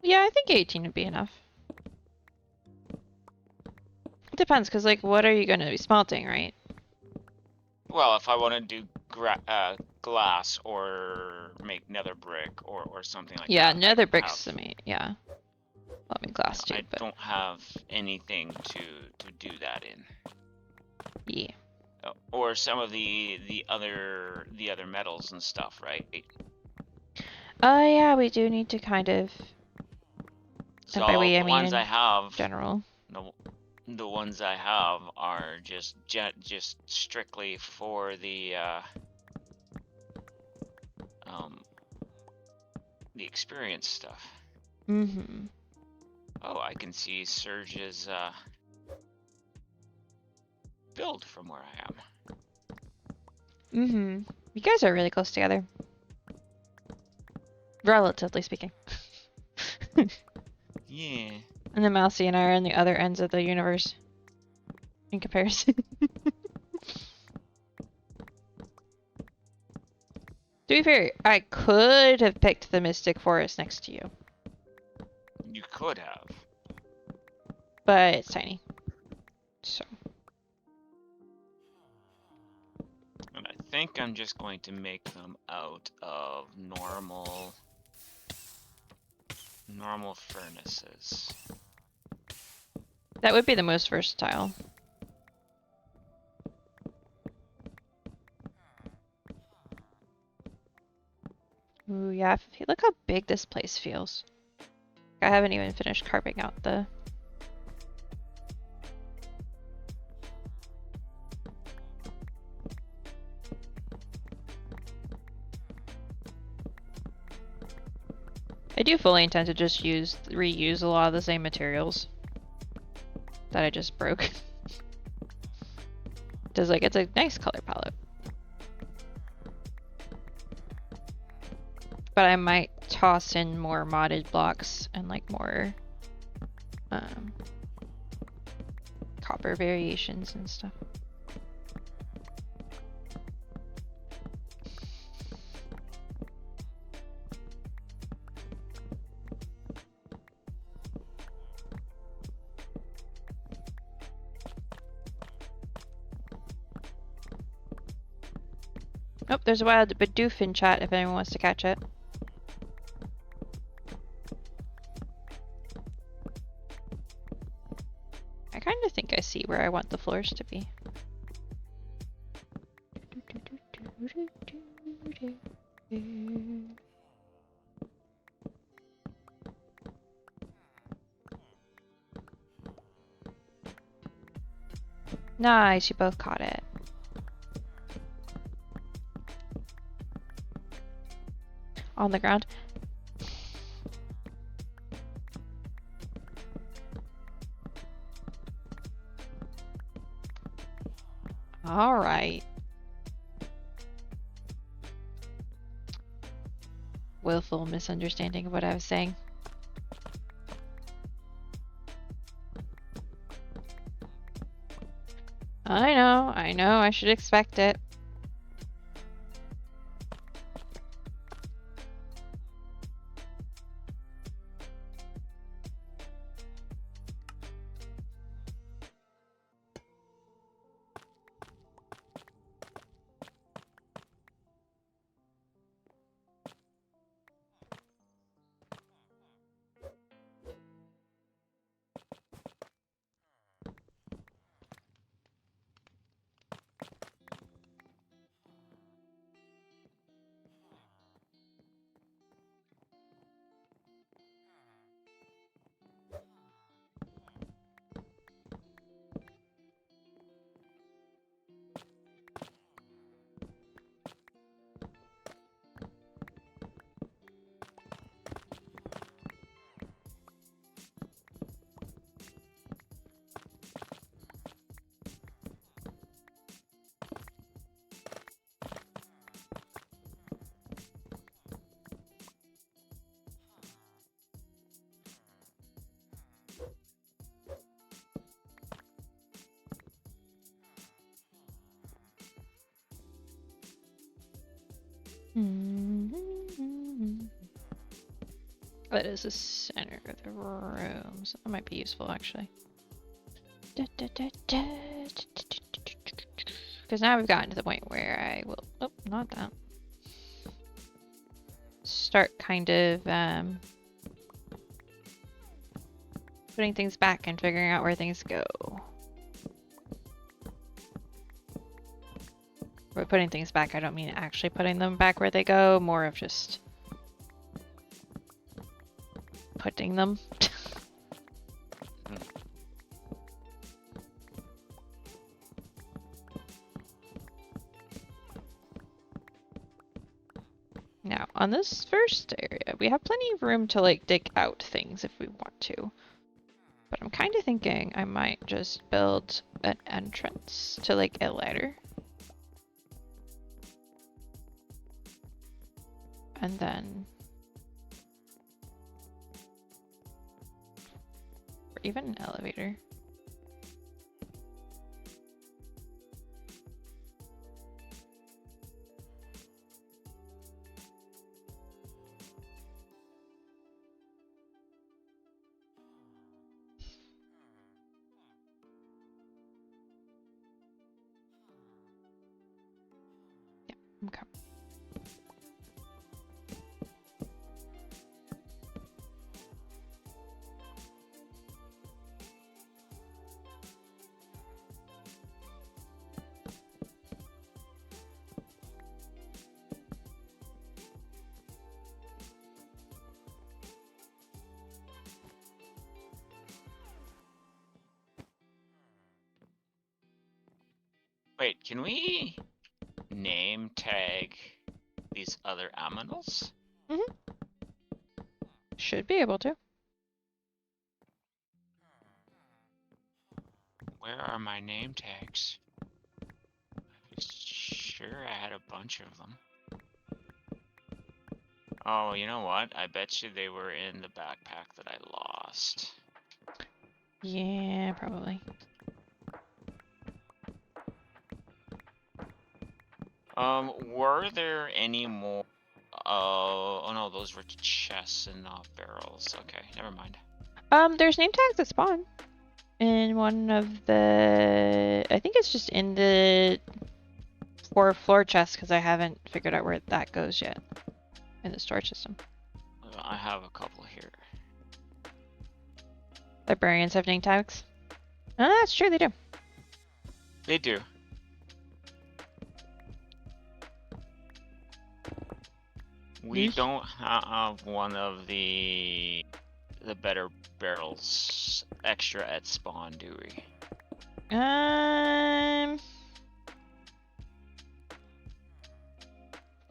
Yeah, I think 18 would be enough. It depends, because, like, what are you going to be smelting, right? Well, if I want to do glass or make nether brick or something like that. Yeah, nether brick's yeah. Well, I mean glass too, I but don't have anything to do that in. yeah. Or some of the other metals and stuff, right? Yeah, we do need to kind of. So And by we, I the mean ones I have, general. the ones I have are just strictly for the experience stuff. Mm-hmm. Oh, I can see Surge's build from where I am. Mm-hmm. You guys are really close together. Relatively speaking. Yeah. And then Mousy and I are on the other ends of the universe. In comparison. To be fair, I could have picked the Mystic Forest next to you. You could have. But it's tiny. So. And I think I'm just going to make them out of normal furnaces. That would be the most versatile. Ooh, yeah, look how big this place feels. I haven't even finished carving out the... I do fully intend to just reuse a lot of the same materials that I just broke. Because, like, it's a nice color palette. But I might toss in more modded blocks and, like, more copper variations and stuff. Oh, there's a wild Bidoof in chat if anyone wants to catch it. I kind of think I see where I want the floors to be. Nice, you both caught it. On the ground. All right. willful misunderstanding of what I was saying. I know, I should expect it. That is the center of the room, so that might be useful actually. Because now we've gotten to the point where I will, oh, not that. Start kind of putting things back and figuring out where things go. By putting things back, I don't mean actually putting them back where they go, more of just putting them. Now, on this first area, we have plenty of room to like dig out things if we want to. But I'm kind of thinking I might just build an entrance to like a ladder. And then, or even an elevator. Yeah, okay. Wait, can we name tag these other aminals? Mm-hmm. Should be able to. Where are my name tags? Sure, I had a bunch of them. Oh, you know what? I bet you they were in the backpack that I lost. Yeah, probably. Were there any more? Oh no, those were chests and not barrels. Okay, never mind. There's name tags that spawn in one of the. I think it's just in the floor chest because I haven't figured out where that goes yet in the storage system. I have a couple here. Librarians have name tags. Oh, that's true, they do. They do. We don't have one of the better barrels extra at spawn, do we? I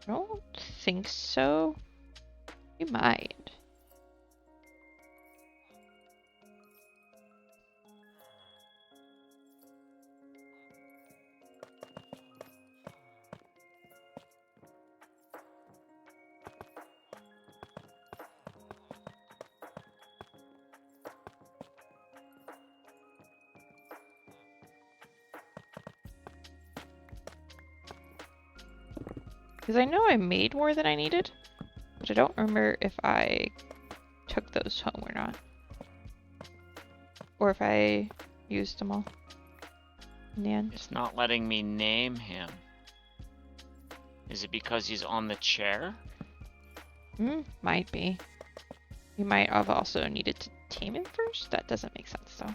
don't think so. You might. Because I know I made more than I needed, but I don't remember if I took those home or not. Or if I used them all in the end. It's not letting me name him. Is it because he's on the chair? Might be. You might have also needed to tame him first? That doesn't make sense though.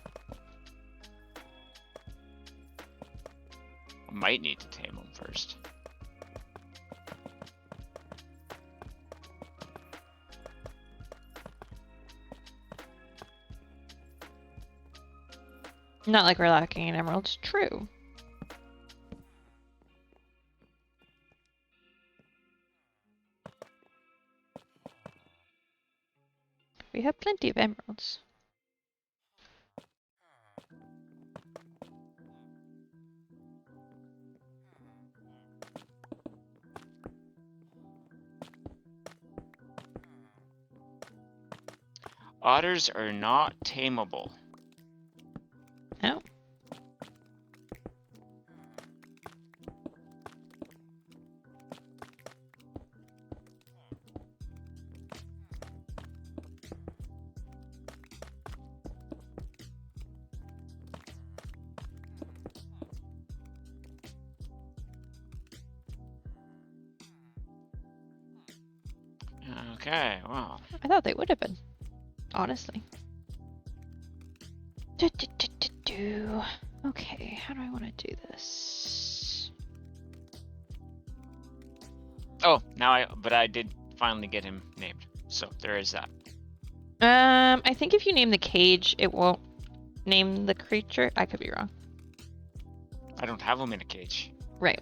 I might need to tame him first. Not like we're lacking in emeralds. True. We have plenty of emeralds. Otters are not tameable. No. Okay, wow. I thought they would have been. Honestly. Okay, how do I want to do this? Oh, but I did finally get him named. So there is that. I think if you name the cage, it won't name the creature. I could be wrong. I don't have him in a cage. Right.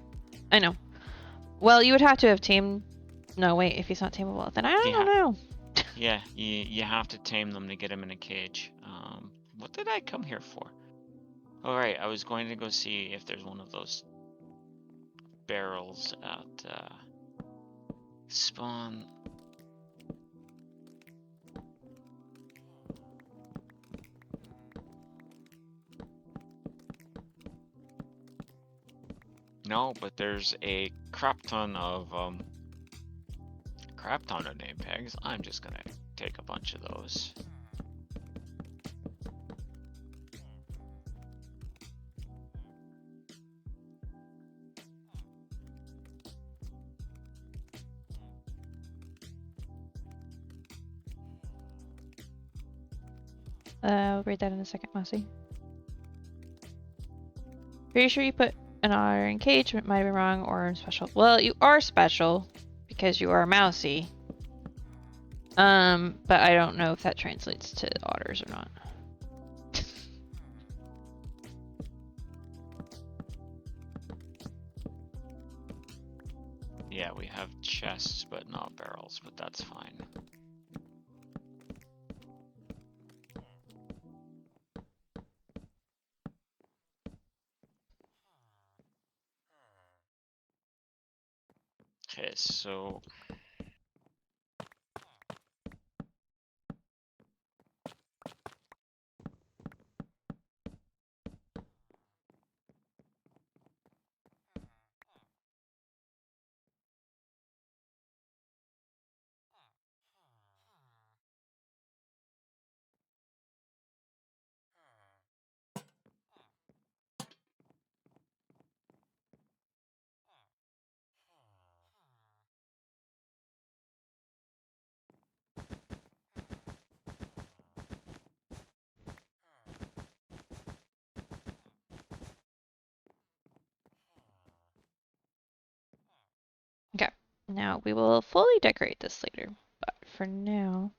I know. Well, you would have to have tamed... No, wait, if he's not tameable, then I don't know. Yeah, you have to tame them to get him in a cage. What did I come here for? All right, I was going to go see if there's one of those barrels at spawn. No, but there's a crap ton of name tags. I'm just gonna take a bunch of those. I'll read that in a second, Mousy. Pretty sure you put an otter in cage, but it might be wrong or special. Well, you are special because you are mousy. But I don't know if that translates to otters or not. Yeah, we have chests, but not barrels, but that's fine. Okay, so Okay, now we will fully decorate this later, but for now...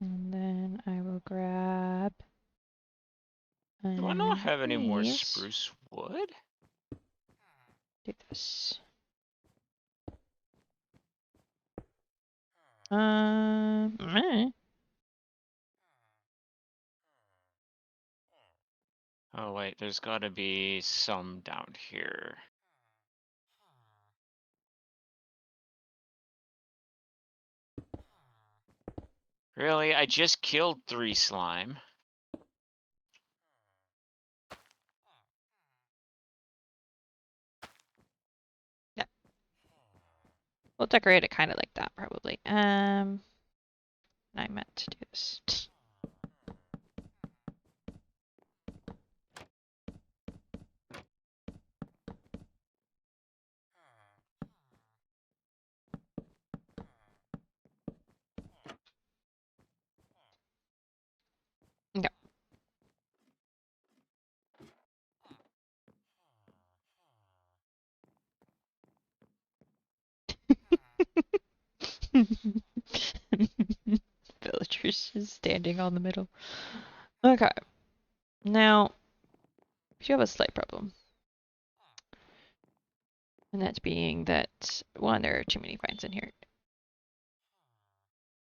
And then I will grab... do I not have any more these. spruce wood? Do this. Meh. Oh wait, there's gotta be some down here. Really? I just killed 3 slime. Yeah. We'll decorate it kind of like that, probably. I meant to do this. No. Villagers just standing on the middle. Okay. Now, you have a slight problem. And that being that, one, there are too many vines in here.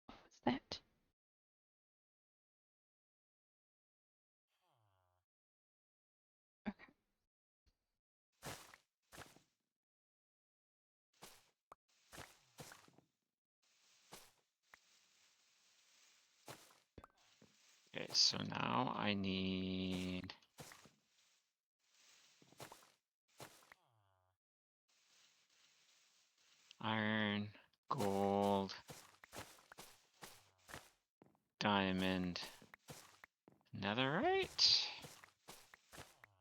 What's that? Okay. Okay, so now I need iron, gold, diamond, netherite.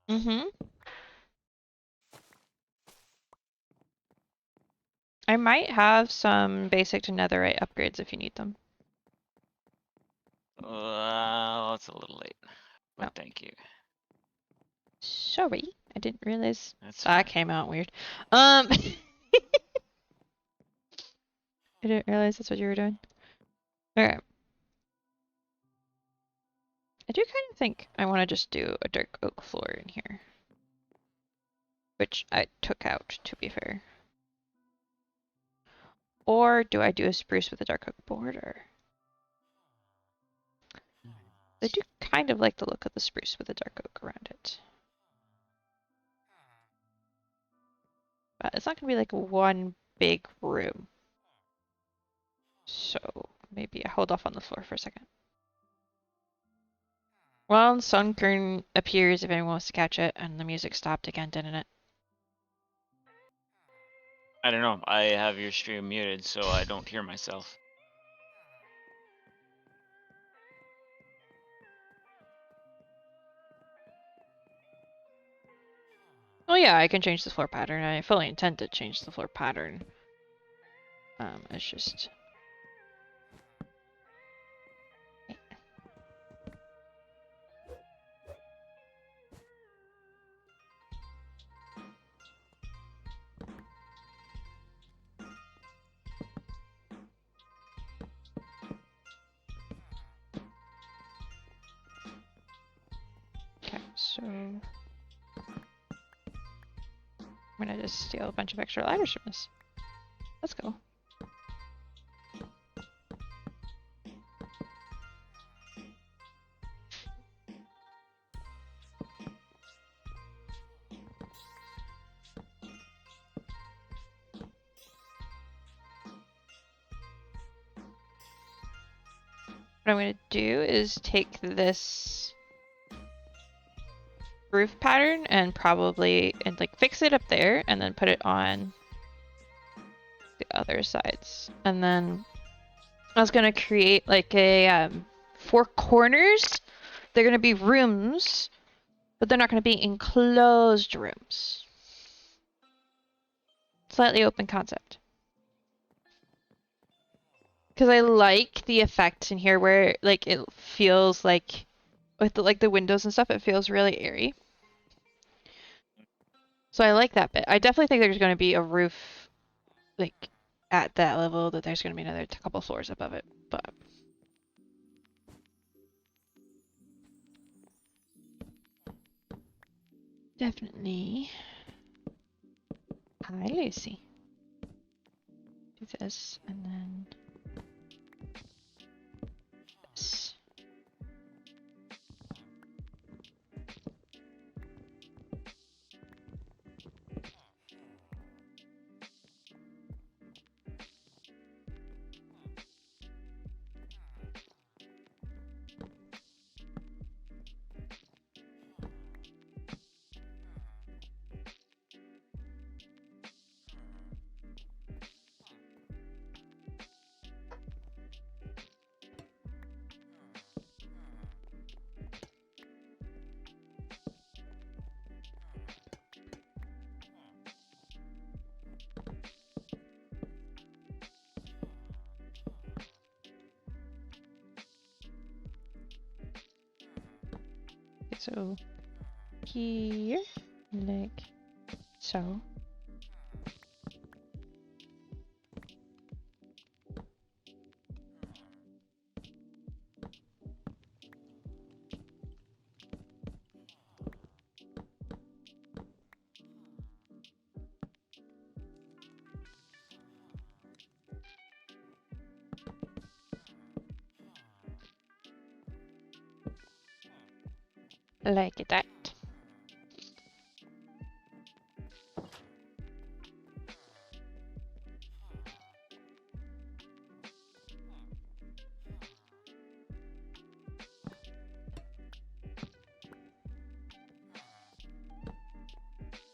Mm-hmm. I might have some basic to netherite upgrades if you need them. Well, it's a little late, but Oh. thank you. Sorry, I didn't realize That's that fine. came out weird. I didn't realize that's what you were doing. Okay. I do kind of think I want to just do a dark oak floor in here. Which I took out, to be fair. Or do I do a spruce with a dark oak border? I do kind of like the look of the spruce with the dark oak around it. But it's not going to be like one big room. So maybe I hold off on the floor for a second. Well, Sunkern appears if anyone wants to catch it, and the music stopped again, didn't it? I don't know. I have your stream muted, so I don't hear myself. Oh yeah, I can change the floor pattern. I fully intend to change the floor pattern. It's just... Okay, so... I'm gonna just steal a bunch of extra ladders from this. Let's go. What I'm going to do is take this roof pattern and probably like fix it up there and then put it on the other sides. And then I was going to create like a 4 corners. They're going to be rooms, but they're not going to be enclosed rooms. Slightly open concept. Because I like the effect in here where like it feels like with the windows and stuff, it feels really airy. So I like that bit. I definitely think there's going to be a roof like at that level, that there's going to be another couple floors above it, but definitely Hi, Lucy. Do this and then this. So here, like so. Like that.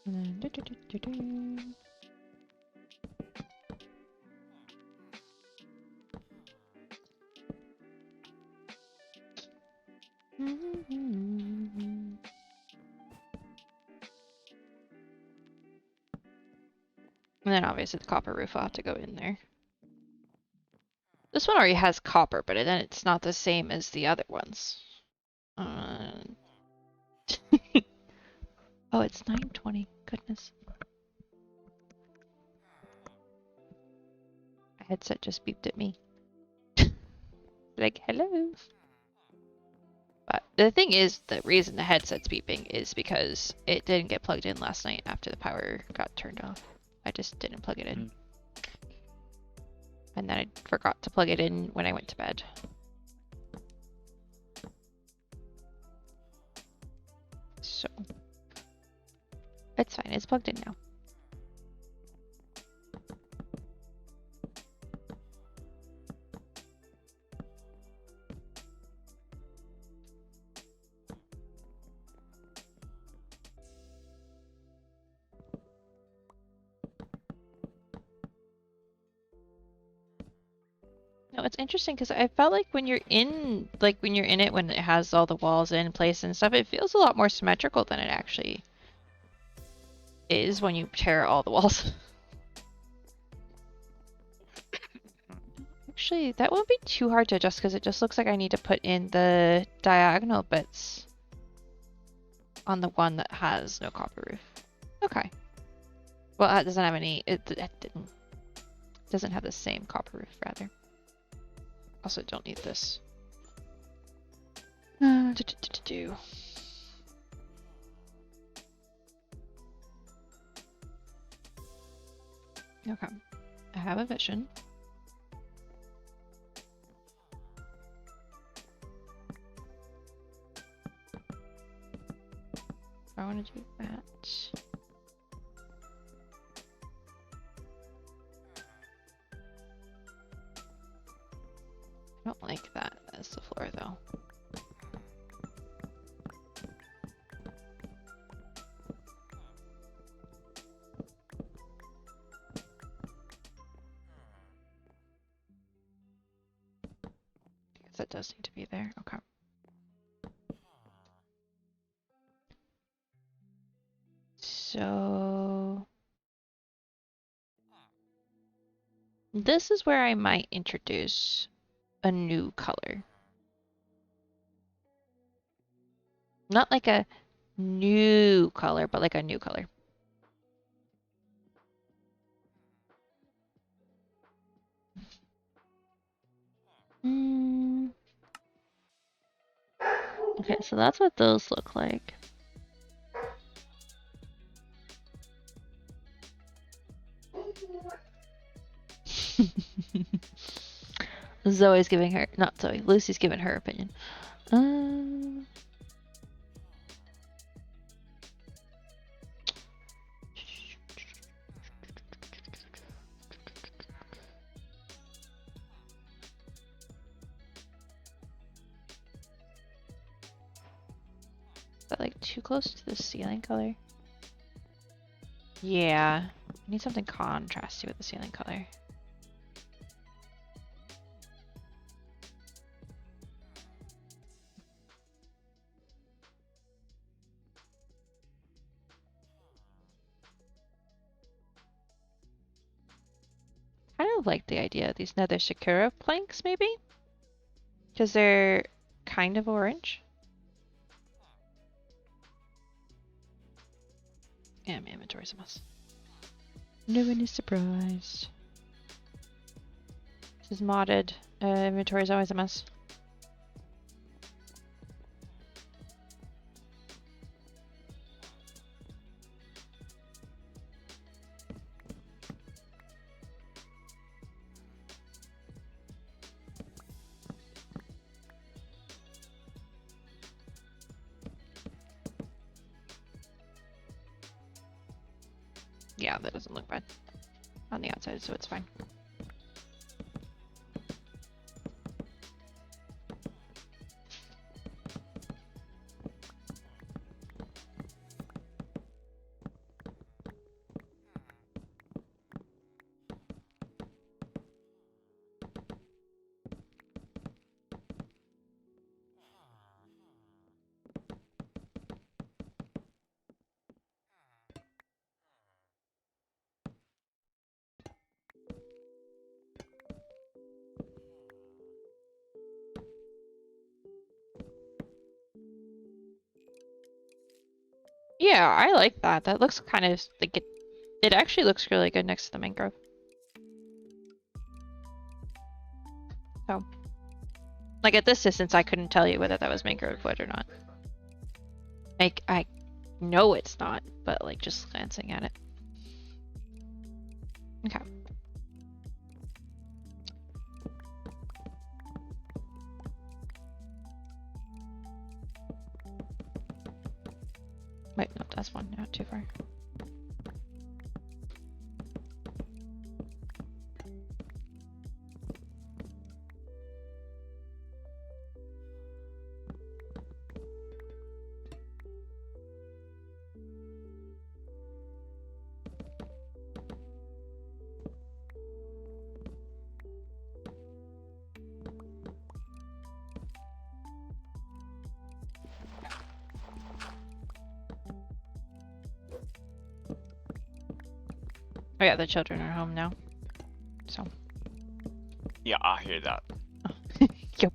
And then And then obviously the copper roof will have to go in there. This one already has copper, but then it's not the same as the other ones. Oh, it's 9:20. Goodness. My headset just beeped at me. Like, hello. But the thing is, the reason the headset's beeping is because it didn't get plugged in last night after the power got turned off. I just didn't plug it in. And then I forgot to plug it in when I went to bed. So, it's fine. It's plugged in now. No, it's interesting because I felt like when you're in, it, when it has all the walls in place and stuff, it feels a lot more symmetrical than it actually is when you tear all the walls. Actually, that won't be too hard to adjust because it just looks like I need to put in the diagonal bits on the one that has no copper roof. Okay. Well, it doesn't have any, it doesn't have the same copper roof, rather. Also, don't need this. Okay. I have a vision. I want to do that. I don't like that as the floor, though. That does need to be there. Okay. So this is where I might introduce a new color. Not like a new color, but like a new color. Okay, so that's what those look like. Zoe's giving her, not Zoe, Lucy's giving her opinion. Is that like too close to the ceiling color? Yeah, I need something contrasty with the ceiling color. I kind of like the idea of these nether sakura planks, maybe? Because they're kind of orange. Yeah, my inventory's a mess. No one is surprised. This is modded. Inventory is always a mess. Yeah, that doesn't look bad on the outside, so it's fine. Yeah, I like that. That looks kind of like it actually looks really good next to the mangrove. So, like at this distance, I couldn't tell you whether that was mangrove wood or not. Like, I know it's not, but like just glancing at it. Okay. Wait, no, that's one, not too far. Oh yeah, the children are home now. So. Yeah, I hear that. Yep.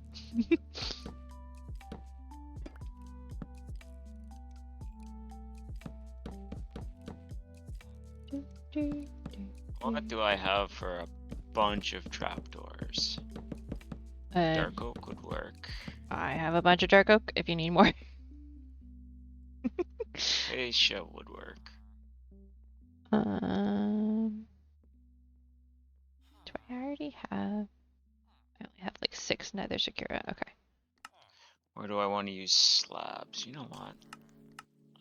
What do I have for a bunch of trapdoors? Dark oak would work. I have a bunch of dark oak if you need more. Acacia would work. Do I already have? I only have like 6 nether sakura. Okay. Where do I want to use slabs? You know what?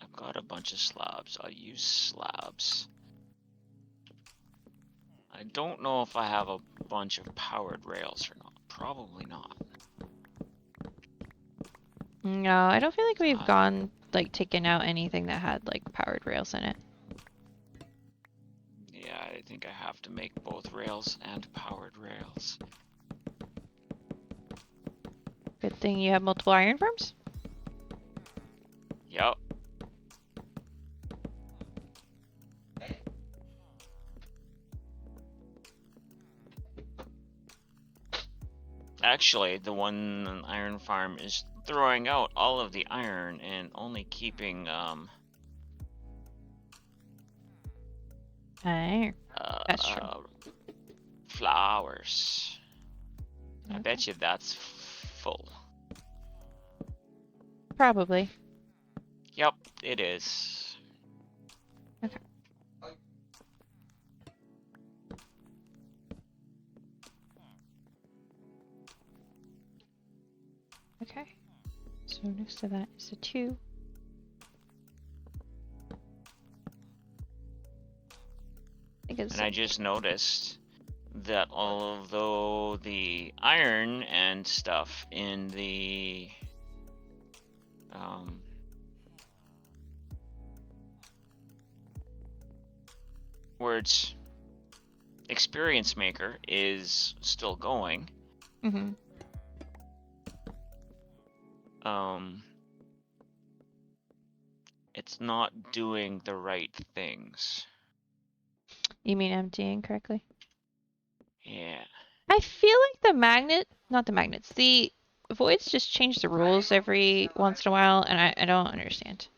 I've got a bunch of slabs. I'll use slabs. I don't know if I have a bunch of powered rails or not. Probably not. No, I don't feel like we've gone like taken out anything that had like powered rails in it. Yeah, I think I have to make both rails and powered rails. Good thing you have multiple iron farms. Yep. Actually, the one iron farm is throwing out all of the iron and only keeping That's true. Flowers. Okay. I bet you that's full. Probably. Yep, it is. Okay. So next to that is a 2. And I just noticed that although the iron and stuff in the where it's experience maker is still going, it's not doing the right things. You mean emptying correctly? Yeah. I feel like not the magnets, the voids just change the rules every once in a while, and I don't understand.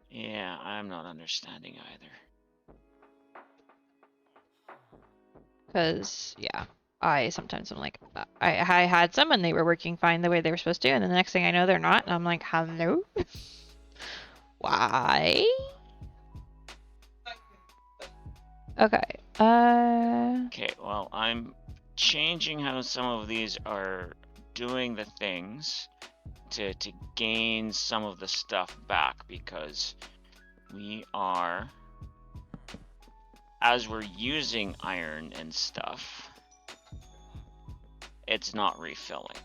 Yeah, I'm not understanding either. Because, yeah, I sometimes am like, I had some and they were working fine the way they were supposed to, and then the next thing I know they're not, and I'm like, hello? Why? Okay, Okay, well, I'm changing how some of these are doing the things to gain some of the stuff back, because we are, as we're using iron and stuff, it's not refilling.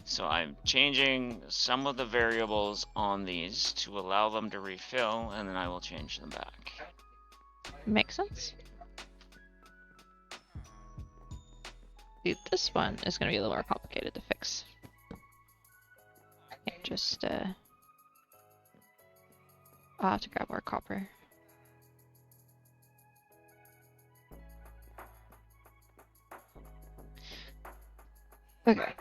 So I'm changing some of the variables on these to allow them to refill, and then I will change them back. Makes sense. Dude, this one is going to be a little more complicated to fix. I can't just, I'll have to grab more copper. Okay.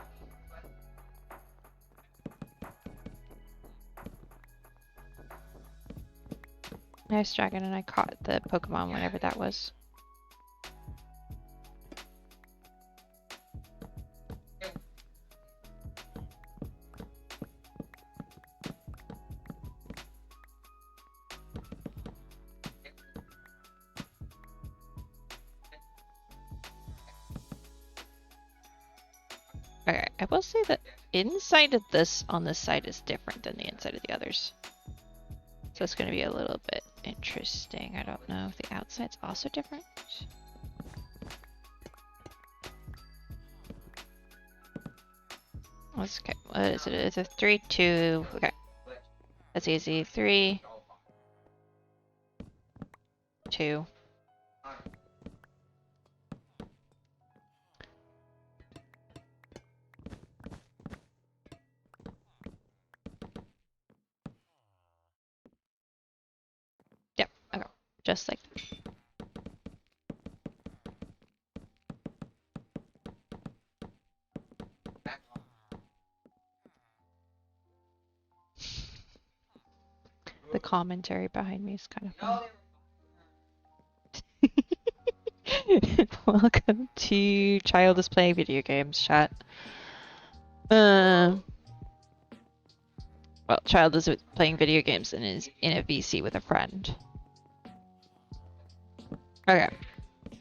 Nice dragon, and I caught the Pokemon whenever that was. Okay, I will say that inside of this on this side is different than the inside of the others. So it's going to be a little bit interesting. I don't know if the outside's also different. Let's okay. What is it? It's a 3, 2. Okay. That's easy. 3, 2. Yep. Okay. Just like that. The commentary behind me is kind of funny. Welcome to Child is Playing Video Games, chat. Well, Child is playing video games and is in a VC with a friend. Okay.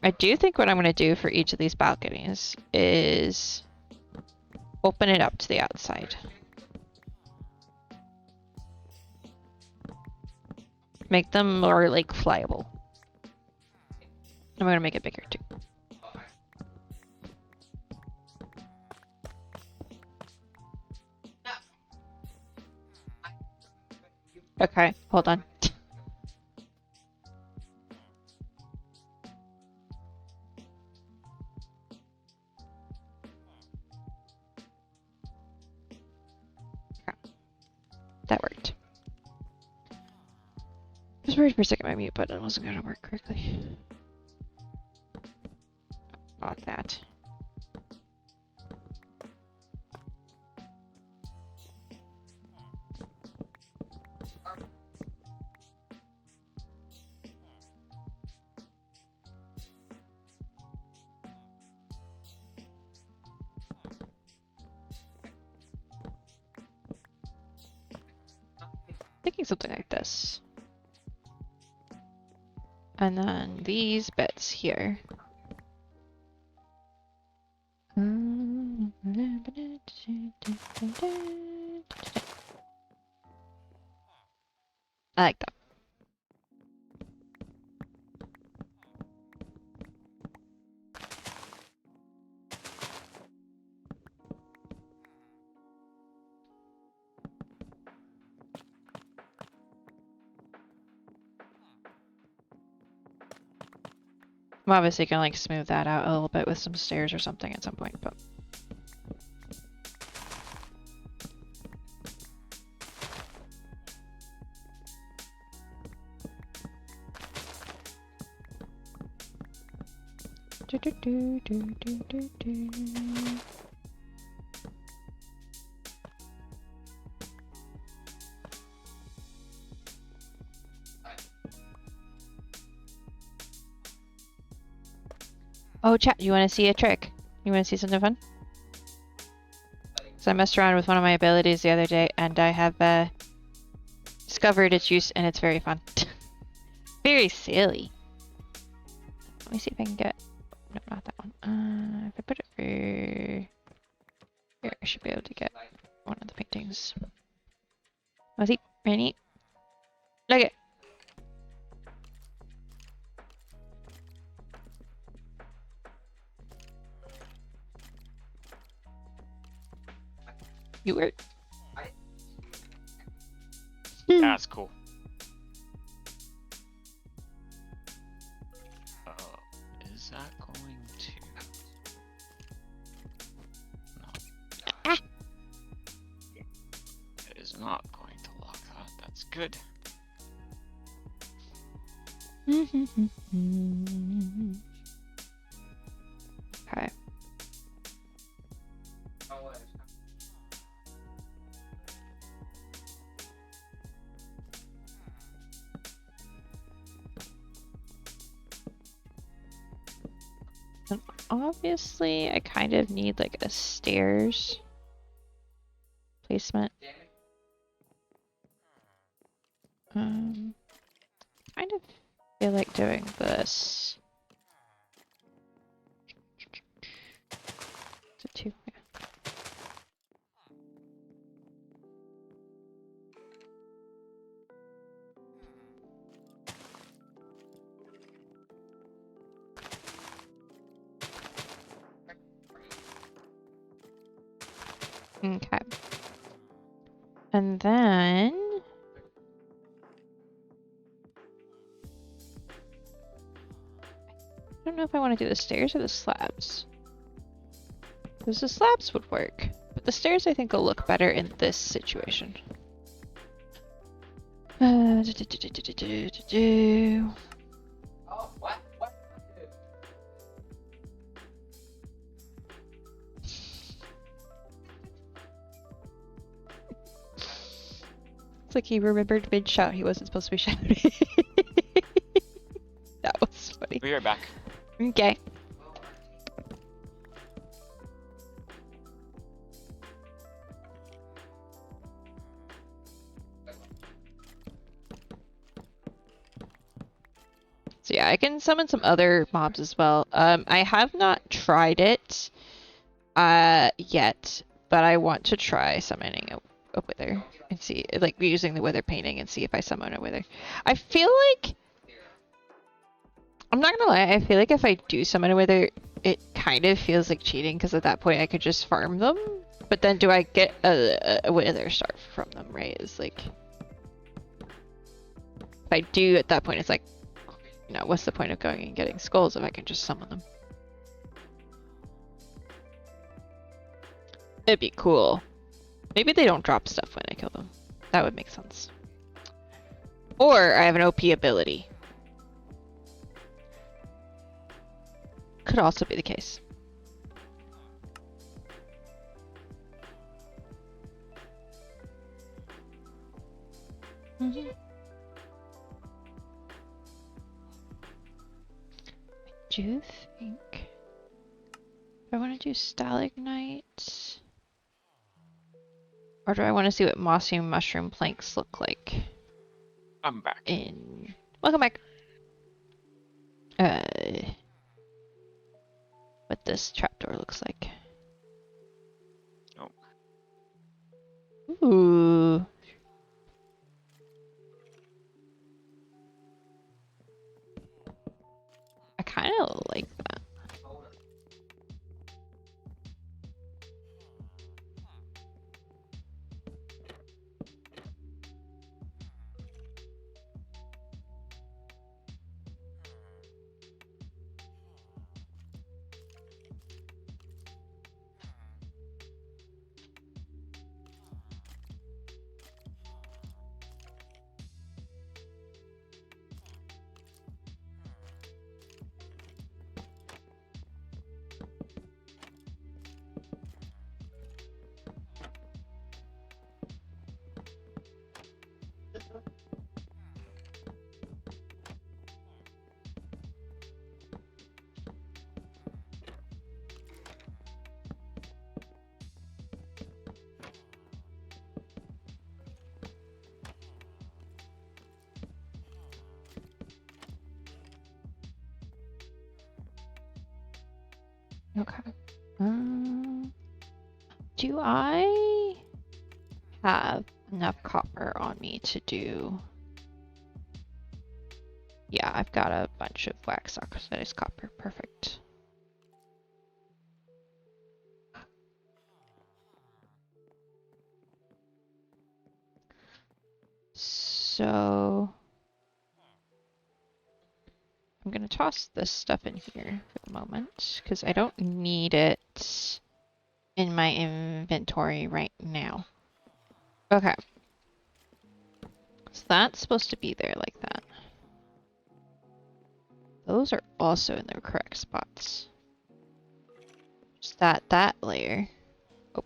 I do think what I'm going to do for each of these balconies is open it up to the outside. Make them more, like, flyable. I'm going to make it bigger, too. Okay, hold on. Okay. That worked. I was worried for a second my mute button wasn't going to work correctly. Not that. Thinking something like this. And then these bits here I like that. I'm obviously gonna like smooth that out a little bit with some stairs or something at some point, but do do do do do do do. Oh, chat, you want to see a trick? You want to see something fun? So I messed around with one of my abilities the other day, and I have discovered its use, and it's very fun. Very silly. Let me see if I can get... No, not that one. If I put it here, I should be able to get one of the paintings. Oh, see? Very neat. Look it. You were... That's cool. Is that going to... No. Ah. It is not going to lock that. That's good. Okay. And obviously, I kind of need like a stairs placement. Kind of feel like doing this. Is it two? Yeah. Okay. And then I don't know if I want to do the stairs or the slabs. Because the slabs would work, but the stairs I think will look better in this situation. It's like he remembered mid-shout he wasn't supposed to be shouting. That was funny. We are back. Okay. So yeah, I can summon some other mobs as well. I have not tried it yet, but I want to try summoning a wither and see, like, using the wither painting and see if I summon a wither. I feel like, I'm not gonna lie, I feel like if I do summon a wither, it kind of feels like cheating because at that point I could just farm them. But then do I get a wither star from them, right? It's like, if I do at that point, it's like, you know, what's the point of going and getting skulls if I can just summon them? It'd be cool. Maybe they don't drop stuff when I kill them. That would make sense. Or I have an OP ability. Could also be the case. I do think I want to do stalagmite, or do I want to see what mossy mushroom planks look like? I'm back. Welcome back. What this trapdoor looks like. Oh. Ooh. I kind of like that. Okay. Do I have enough copper on me to do? Yeah, I've got a bunch of wax oxidized copper. Perfect. So I'm gonna toss this stuff in here for the moment because I don't need it in my inventory right now. Okay. So that's supposed to be there like that. Those are also in their correct spots. Just that layer. Oh.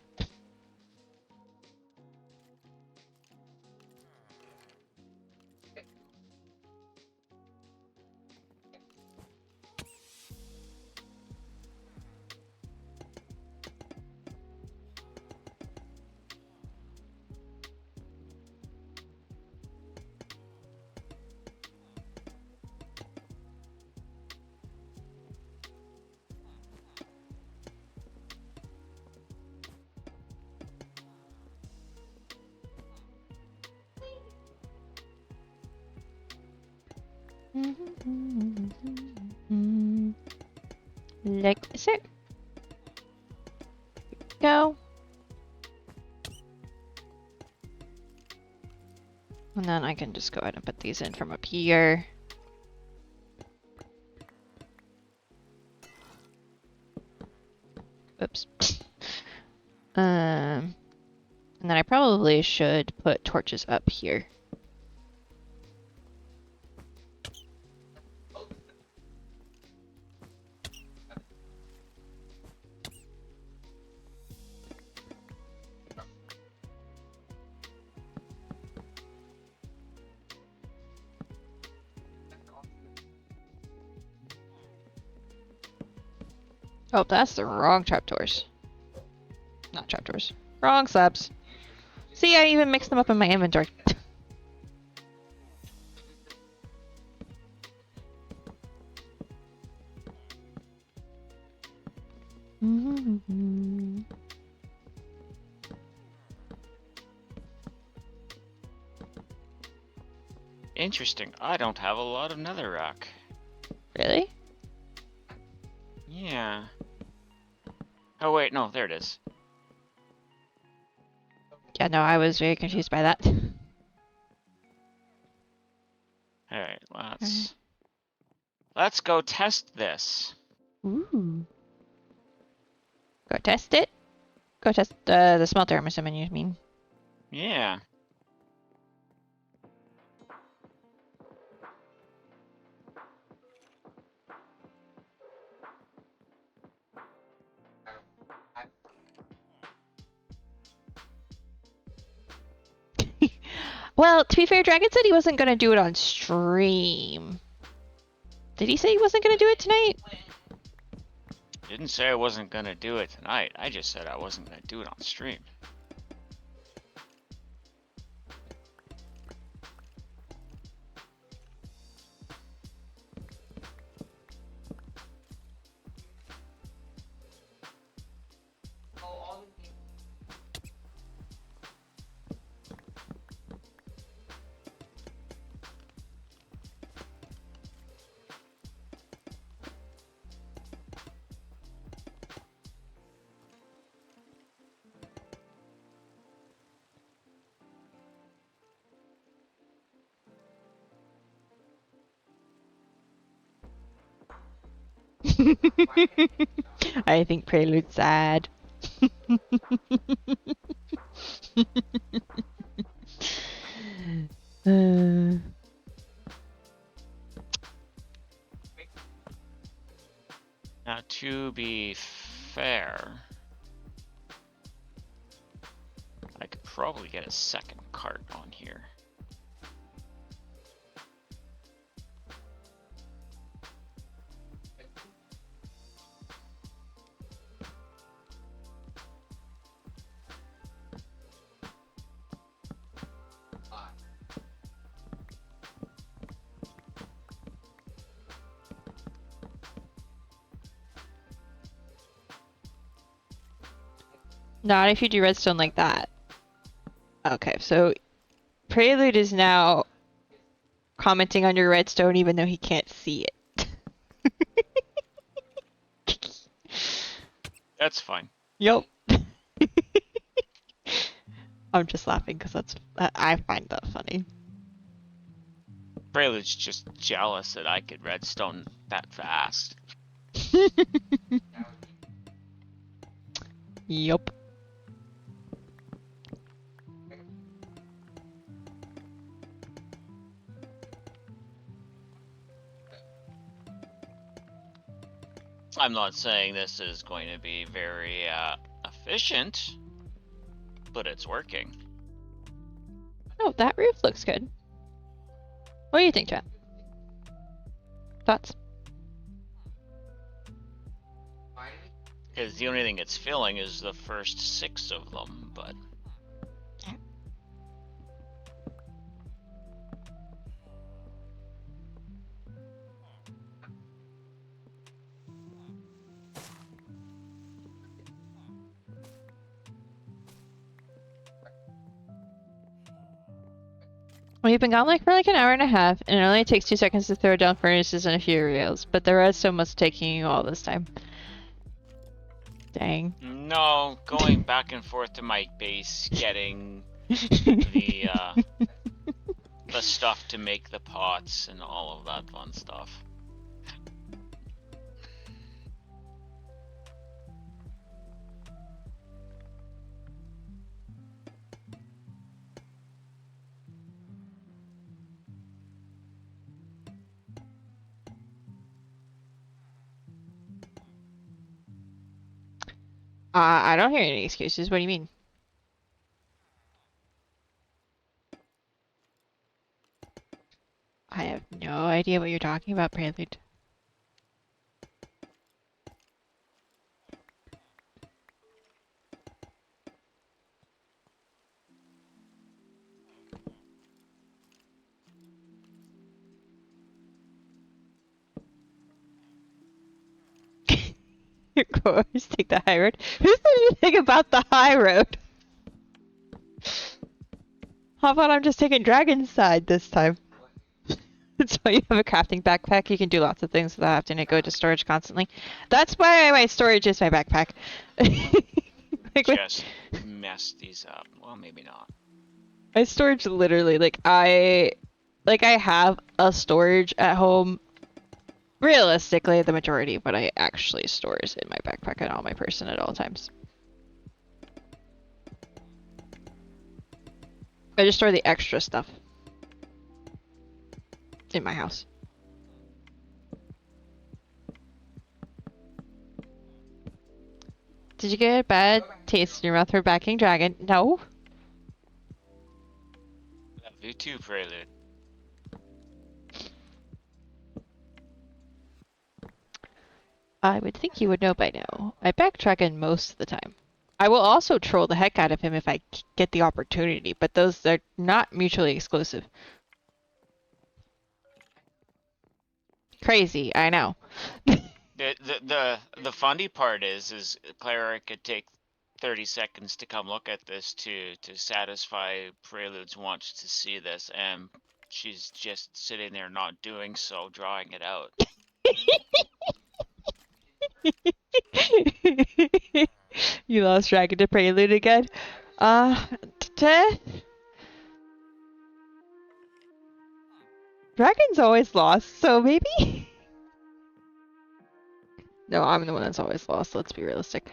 Like this. Go. And then I can just go ahead and put these in from up here. Oops. And then I probably should put torches up here. Oh, that's the wrong trapdoors. Not trapdoors. Wrong slabs. See, I even mixed them up in my inventory. Interesting. I don't have a lot of netherrack. Really? Yeah. Oh wait, no, there it is. Yeah, no, I was very confused by that. Alright, let's go test this. Ooh. Go test it? Go test the smelter, I'm assuming you mean. Yeah. Well, to be fair, Dragon said he wasn't going to do it on stream. Did he say he wasn't going to do it tonight? Didn't say I wasn't gonna do it tonight. I just said I wasn't gonna do it on stream. I think Prelude's sad. uh... Now, to be fair, I could probably get a second cart on here. Not if you do redstone like that. Okay, so Prelude is now commenting on your redstone even though he can't see it. That's fine. Yup. I'm just laughing because I find that funny. Prelude's just jealous that I could redstone that fast. Yup. I'm not saying this is going to be very efficient, but it's working. Oh, that roof looks good. What do you think, chat? Thoughts? Because the only thing it's filling is the first 6 of them, but... We've been gone for like an hour and a half, and it only takes 2 seconds to throw down furnaces and a few rails, but the redstone must taking you all this time. Dang. No, going back and forth to my base, getting the stuff to make the pots and all of that fun stuff. I don't hear any excuses. What do you mean? I have no idea what you're talking about, Prelude. Always take the high road. Who said anything about the high road? How about I'm just taking Dragon's side this time? So you have a crafting backpack, you can do lots of things without having to go to storage constantly. That's why my storage is my backpack. Just mess these up. Well, maybe not. My storage literally, I have a storage at home. Realistically, the majority, but I actually store is in my backpack and on my person at all times. I just store the extra stuff in my house. Did you get a bad taste in your mouth for backing Dragon? No. Love you too, Prelude. I would think you would know by now. I back Dragon most of the time. I will also troll the heck out of him if I get the opportunity, but those are not mutually exclusive. Crazy, I know. The funny part is Clara could take 30 seconds to come look at this to satisfy Prelude's wants to see this, and she's just sitting there not doing so, drawing it out. You lost Dragon to Prelude again? Dragon's always lost, so maybe? No, I'm the one that's always lost. Let's be realistic.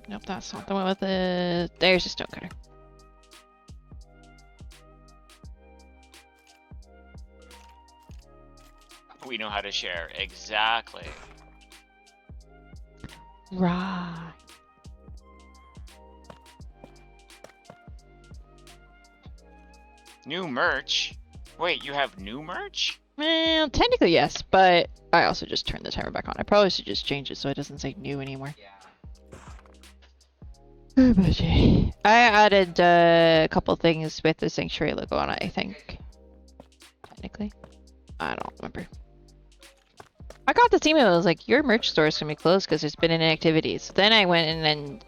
Nope, that's not the one with the... There's a stone cutter. We know how to share. Exactly. Right. New merch? Wait, you have new merch? Well, technically yes, but I also just turned the timer back on. I probably should just change it so it doesn't say new anymore. Oh, but yeah. I added a couple things with the sanctuary logo on it, I think. Technically. I don't remember. I got this email. It was like, your merch store is going to be closed because there's been inactivity. So then I went and then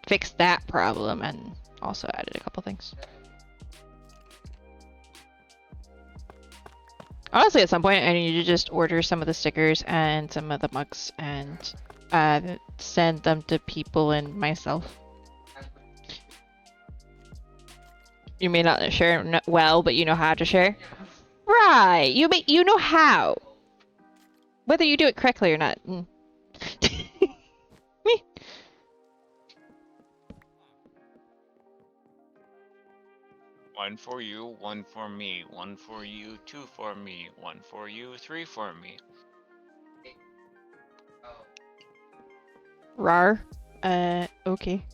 fixed that problem and also added a couple things. Honestly, at some point, I need to just order some of the stickers and some of the mugs and send them to people and myself. You may not share well, but you know how to share. Right. You know how. Whether you do it correctly or not. Me. One for you, one for me, one for you, two for me, one for you, three for me. Rar. Okay.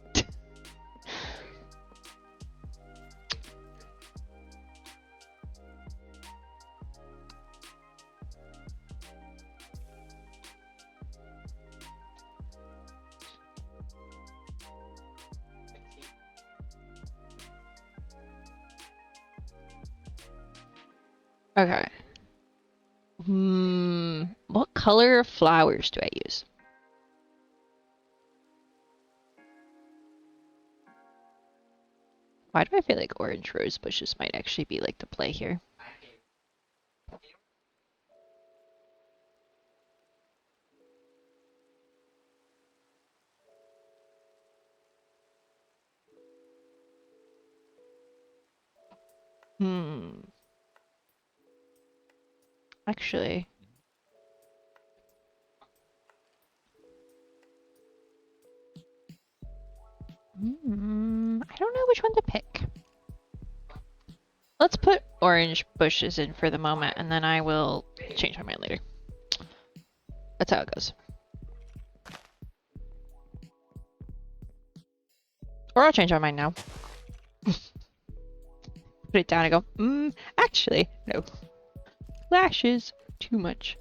Okay. What color of flowers do I use? Why do I feel like orange rose bushes might actually be like the play here? Actually. I don't know which one to pick. Let's put orange bushes in for the moment, and then I will change my mind later. That's how it goes. Or I'll change my mind now. Put it down and go, actually, no. Flashes, too much.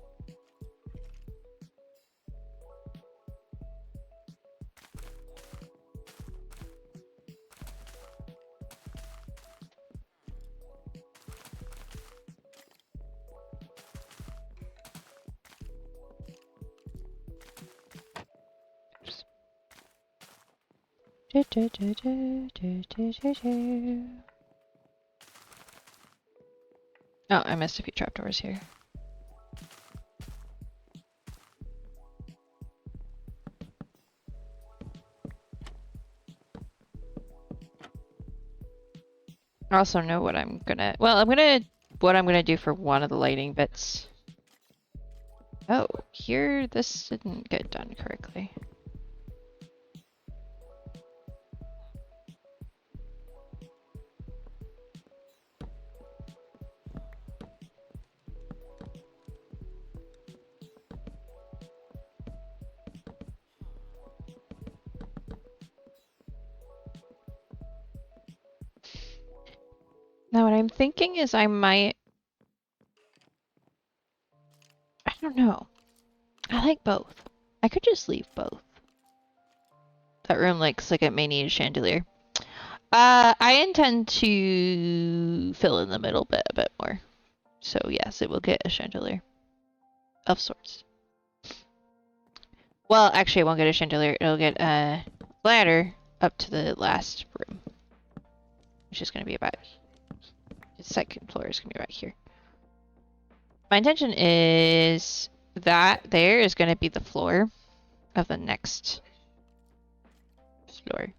Oh, I missed a few trapdoors here. I also know what I'm gonna... Well, what I'm gonna do for one of the lighting bits. Oh, here this didn't get done correctly. Now what I'm thinking is I don't know. I like both. I could just leave both. That room looks like it may need a chandelier. I intend to fill in the middle bit a bit more. So yes, it will get a chandelier. Of sorts. Well, actually it won't get a chandelier. It'll get a ladder up to the last room. Which is going to be about... The second floor is going to be right here. My intention is that there is going to be the floor of the next floor.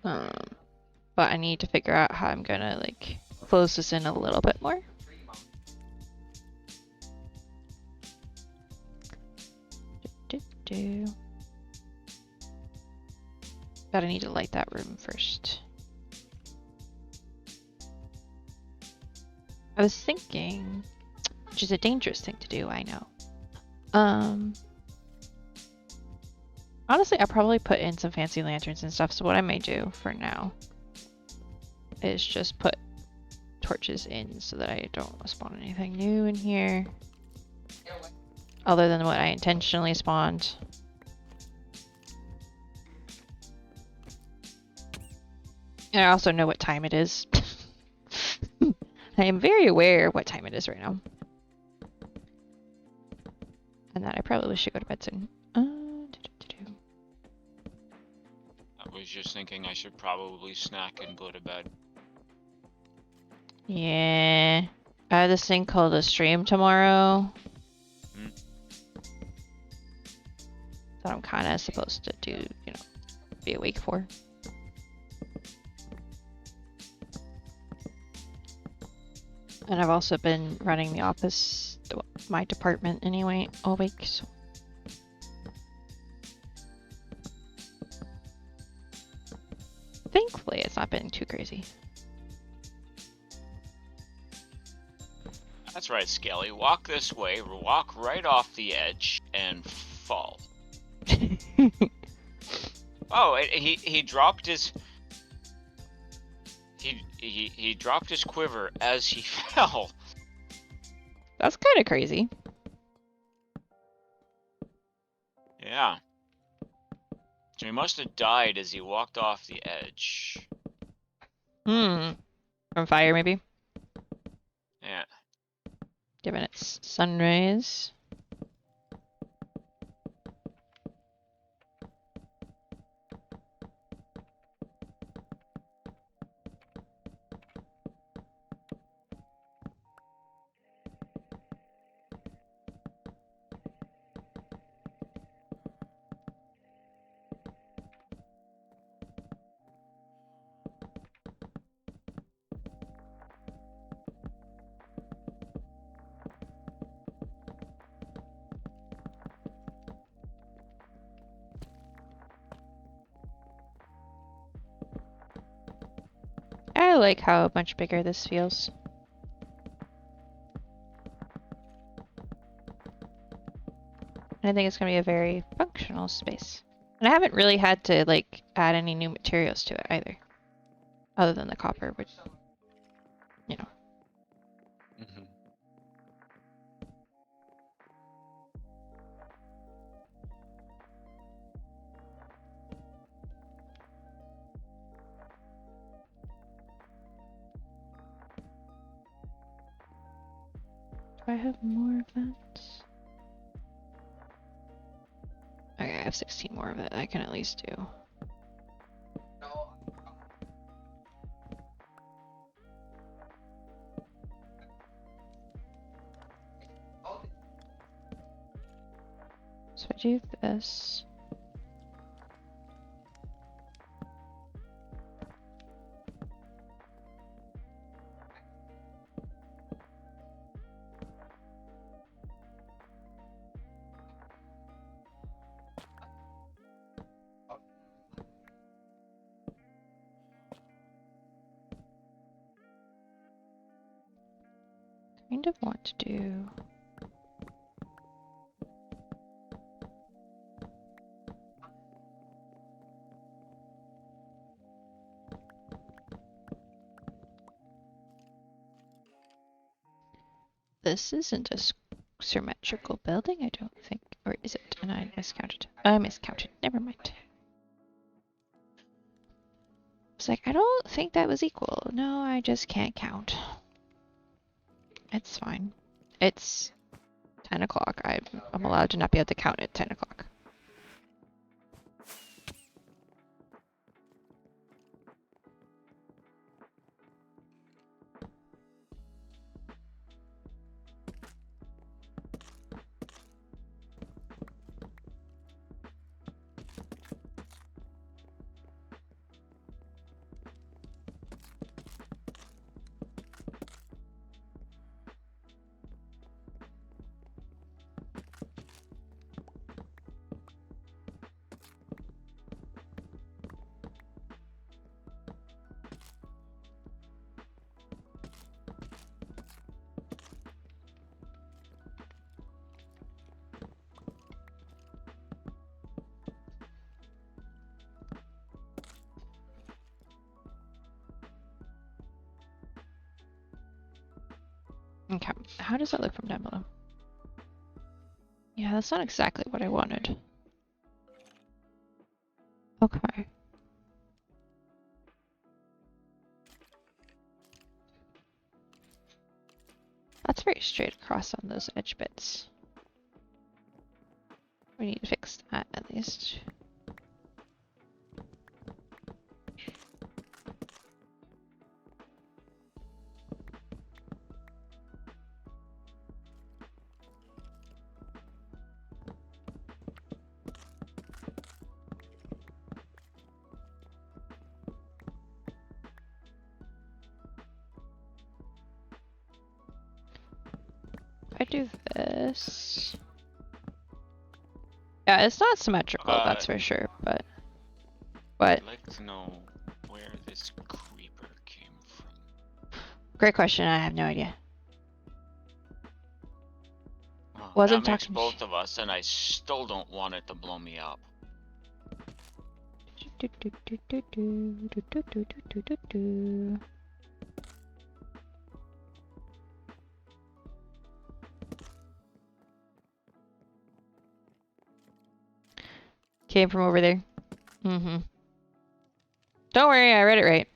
Um, but I need to figure out how I'm gonna like close this in a little bit more. But I need to light that room first. I was thinking, which is a dangerous thing to do, I know. Honestly, I probably put in some fancy lanterns and stuff, so what I may do for now is just put torches in so that I don't spawn anything new in here. Other than what I intentionally spawned. And I also know what time it is. I am very aware of what time it is right now. And that I probably should go to bed soon. I was just thinking I should probably snack and go to bed. Yeah. I have this thing called a stream tomorrow. That I'm kind of supposed to do, you know, be awake for. And I've also been running the office, my department anyway, all week, so. Thankfully, it's not been too crazy. That's right, Skelly. Walk this way, walk right off the edge, and fall. Oh, he dropped his... He dropped his quiver as he fell. That's kind of crazy. Yeah. So he must have died as he walked off the edge. From fire, maybe? Yeah. Given its sun rays. I like how much bigger this feels. And I think it's going to be a very functional space. And I haven't really had to, like, add any new materials to it either. Other than the copper, which, you know. Do I have more of that? Okay, I have 16 more of it. I can at least do. So I do this. Kind of want to do. This isn't a symmetrical building, I don't think. Or is it? And I miscounted. I miscounted. Never mind. It's like, I don't think that was equal. No, I just can't count. It's fine. It's 10 o'clock. I'm allowed to not be able to count at 10 o'clock. Okay, how does that look from down below? Yeah, that's not exactly what I wanted. Okay. That's very straight across on those edge bits. We need to fix that at least. If I do this... Yeah, it's not symmetrical, that's for sure, but... What? I'd like to know where this creeper came from. Great question, I have no idea. Well, Wasn't that makes talking- both of us, and I still don't want it to blow me up. Came from over there. Mm-hmm. Don't worry, I read it right.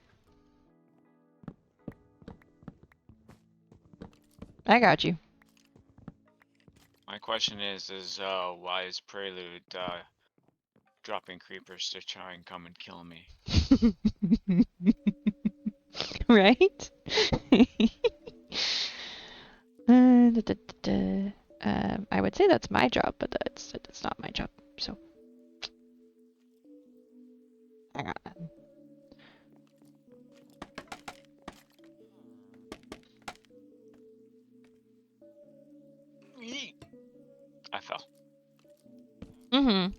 I got you. My question is why is Prelude dropping creepers to try and come and kill me? Right? I would say that's my job, but it's not my job, so. Hang on. I fell. Mm-hmm.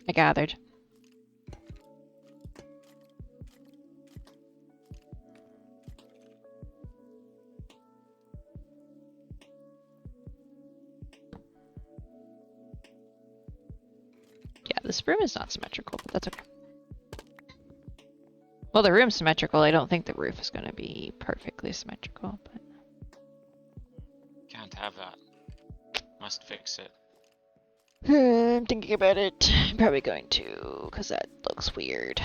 I gathered. Yeah, this room is not symmetrical, but that's okay. Well, the room's symmetrical. I don't think the roof is going to be perfectly symmetrical, but... Can't have that. Must fix it. I'm thinking about it. I'm probably going to, because that looks weird.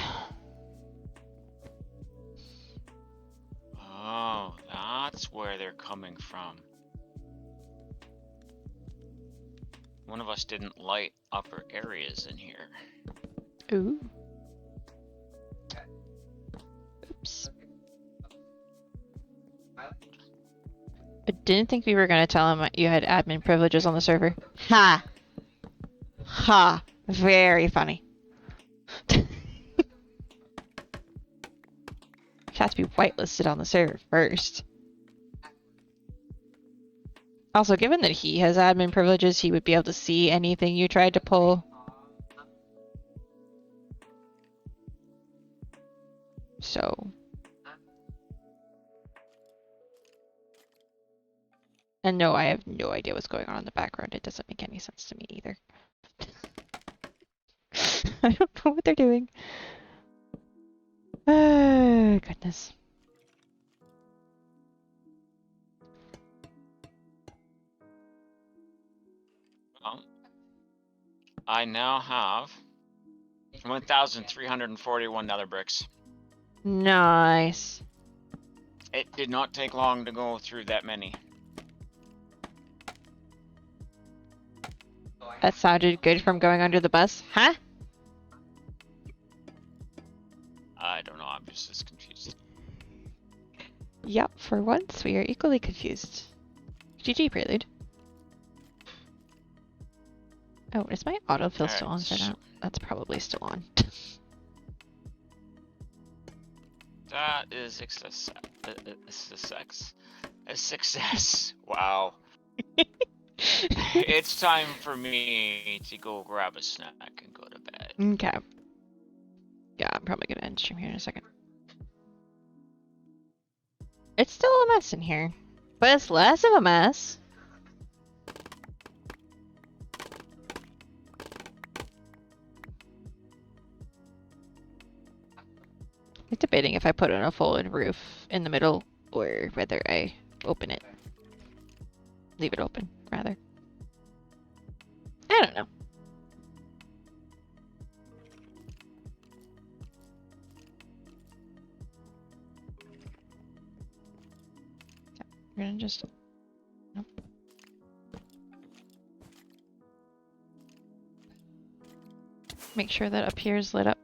Oh, that's where they're coming from. One of us didn't light upper areas in here. Ooh. Oops. I didn't think we were going to tell him you had admin privileges on the server. Ha! Ha! Very funny. You have to be whitelisted on the server first. Also, given that he has admin privileges, he would be able to see anything you tried to pull. So... And no, I have no idea what's going on in the background. It doesn't make any sense to me either. I don't know what they're doing. Goodness. Well, I now have 1,341 nether bricks. Nice. It did not take long to go through that many. That sounded good from going under the bus. Huh? I don't know, I'm just as confused. Yep, for once we are equally confused. GG, Prelude. Oh, is my autofill still on? That's probably still on. That is a success. Wow. It's time for me to go grab a snack and go to bed. Okay. Yeah, I'm probably gonna end stream here in a second. It's still a mess in here, but it's less of a mess. I'm debating if I put in a full-in roof in the middle or whether I open it. leave it open, rather. I don't know. We're gonna just... Nope. Make sure that up here is lit up.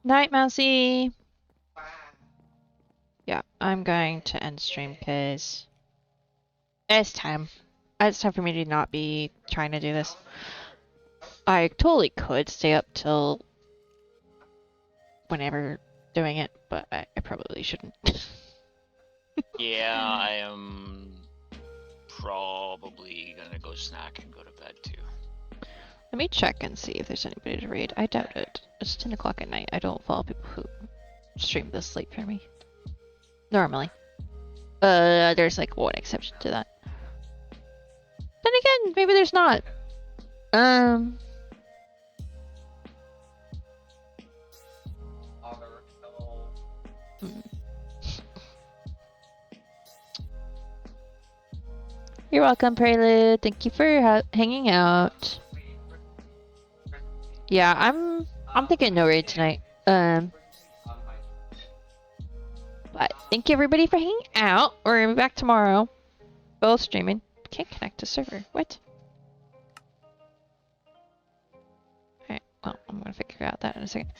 Night, Mousy! Yeah, I'm going to end stream because it's time. It's time for me to not be trying to do this. I totally could stay up till whenever doing it, but I probably shouldn't. Yeah, I am probably gonna go snack and go to bed too. Let me check and see if there's anybody to raid. I doubt it. It's 10 o'clock at night. I don't follow people who stream this late for me. Normally. There's like one exception to that. Then again, maybe there's not. You're welcome, Prelude. Thank you for hanging out. Yeah, I'm thinking no raid tonight. But thank you everybody for hanging out. We're gonna be back tomorrow. Both streaming. Can't connect to server. What? Alright, well, I'm gonna figure out that in a second.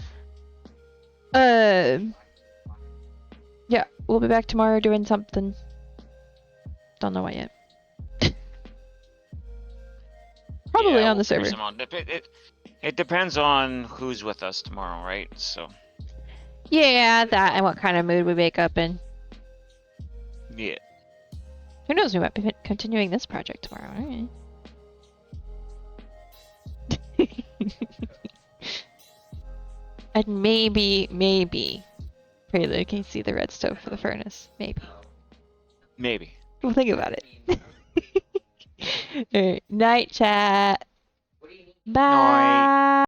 Yeah, we'll be back tomorrow doing something. Don't know what yet. Probably on the server. It depends on who's with us tomorrow, right? So. Yeah, that and what kind of mood we wake up in. Yeah. Who knows? We might be continuing this project tomorrow. Alright. And maybe, Prelude can see the red stove for the furnace. Maybe. We'll think about it. Alright, night chat. Bye. Night.